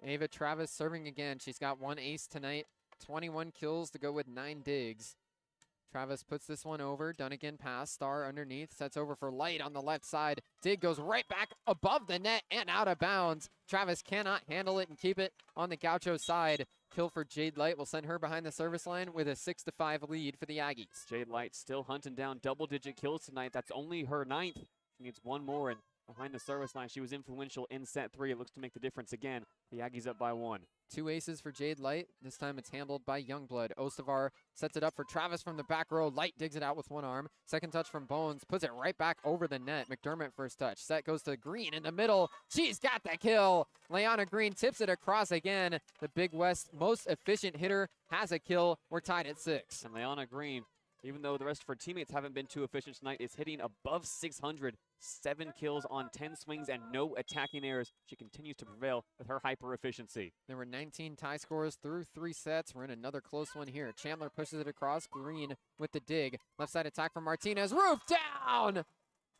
Ava Travis serving again. She's got 1 ace tonight. 21 kills to go with 9 digs. Travis puts this one over. Dunnigan pass. Starr underneath. Sets over for Light on the left side. Dig goes right back above the net and out of bounds. Travis cannot handle it and keep it on the Gaucho side. Kill for Jade Light will send her behind the service line with a 6-5 lead for the Aggies. Jade Light still hunting down double-digit kills tonight. That's only her 9th. She needs 1 more, and behind the service line, she was influential in set 3. It looks to make the difference again. The Aggies up by 1. 2 aces for Jade Light. This time it's handled by Youngblood. Ostavar sets it up for Travis from the back row. Light digs it out with 1 arm. Second touch from Bones. Puts it right back over the net. McDermott first touch. Set goes to Green in the middle. She's got the kill. Leanna Green tips it across again. The Big West most efficient hitter has a kill. We're tied at 6. And Leanna Green, even though the rest of her teammates haven't been too efficient tonight, is hitting above 600. 7 kills on 10 swings and no attacking errors. She continues to prevail with her hyper efficiency. There were 19 tie scores through 3 sets. We're in another close one here. Chandler pushes it across. Green with the dig. Left side attack from Martinez. Roof down!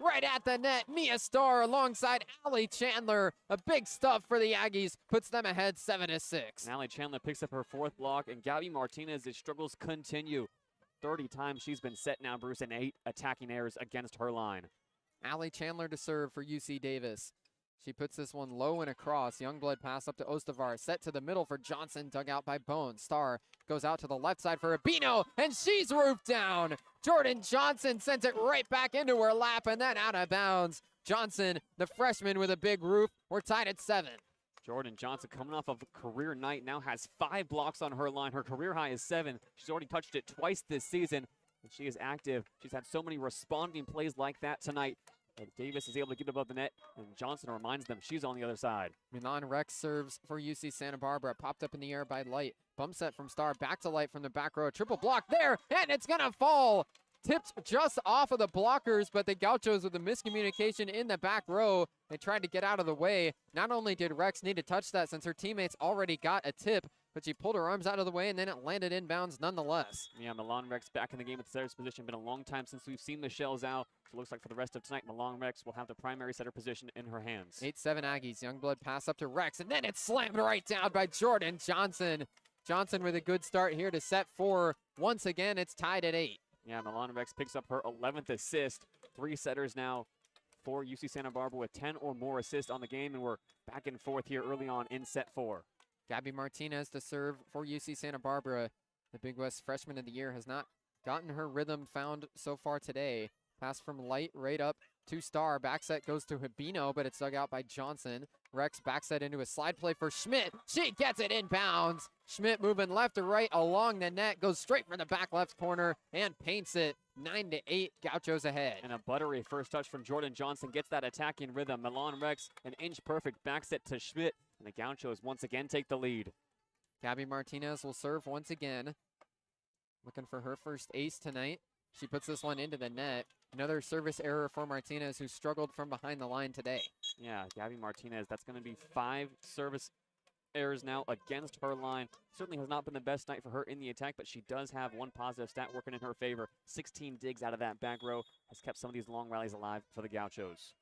Right at the net. Mia Starr alongside Allie Chandler. A big stuff for the Aggies. Puts them ahead 7-6. Allie Chandler picks up her 4th block, and Gabby Martinez's struggles continue. 30 times she's been set now, Bruce, and 8 attacking errors against her line. Allie Chandler to serve for UC Davis. She puts this one low and across. Youngblood pass up to Ostavar. Set to the middle for Johnson. Dug out by Bones. Starr goes out to the left side for Abino, and she's roofed down. Jordan Johnson sends it right back into her lap and then out of bounds. Johnson, the freshman with a big roof. We're tied at 7. Jordan Johnson coming off of a career night now has 5 blocks on her line. Her career high is 7. She's already touched it twice this season. And she is active. She's had so many responding plays like that tonight. And Davis is able to get above the net, and Johnson reminds them she's on the other side. Milan Rex serves for UC Santa Barbara. Popped up in the air by Light. Bump set from Starr. Back to Light from the back row. Triple block there, and it's going to fall. Tipped just off of the blockers, but the Gauchos with the miscommunication in the back row. They tried to get out of the way. Not only did Rex need to touch that since her teammates already got a tip, but she pulled her arms out of the way, and then it landed inbounds nonetheless. Yeah, Milan Rex back in the game at the setter's position. Been a long time since we've seen Michelle Zhao. So it looks like for the rest of tonight, Milan Rex will have the primary setter position in her hands. 8-7 Aggies. Youngblood pass up to Rex, and then it's slammed right down by Jordan Johnson. Johnson with a good start here to set 4. Once again, it's tied at 8. Yeah, Milan Rex picks up her 11th assist. 3 setters now for UC Santa Barbara with 10 or more assists on the game, and we're back and forth here early on in set 4. Gabby Martinez to serve for UC Santa Barbara. The Big West Freshman of the Year has not gotten her rhythm found so far today. Pass from Light right up to Starr. Back set goes to Habino, but it's dug out by Johnson. Rex back set into a slide play for Schmidt. She gets it inbounds. Schmidt moving left to right along the net. Goes straight from the back left corner and paints it. 9-8, Gauchos ahead. And a buttery first touch from Jordan Johnson gets that attacking rhythm. Milan Rex, an inch perfect back set to Schmidt. And the Gauchos once again take the lead. Gabby Martinez will serve once again. Looking for her first ace tonight. She puts this one into the net. Another service error for Martinez, who struggled from behind the line today. Yeah, Gabby Martinez, that's going to be 5 service errors now against her line. Certainly has not been the best night for her in the attack, but she does have 1 positive stat working in her favor. 16 digs out of that back row has kept some of these long rallies alive for the Gauchos.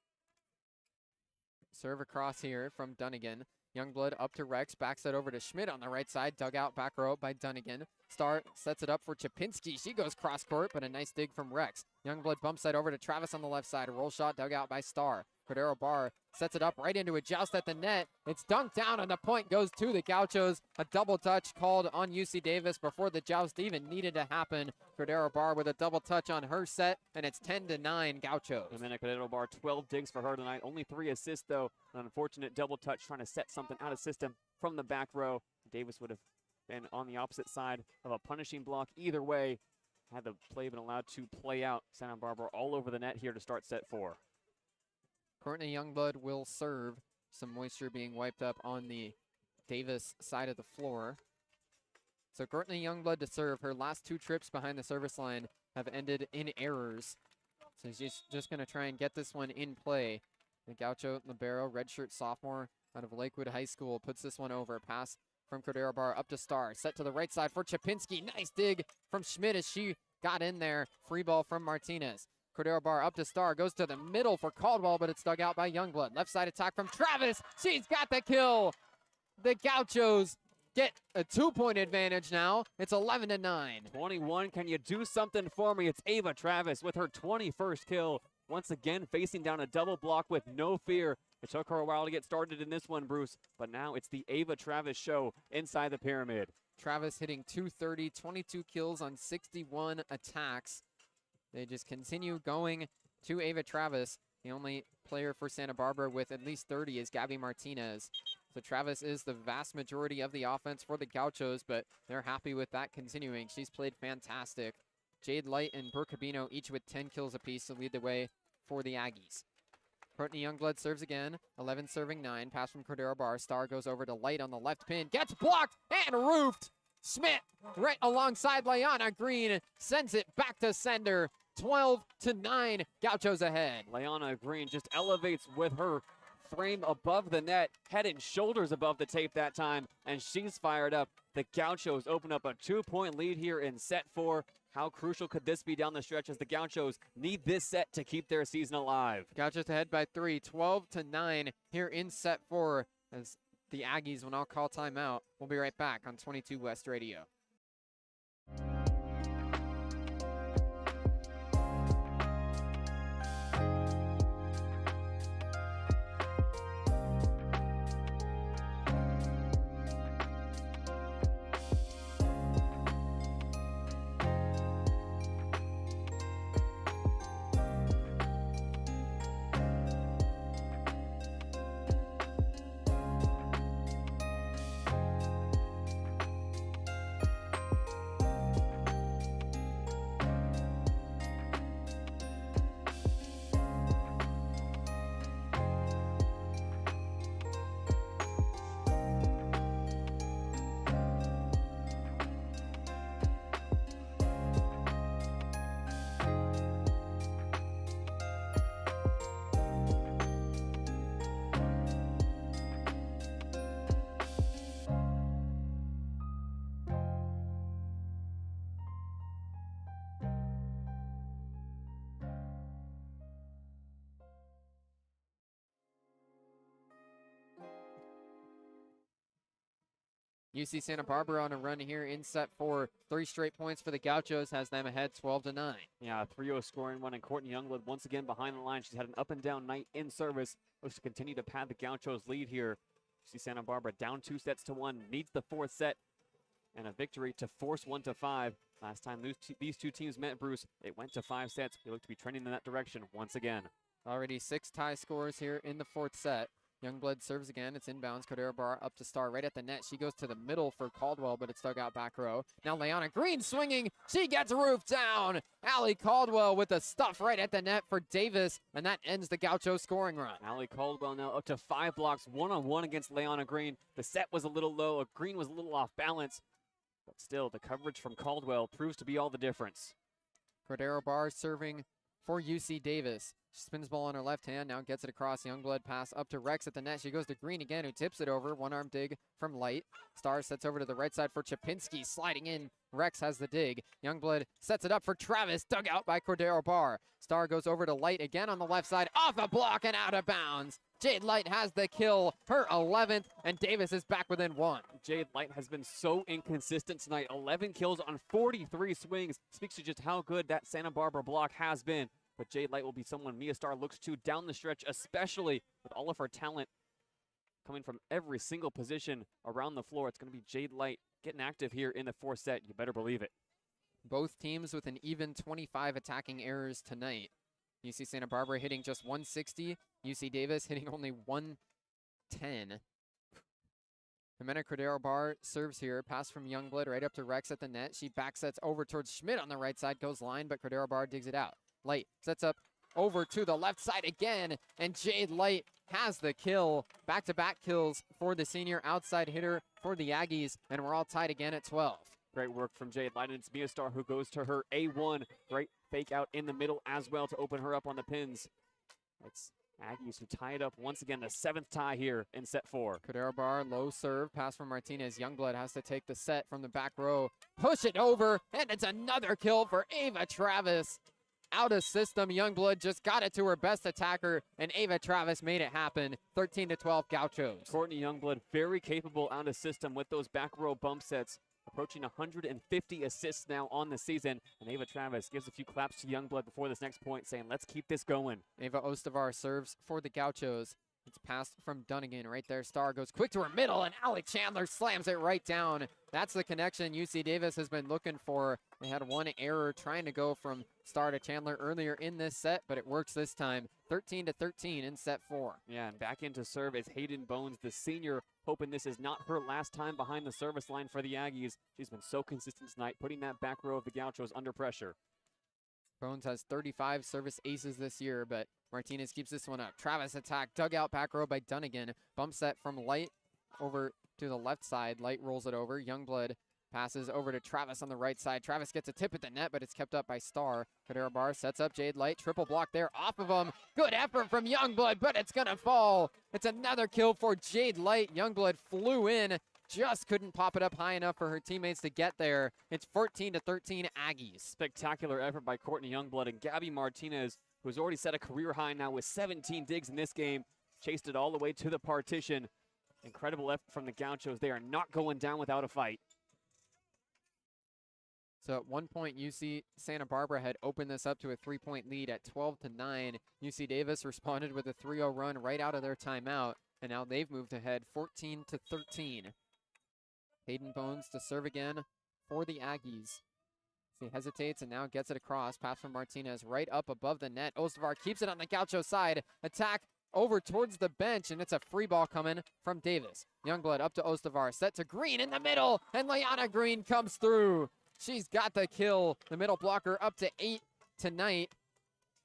Serve across here from Dunnigan. Youngblood up to Rex. Back set over to Schmidt on the right side. Dug out back row by Dunnigan. Star sets it up for Chapinski. She goes cross court, but a nice dig from Rex. Youngblood bump side over to Travis on the left side. A roll shot dug out by Star. Cordero Barr sets it up right into a joust at the net. It's dunked down, and the point goes to the Gauchos. A double touch called on UC Davis before the joust even needed to happen. Cordero Barr with a double touch on her set, and it's 10-9 Gauchos. Jimena Cordero Barr, 12 digs for her tonight. Only 3 assists, though. An unfortunate double touch trying to set something out of system from the back row. Davis would have been on the opposite side of a punishing block. Either way, had the play been allowed to play out. Santa Barbara all over the net here to start set 4. Courtney Youngblood will serve. Some moisture being wiped up on the Davis side of the floor. So Courtney Youngblood to serve. Her last 2 trips behind the service line have ended in errors. So she's just going to try and get this one in play. The Gaucho libero, redshirt sophomore out of Lakewood High School, puts this one over. Pass from Cordero Barr up to Star. Set to the right side for Chapinski. Nice dig from Schmidt as she got in there. Free ball from Martinez. Cordero Barr up to Star, goes to the middle for Caldwell, but it's dug out by Youngblood. Left side attack from Travis. She's got the kill. The Gauchos get a 2-point advantage now. It's 11-9. 21, can you do something for me? It's Ava Travis with her 21st kill. Once again, facing down a double block with no fear. It took her a while to get started in this one, Bruce, but now it's the Ava Travis show inside the pyramid. Travis hitting 230, 22 kills on 61 attacks. They just continue going to Ava Travis. The only player for Santa Barbara with at least 30 is Gabby Martinez. So Travis is the vast majority of the offense for the Gauchos, but they're happy with that continuing. She's played fantastic. Jade Light and Brooke Cabino each with 10 kills apiece to lead the way for the Aggies. Courtney Youngblood serves again. 11 serving 9. Pass from Cordero Barr. Star goes over to Light on the left pin. Gets blocked and roofed. Schmidt right alongside Leanna Green sends it back to sender. 12-9, Gauchos ahead. Leanna Green just elevates with her frame above the net, head and shoulders above the tape that time, and she's fired up. The Gauchos open up a 2-point lead here in set 4. How crucial could this be down the stretch as the Gauchos need this set to keep their season alive? Gauchos ahead by 3, 12-9 here in set 4 as the Aggies will now call timeout. We'll be right back on 22 West Radio. UC Santa Barbara on a run here in set 4. 3 straight points for the Gauchos has them ahead 12-9. Yeah, 3-0 scoring one, and Courtney Youngblood once again behind the line. She's had an up-and-down night in service. Looks to continue to pad the Gauchos lead here. UC Santa Barbara down 2-1, needs the 4th set and a victory to force 1-5. Last time these two teams met, Bruce, it went to 5 sets. We look to be trending in that direction once again. Already 6 tie scores here in the 4th set. Youngblood serves again. It's inbounds. Cordero Barr up to Star right at the net. She goes to the middle for Caldwell, but it's dug out back row. Now Leanna Green swinging. She gets roofed down. Allie Caldwell with the stuff right at the net for Davis, and that ends the Gaucho scoring run. Allie Caldwell now up to 5 blocks, one-on-one against Leanna Green. The set was a little low. Green was a little off balance, but still the coverage from Caldwell proves to be all the difference. Cordero Barr serving for UC Davis. She spins ball on her left hand, now gets it across. Youngblood pass up to Rex at the net. She goes to Green again, who tips it over. One-arm dig from Light. Star sets over to the right side for Chapinski, sliding in. Rex has the dig. Youngblood sets it up for Travis, dug out by Cordero Barr. Star goes over to Light again on the left side, off a block and out of bounds. Jade Light has the kill, her 11th, and Davis is back within 1. Jade Light has been so inconsistent tonight. 11 kills on 43 swings. Speaks to just how good that Santa Barbara block has been. But Jade Light will be someone Mia Star looks to down the stretch, especially with all of her talent coming from every single position around the floor. It's going to be Jade Light getting active here in the 4th set. You better believe it. Both teams with an even 25 attacking errors tonight. UC Santa Barbara hitting just 160. UC Davis hitting only 110. Jimena Cordero Barr serves here. Pass from Youngblood right up to Rex at the net. She backsets over towards Schmidt on the right side. Goes line, but Cordero Barr digs it out. Light sets up over to the left side again, and Jade Light has the kill. Back-to-back kills for the senior outside hitter for the Aggies, and we're all tied again at 12. Great work from Jade Light, and it's Mia Star who goes to her A1. Great fake out in the middle as well to open her up on the pins. It's Aggies who tie it up once again, the 7th tie here in set 4. Cordero Barr, low serve, pass from Martinez. Youngblood has to take the set from the back row. Push it over, and it's another kill for Ava Travis. Out of system, Youngblood just got it to her best attacker, and Ava Travis made it happen. 13-12 Gauchos. Courtney Youngblood very capable out of system with those back row bump sets, approaching 150 assists now on the season. And Ava Travis gives a few claps to Youngblood before this next point, saying, let's keep this going. Ava Ostavar serves for the Gauchos. It's passed from Dunnigan right there. Star goes quick to her middle, and Allie Chandler slams it right down. That's the connection UC Davis has been looking for. They had one error trying to go from Star to Chandler earlier in this set, but it works this time. 13-13 in set 4. Yeah, and back into serve is Hayden Bones, the senior, hoping this is not her last time behind the service line for the Aggies. She's been so consistent tonight, putting that back row of the Gauchos under pressure. Bones has 35 service aces this year, but Martinez keeps this one up. Travis attack, dug out back row by Dunnigan. Bump set from Light over to the left side. Light rolls it over. Youngblood passes over to Travis on the right side. Travis gets a tip at the net, but it's kept up by Star. Cordero Barr sets up Jade Light. Triple block there off of him. Good effort from Youngblood, but it's going to fall. It's another kill for Jade Light. Youngblood flew in. Just couldn't pop it up high enough for her teammates to get there. It's 14-13 Aggies. Spectacular effort by Courtney Youngblood, and Gabby Martinez, who's already set a career high now with 17 digs in this game, chased it all the way to the partition. Incredible effort from the Gauchos. They are not going down without a fight. So at one point, UC Santa Barbara had opened this up to a 3-point lead at 12-9. UC Davis responded with a 3-0 run right out of their timeout, and now they've moved ahead 14-13. Hayden Bones to serve again for the Aggies. He hesitates and now gets it across. Pass from Martinez right up above the net. Ostavar keeps it on the Gaucho side. Attack over towards the bench, and it's a free ball coming from Davis. Youngblood up to Ostavar. Set to Green in the middle, and Liana Green comes through. She's got the kill. The middle blocker up to 8 tonight,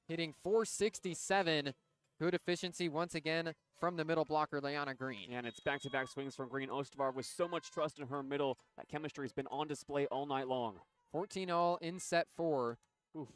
hitting .467. Good efficiency once again from the middle blocker, Liana Green. And it's back-to-back swings from Green. Ostavar with so much trust in her middle. That chemistry has been on display all night long. 14-all in set 4. Oof.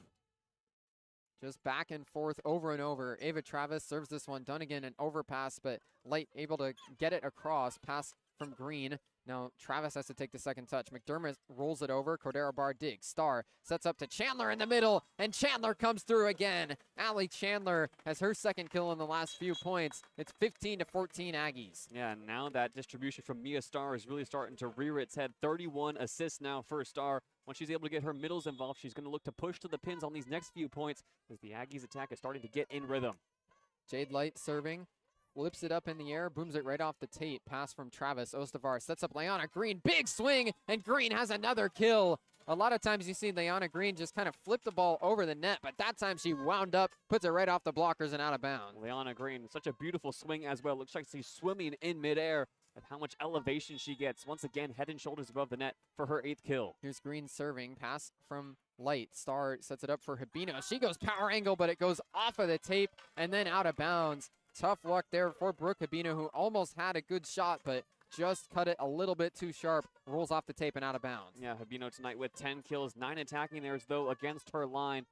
Just back and forth over and over. Ava Travis serves this one. Dunnigan an overpass, but Light able to get it across. Pass from Green. Now Travis has to take the second touch. McDermott rolls it over. Cordero Barr digs. Star sets up to Chandler in the middle, and Chandler comes through again. Allie Chandler has her second kill in the last few points. It's 15-14 Aggies. Yeah, and now that distribution from Mia Star is really starting to rear its head. 31 assists now for Star. When she's able to get her middles involved, she's going to look to push to the pins on these next few points as the Aggies attack is starting to get in rhythm. Jade Light serving. Flips it up in the air, booms it right off the tape. Pass from Travis. Ostavar sets up Liana Green. Big swing, and Green has another kill. A lot of times you see Liana Green just kind of flip the ball over the net, but that time she wound up, puts it right off the blockers and out of bounds. Liana Green, such a beautiful swing as well. Looks like she's swimming in midair with how much elevation she gets. Once again, head and shoulders above the net for her 8th kill. Here's Green serving. Pass from Light. Star sets it up for Habino. She goes power angle, but it goes off of the tape and then out of bounds. Tough luck there for Brooke Habino, who almost had a good shot, but just cut it a little bit too sharp. Rolls off the tape and out of bounds. Yeah, Habino tonight with 10 kills, 9 attacking there as though against her line.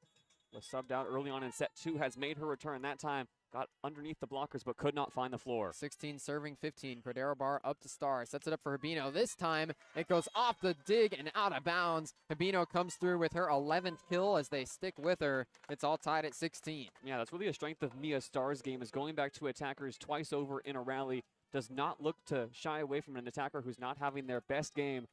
was subbed out early on in set 2, has made her return. That time got underneath the blockers but could not find the floor. 16 serving 15. Cordero Bar up to Star. Sets it up for Habino. This time it goes off the dig and out of bounds. Habino comes through with her 11th kill as they stick with her. It's all tied at 16. Yeah, that's really a strength of Mia Star's game, is going back to attackers twice over in a rally. Does not look to shy away from an attacker who's not having their best game.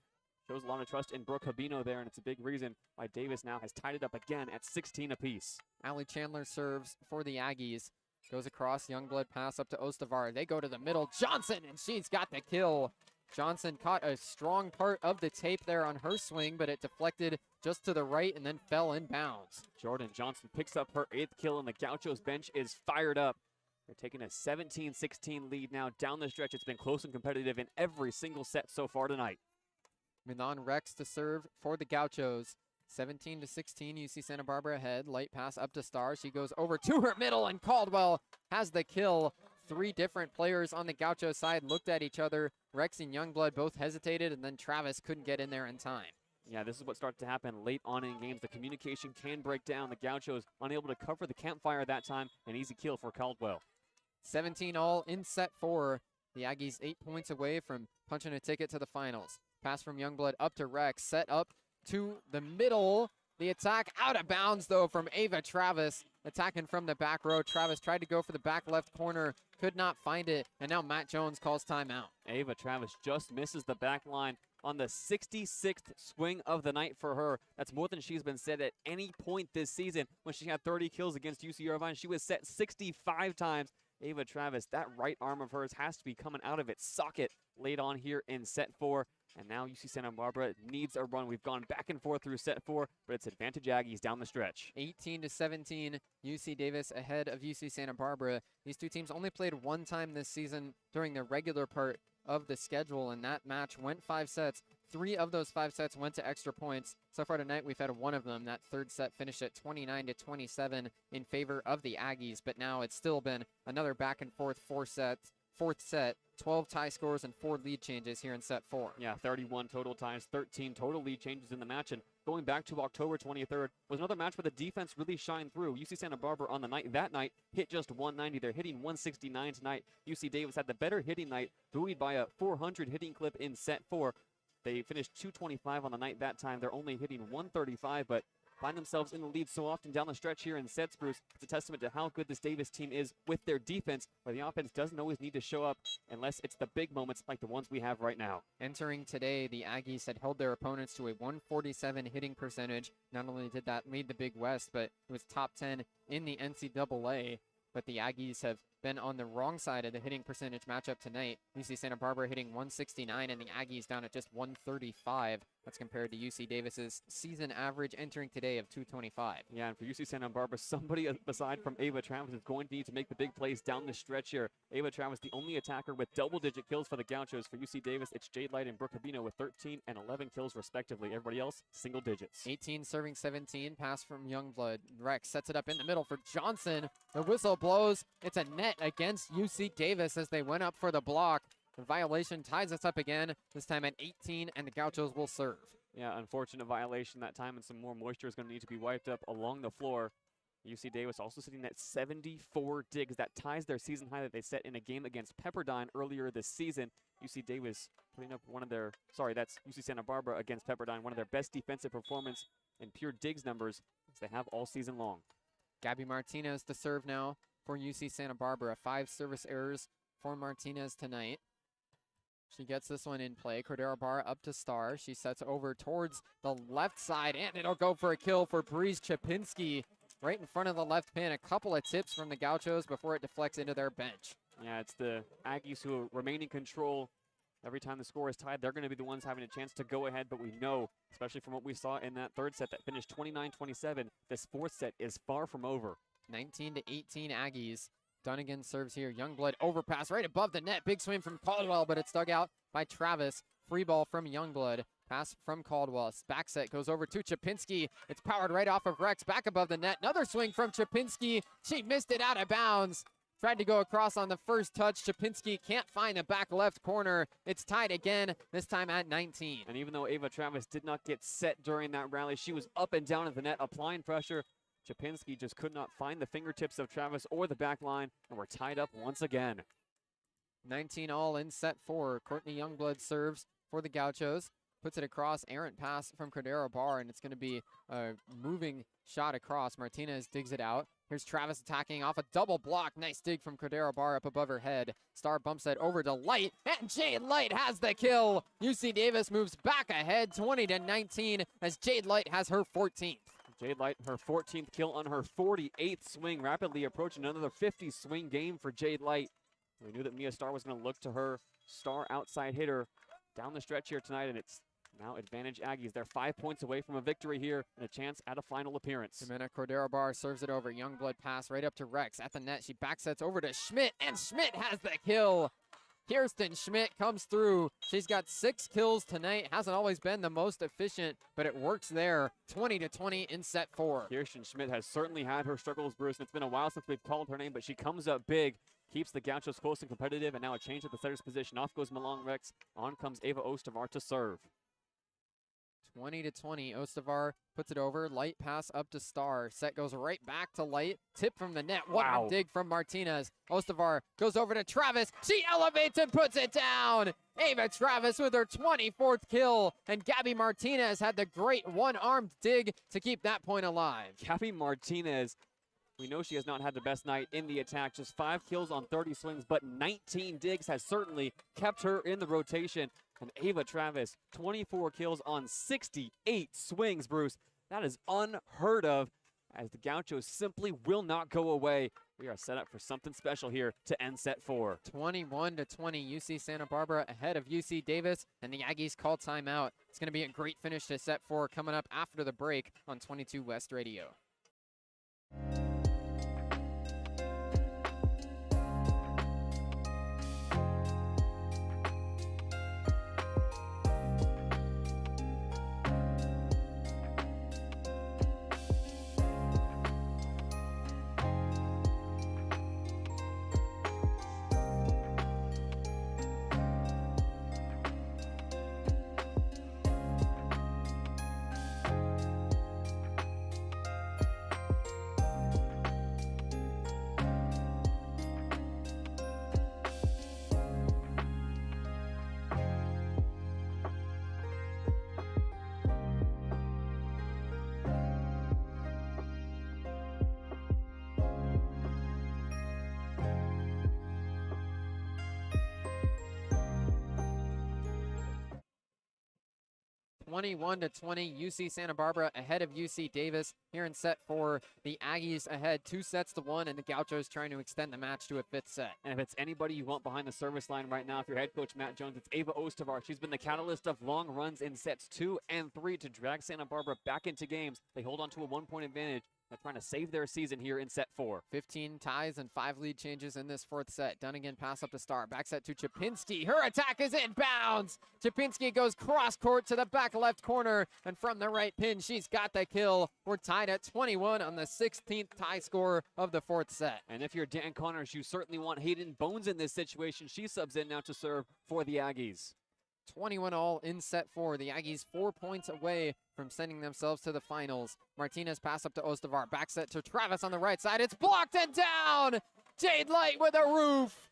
Shows a lot of trust in Brooke Habino there, and it's a big reason why Davis now has tied it up again at 16 apiece. Allie Chandler serves for the Aggies. Goes across, Youngblood pass up to Ostavar. They go to the middle. Johnson, and she's got the kill. Johnson caught a strong part of the tape there on her swing, but it deflected just to the right and then fell inbounds. Jordan Johnson picks up her 8th kill, and the Gauchos bench is fired up. They're taking a 17-16 lead now down the stretch. It's been close and competitive in every single set so far tonight. Milan Rex to serve for the Gauchos. 17-16, UC Santa Barbara ahead. Light pass up to Star. She goes over to her middle, and Caldwell has the kill. 3 different players on the Gaucho side looked at each other. Rex and Youngblood both hesitated, and then Travis couldn't get in there in time. Yeah, this is what starts to happen late on in games. The communication can break down. The Gauchos unable to cover the campfire that time. An easy kill for Caldwell. 17 all in set 4. The Aggies 8 points away from punching a ticket to the finals. Pass from Youngblood up to Rex. Set up to the middle. The attack out of bounds, though, from Ava Travis. Attacking from the back row. Travis tried to go for the back left corner. Could not find it. And now Matt Jones calls timeout. Ava Travis just misses the back line on the 66th swing of the night for her. That's more than she's been set at any point this season. When she had 30 kills against UC Irvine, she was set 65 times. Ava Travis, that right arm of hers has to be coming out of its socket late on here in set 4. And now UC Santa Barbara needs a run. We've gone back and forth through set 4, but it's advantage Aggies down the stretch. 18-17, UC Davis ahead of UC Santa Barbara. These two teams only played one time this season during the regular part of the schedule, and that match went 5 sets. 3 of those 5 sets went to extra points. So far tonight, we've had one of them. That third set finished at 29-27 in favor of the Aggies, but now it's still been another back and forth 4 sets. Fourth set, 12 tie scores and 4 lead changes here in set 4. Yeah, 31 total ties, 13 total lead changes in the match. And going back to October 23rd was another match where the defense really shined through. UC Santa Barbara on the night that night hit just 190. They're hitting 169 tonight. UC Davis had the better hitting night, buoyed by a 400 hitting clip in set 4. They finished 225 on the night that time. They're only hitting 135, but find themselves in the lead so often down the stretch here in sets, Bruce. It's a testament to how good this Davis team is with their defense, where the offense doesn't always need to show up unless it's the big moments like the ones we have right now. Entering today, the Aggies had held their opponents to a 147 hitting percentage. Not only did that lead the Big West, but it was top 10 in the NCAA. But the Aggies have been on the wrong side of the hitting percentage matchup tonight. UC Santa Barbara hitting 169 and the Aggies down at just 135. That's compared to UC Davis's season average entering today of 225. Yeah, and for UC Santa Barbara, somebody aside from Ava Travis is going to need to make the big plays down the stretch here. Ava Travis, the only attacker with double-digit kills for the Gauchos. For UC Davis, it's Jade Light and Brooke Habino with 13 and 11 kills respectively. Everybody else, single digits. 18 serving 17, pass from Youngblood. Rex sets it up in the middle for Johnson. The whistle blows. It's a net against UC Davis as they went up for the block. The violation ties us up again, this time at 18, and the Gauchos will serve. Yeah, unfortunate violation that time, and some more moisture is going to need to be wiped up along the floor. UC Davis also sitting at 74 digs. That ties their season high that they set in a game against Pepperdine earlier this season. UC Davis putting up one of their, that's UC Santa Barbara against Pepperdine, one of their best defensive performance and pure digs numbers as they have all season long. Gabby Martinez to serve now for UC Santa Barbara. 5 service errors for Martinez tonight. She gets this one in play. Cordero Barra up to Star. She sets over towards the left side, and it'll go for a kill for Breeze Chapinski right in front of the left pin. A couple of tips from the Gauchos before it deflects into their bench. Yeah, it's the Aggies who remain in control. Every time the score is tied, they're going to be the ones having a chance to go ahead, but we know, especially from what we saw in that third set that finished 29-27, this fourth set is far from over. 19-18 Aggies. Dunnigan serves here. Youngblood overpass right above the net. Big swing from Caldwell, but it's dug out by Travis. Free ball from Youngblood. Pass from Caldwell. Back set goes over to Chapinski. It's powered right off of Rex. Back above the net. Another swing from Chapinski. She missed it out of bounds. Tried to go across on the first touch. Chapinski can't find the back left corner. It's tied again, this time at 19. And even though Ava Travis did not get set during that rally, she was up and down at the net, applying pressure. Chapinski just could not find the fingertips of Travis or the back line, and we're tied up once again. 19 all in set 4. Courtney Youngblood serves for the Gauchos. Puts it across, errant pass from Cordero Barr, and it's going to be a moving shot across. Martinez digs it out. Here's Travis attacking off a double block. Nice dig from Cordero Barr up above her head. Star bumps it over to Light, and Jade Light has the kill. UC Davis moves back ahead 20-19 as Jade Light has her 14th. Jade Light, her 14th kill on her 48th swing, rapidly approaching another 50 swing game for Jade Light. We knew that Mia Star was going to look to her star outside hitter down the stretch here tonight, and it's now advantage Aggies. They're 5 points away from a victory here and a chance at a final appearance. Jimena Cordero Barr serves it over. Youngblood pass right up to Rex at the net. She backsets over to Schmidt, and Schmidt has the kill. Kirsten Schmidt comes through. She's got 6 kills tonight. Hasn't always been the most efficient, but it works there. 20-20 in set 4. Kirsten Schmidt has certainly had her struggles, Bruce, and it's been a while since we've called her name, but she comes up big, keeps the Gauchos close and competitive, and now a change at the setter's position. Off goes Malong Rex. On comes Ava Ostavar to serve. 20-20. Ostavar puts it over. Light pass up to Star. Set goes right back to Light. Tip from the net. What a dig from Martinez. Ostavar goes over to Travis. She elevates and puts it down. Ava Travis with her 24th kill. And Gabby Martinez had the great one-armed dig to keep that point alive. Gabby Martinez, we know she has not had the best night in the attack. Just 5 kills on 30 swings, but 19 digs has certainly kept her in the rotation. And Ava Travis, 24 kills on 68 swings, Bruce. That is unheard of, as the Gauchos simply will not go away. We are set up for something special here to end set 4. 21-20, UC Santa Barbara ahead of UC Davis, and the Aggies call timeout. It's going to be a great finish to set 4 coming up after the break on 22 West Radio. (21-20), UC Santa Barbara ahead of UC Davis here in set 4. The Aggies ahead 2-1, and the Gauchos trying to extend the match to a 5th set. And if it's anybody you want behind the service line right now, if you're head coach Matt Jones, it's Ava Ostavar. She's been the catalyst of long runs in sets 2 and 3 to drag Santa Barbara back into games. They hold on to a 1-point advantage. They're trying to save their season here in set 4. 15 ties and 5 lead changes in this 4th set. Dunnigan pass up to Star. Back set to Chapinski. Her attack is inbounds. Chapinski goes cross court to the back left corner. And from the right pin, she's got the kill. We're tied at 21 on the 16th tie score of the 4th set. And if you're Dan Connors, you certainly want Hayden Bones in this situation. She subs in now to serve for the Aggies. 21 all in set 4. The Aggies 4 points away from sending themselves to the finals. Martinez pass up to Ostavar. Back set to Travis on the right side. It's blocked and down. Jade Light with a roof.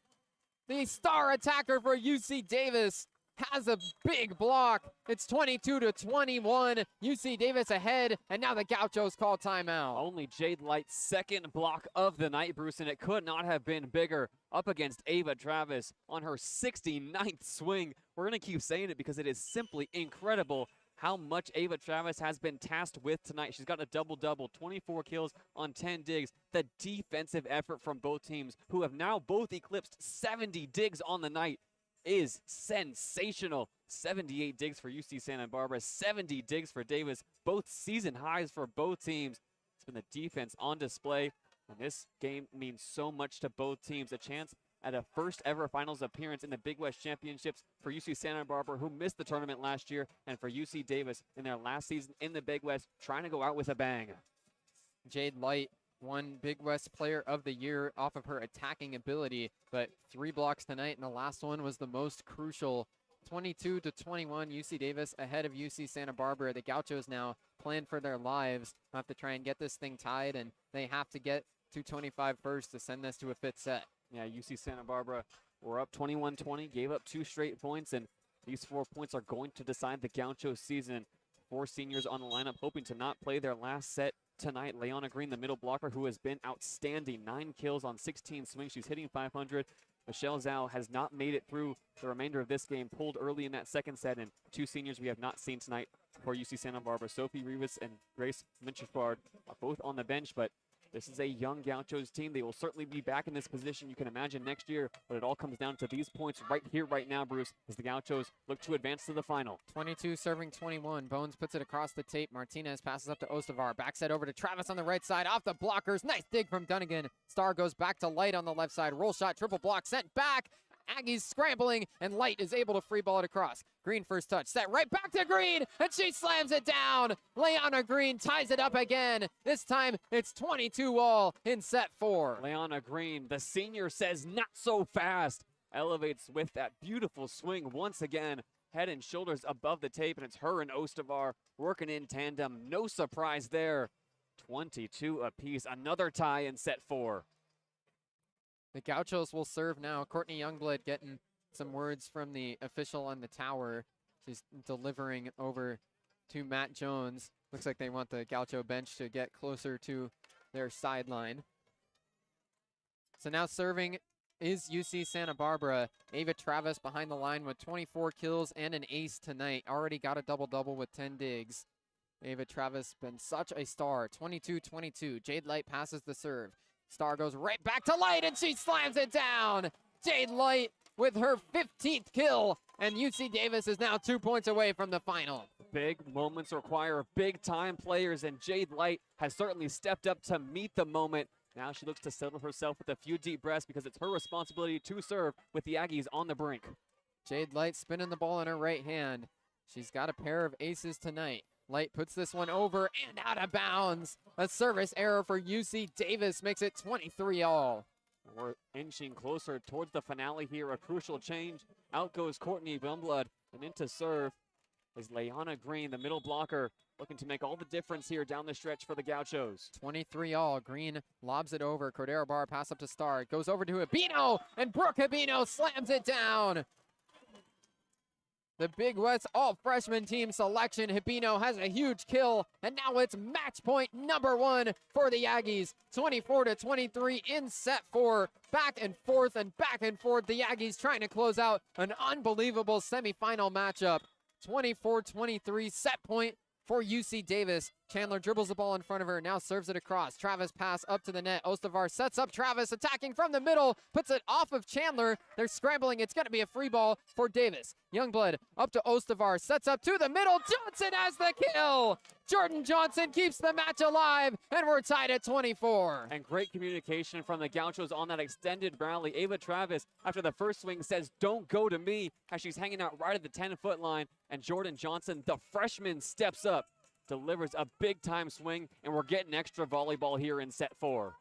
The star attacker for UC Davis has a big block. It's 22-21. UC Davis ahead, and now the Gauchos call timeout. Only Jade Light's second block of the night, Bruce, and it could not have been bigger up against Ava Travis on her 69th swing. We're going to keep saying it because it is simply incredible how much Ava Travis has been tasked with tonight. She's got a double-double, 24 kills on 10 digs. The defensive effort from both teams, who have now both eclipsed 70 digs on the night, is sensational. 78 digs for UC Santa Barbara, 70 digs for Davis, both season highs for both teams. It's been the defense on display, and this game means so much to both teams. A chance at a first ever finals appearance in the Big West Championships for UC Santa Barbara, who missed the tournament last year, and for UC Davis in their last season in the Big West, trying to go out with a bang. Jade Light won Big West Player of the Year off of her attacking ability, but 3 blocks tonight, and the last one was the most crucial. 22-21, UC Davis ahead of UC Santa Barbara. The Gauchos now plan for their lives. Have to try and get this thing tied, and they have to get 225 first to send this to a fifth set. Yeah, UC Santa Barbara were up 21-20, gave up 2 straight points, and these 4 points are going to decide the Gaucho season. 4 seniors on the lineup hoping to not play their last set tonight. Leona Green, the middle blocker, who has been outstanding. 9 kills on 16 swings. She's hitting 500. Michelle Zhao has not made it through the remainder of this game, pulled early in that second set, and 2 seniors we have not seen tonight for UC Santa Barbara. Sophie Rivas and Grace Minchard are both on the bench, but this is a young Gauchos team. They will certainly be back in this position, you can imagine, next year, but it all comes down to these points right here, right now, Bruce, as the Gauchos look to advance to the final. 22 serving 21. Bones puts it across the tape. Martinez passes up to Ostavar. Back set over to Travis on the right side. Off the blockers. Nice dig from Dunnigan. Star goes back to Light on the left side. Roll shot, triple block, sent back. Aggies scrambling, and Light is able to free ball it across. Green first touch, set right back to Green, and she slams it down. Leona Green ties it up again. This time, it's 22-all in set 4. Leona Green, the senior, says not so fast. Elevates with that beautiful swing once again. Head and shoulders above the tape, and it's her and Ostavar working in tandem. No surprise there. 22 apiece. Another tie in set 4. The Gauchos will serve now. Courtney Youngblood getting some words from the official on the tower. She's delivering over to Matt Jones. Looks like they want the Gaucho bench to get closer to their sideline. So now serving is UC Santa Barbara. Ava Travis behind the line with 24 kills and an ace tonight. Already got a double-double with 10 digs. Ava Travis been such a star. 22-22. Jade Light passes the serve. Star goes right back to Light, and she slams it down. Jade Light with her 15th kill, and UC Davis is now 2 points away from the final. Big moments require big-time players, and Jade Light has certainly stepped up to meet the moment. Now she looks to settle herself with a few deep breaths because it's her responsibility to serve with the Aggies on the brink. Jade Light spinning the ball in her right hand. She's got a pair of aces tonight. Light puts this one over and out of bounds. A service error for UC Davis makes it 23-all. We're inching closer towards the finale here. A crucial change. Out goes Courtney Youngblood, and into serve is Leona Green, the middle blocker, looking to make all the difference here down the stretch for the Gauchos. 23-all. Green lobs it over. Cordero Barr pass up to Star. It goes over to Habino, and Brooke Habino slams it down. The Big West all-freshman team selection. Habino has a huge kill, and now it's match point number 1 for the Aggies. 24-23 in set 4. Back and forth and back and forth. The Aggies trying to close out an unbelievable semifinal matchup. 24-23 set point for UC Davis. Chandler dribbles the ball in front of her, now serves it across. Travis pass up to the net. Ostavar sets up Travis, attacking from the middle, puts it off of Chandler. They're scrambling. It's going to be a free ball for Davis. Youngblood up to Ostavar, sets up to the middle. Johnson has the kill. Jordan Johnson keeps the match alive, and we're tied at 24. And great communication from the Gauchos on that extended rally. Ava Travis, after the first swing, says, "Don't go to me," as she's hanging out right at the 10-foot line. And Jordan Johnson, the freshman, steps up, delivers a big-time swing, and we're getting extra volleyball here in set 4.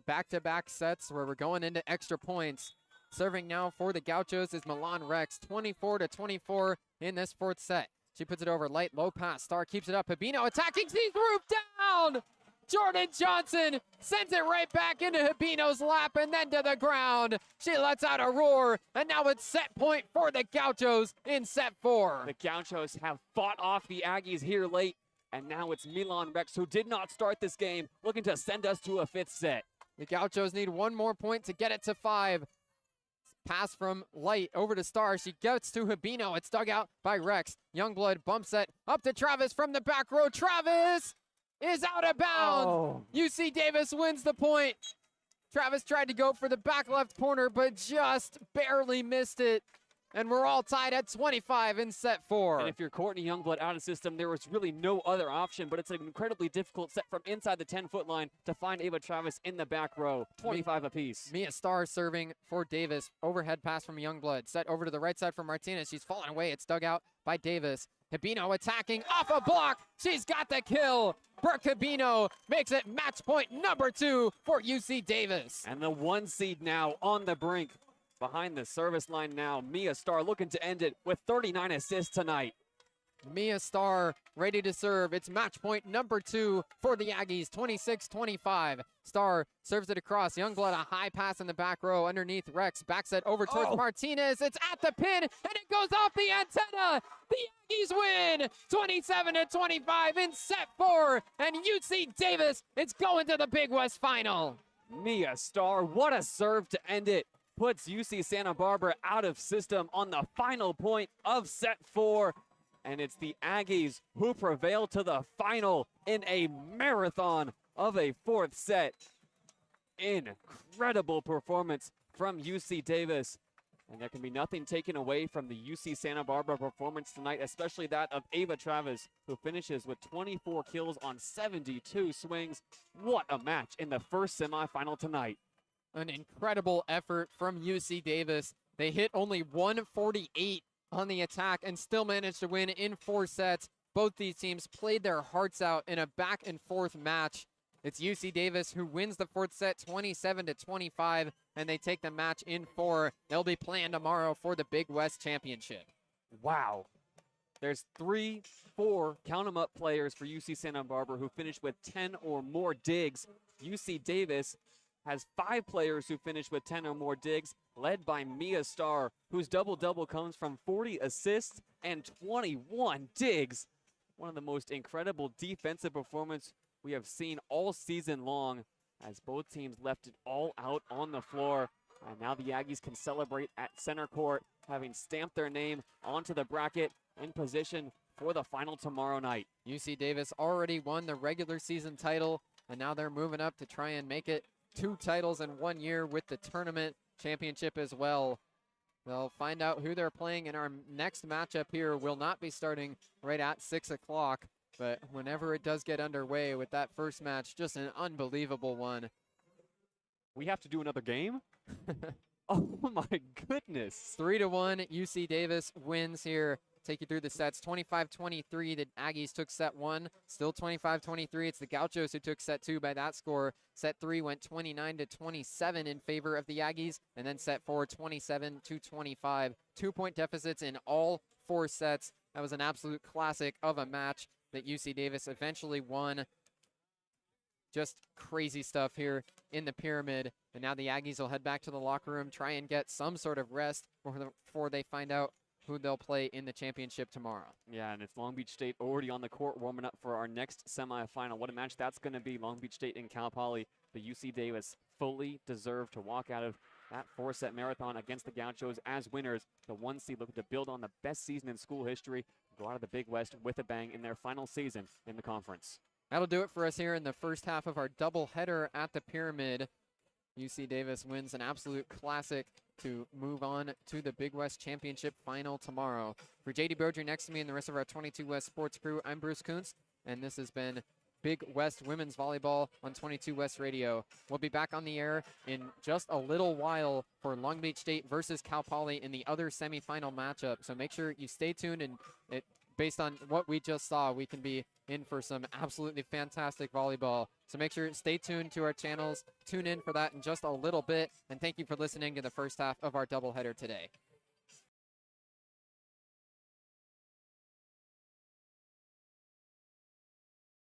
Back-to-back sets where we're going into extra points. Serving now for the Gauchos is Milan Rex, 24-24 in this 4th set. She puts it over. Light, low pass. Star keeps it up. Habino attacking. Sees roof down. Jordan Johnson sends it right back into Habino's lap and then to the ground. She lets out a roar, and now it's set point for the Gauchos in set 4. The Gauchos have fought off the Aggies here late, and now it's Milan Rex, who did not start this game, looking to send us to a 5th set. The Gauchos need 1 more point to get it to 5. Pass from Light over to Star. She gets to Habino. It's dug out by Rex. Youngblood bumps it up to Travis from the back row. Travis is out of bounds. Oh. UC Davis wins the point. Travis tried to go for the back left corner, but just barely missed it. And we're all tied at 25 in set 4. And if you're Courtney Youngblood out of system, there was really no other option, but it's an incredibly difficult set from inside the 10-foot line to find Ava Travis in the back row. 25 apiece. Mia Star serving for Davis. Overhead pass from Youngblood. Set over to the right side from Martinez. She's falling away. It's dug out by Davis. Habino attacking off a block. She's got the kill. Brooke Habino makes it match point number 2 for UC Davis. And the 1 seed now on the brink. Behind the service line now, Mia Star looking to end it with 39 assists tonight. Mia Starr ready to serve. It's match point number 2 for the Aggies, 26-25. Starr serves it across. Youngblood, a high pass in the back row underneath Rex. Back set over towards Martinez. It's at the pin, and it goes off the antenna. The Aggies win 27-25 in set 4. And UC Davis, it's going to the Big West final. Mia Starr, what a serve to end it. Puts UC Santa Barbara out of system on the final point of set 4. And it's the Aggies who prevail to the final in a marathon of a 4th set. Incredible performance from UC Davis. And there can be nothing taken away from the UC Santa Barbara performance tonight, especially that of Ava Travis, who finishes with 24 kills on 72 swings. What a match in the first semifinal tonight. An incredible effort from UC Davis. They hit only 148 on the attack and still managed to win in 4 sets. Both these teams played their hearts out in a back and forth match. It's UC Davis who wins the 4th set 27-25, and they take the match in 4. They'll be playing tomorrow for the Big West Championship. Wow. There's 3, 4, count 'em up players for UC Santa Barbara who finished with 10 or more digs. UC Davis has 5 players who finished with 10 or more digs, led by Mia Starr, whose double-double comes from 40 assists and 21 digs. One of the most incredible defensive performances we have seen all season long, as both teams left it all out on the floor. And now the Aggies can celebrate at center court, having stamped their name onto the bracket in position for the final tomorrow night. UC Davis already won the regular season title, and now they're moving up to try and make it 2 titles in 1 year with the tournament championship as well. They'll find out who they're playing in our next matchup here. Will not be starting right at 6 o'clock, but whenever it does get underway with that first match, just an unbelievable one. We have to do another game? Oh my goodness. 3-1, UC Davis wins here. Take you through the sets. 25-23, the Aggies took set 1. Still 25-23. It's the Gauchos who took set 2 by that score. Set 3 went 29-27 in favor of the Aggies. And then set 4, 27-25. 2-point deficits in all 4 sets. That was an absolute classic of a match that UC Davis eventually won. Just crazy stuff here in the pyramid. And now the Aggies will head back to the locker room, try and get some sort of rest before they find out who they'll play in the championship tomorrow. Yeah, and it's Long Beach State already on the court warming up for our next semifinal. What a match that's going to be. Long Beach State and Cal Poly. The UC Davis fully deserve to walk out of that 4-set marathon against the Gauchos as winners. The 1 seed looking to build on the best season in school history, go out of the Big West with a bang in their final season in the conference. That'll do it for us here in the first half of our doubleheader at the Pyramid. UC Davis wins an absolute classic to move on to the Big West Championship final tomorrow. For JayDe Beaudry next to me and the rest of our 22 West sports crew, I'm Bruce Kuntz, and this has been Big West Women's Volleyball on 22 West Radio. We'll be back on the air in just a little while for Long Beach State versus Cal Poly in the other semifinal matchup. So make sure you stay tuned, and based on what we just saw, we can be in for some absolutely fantastic volleyball. So make sure stay tuned to our channels. Tune in for that in just a little bit. And thank you for listening to the first half of our doubleheader today.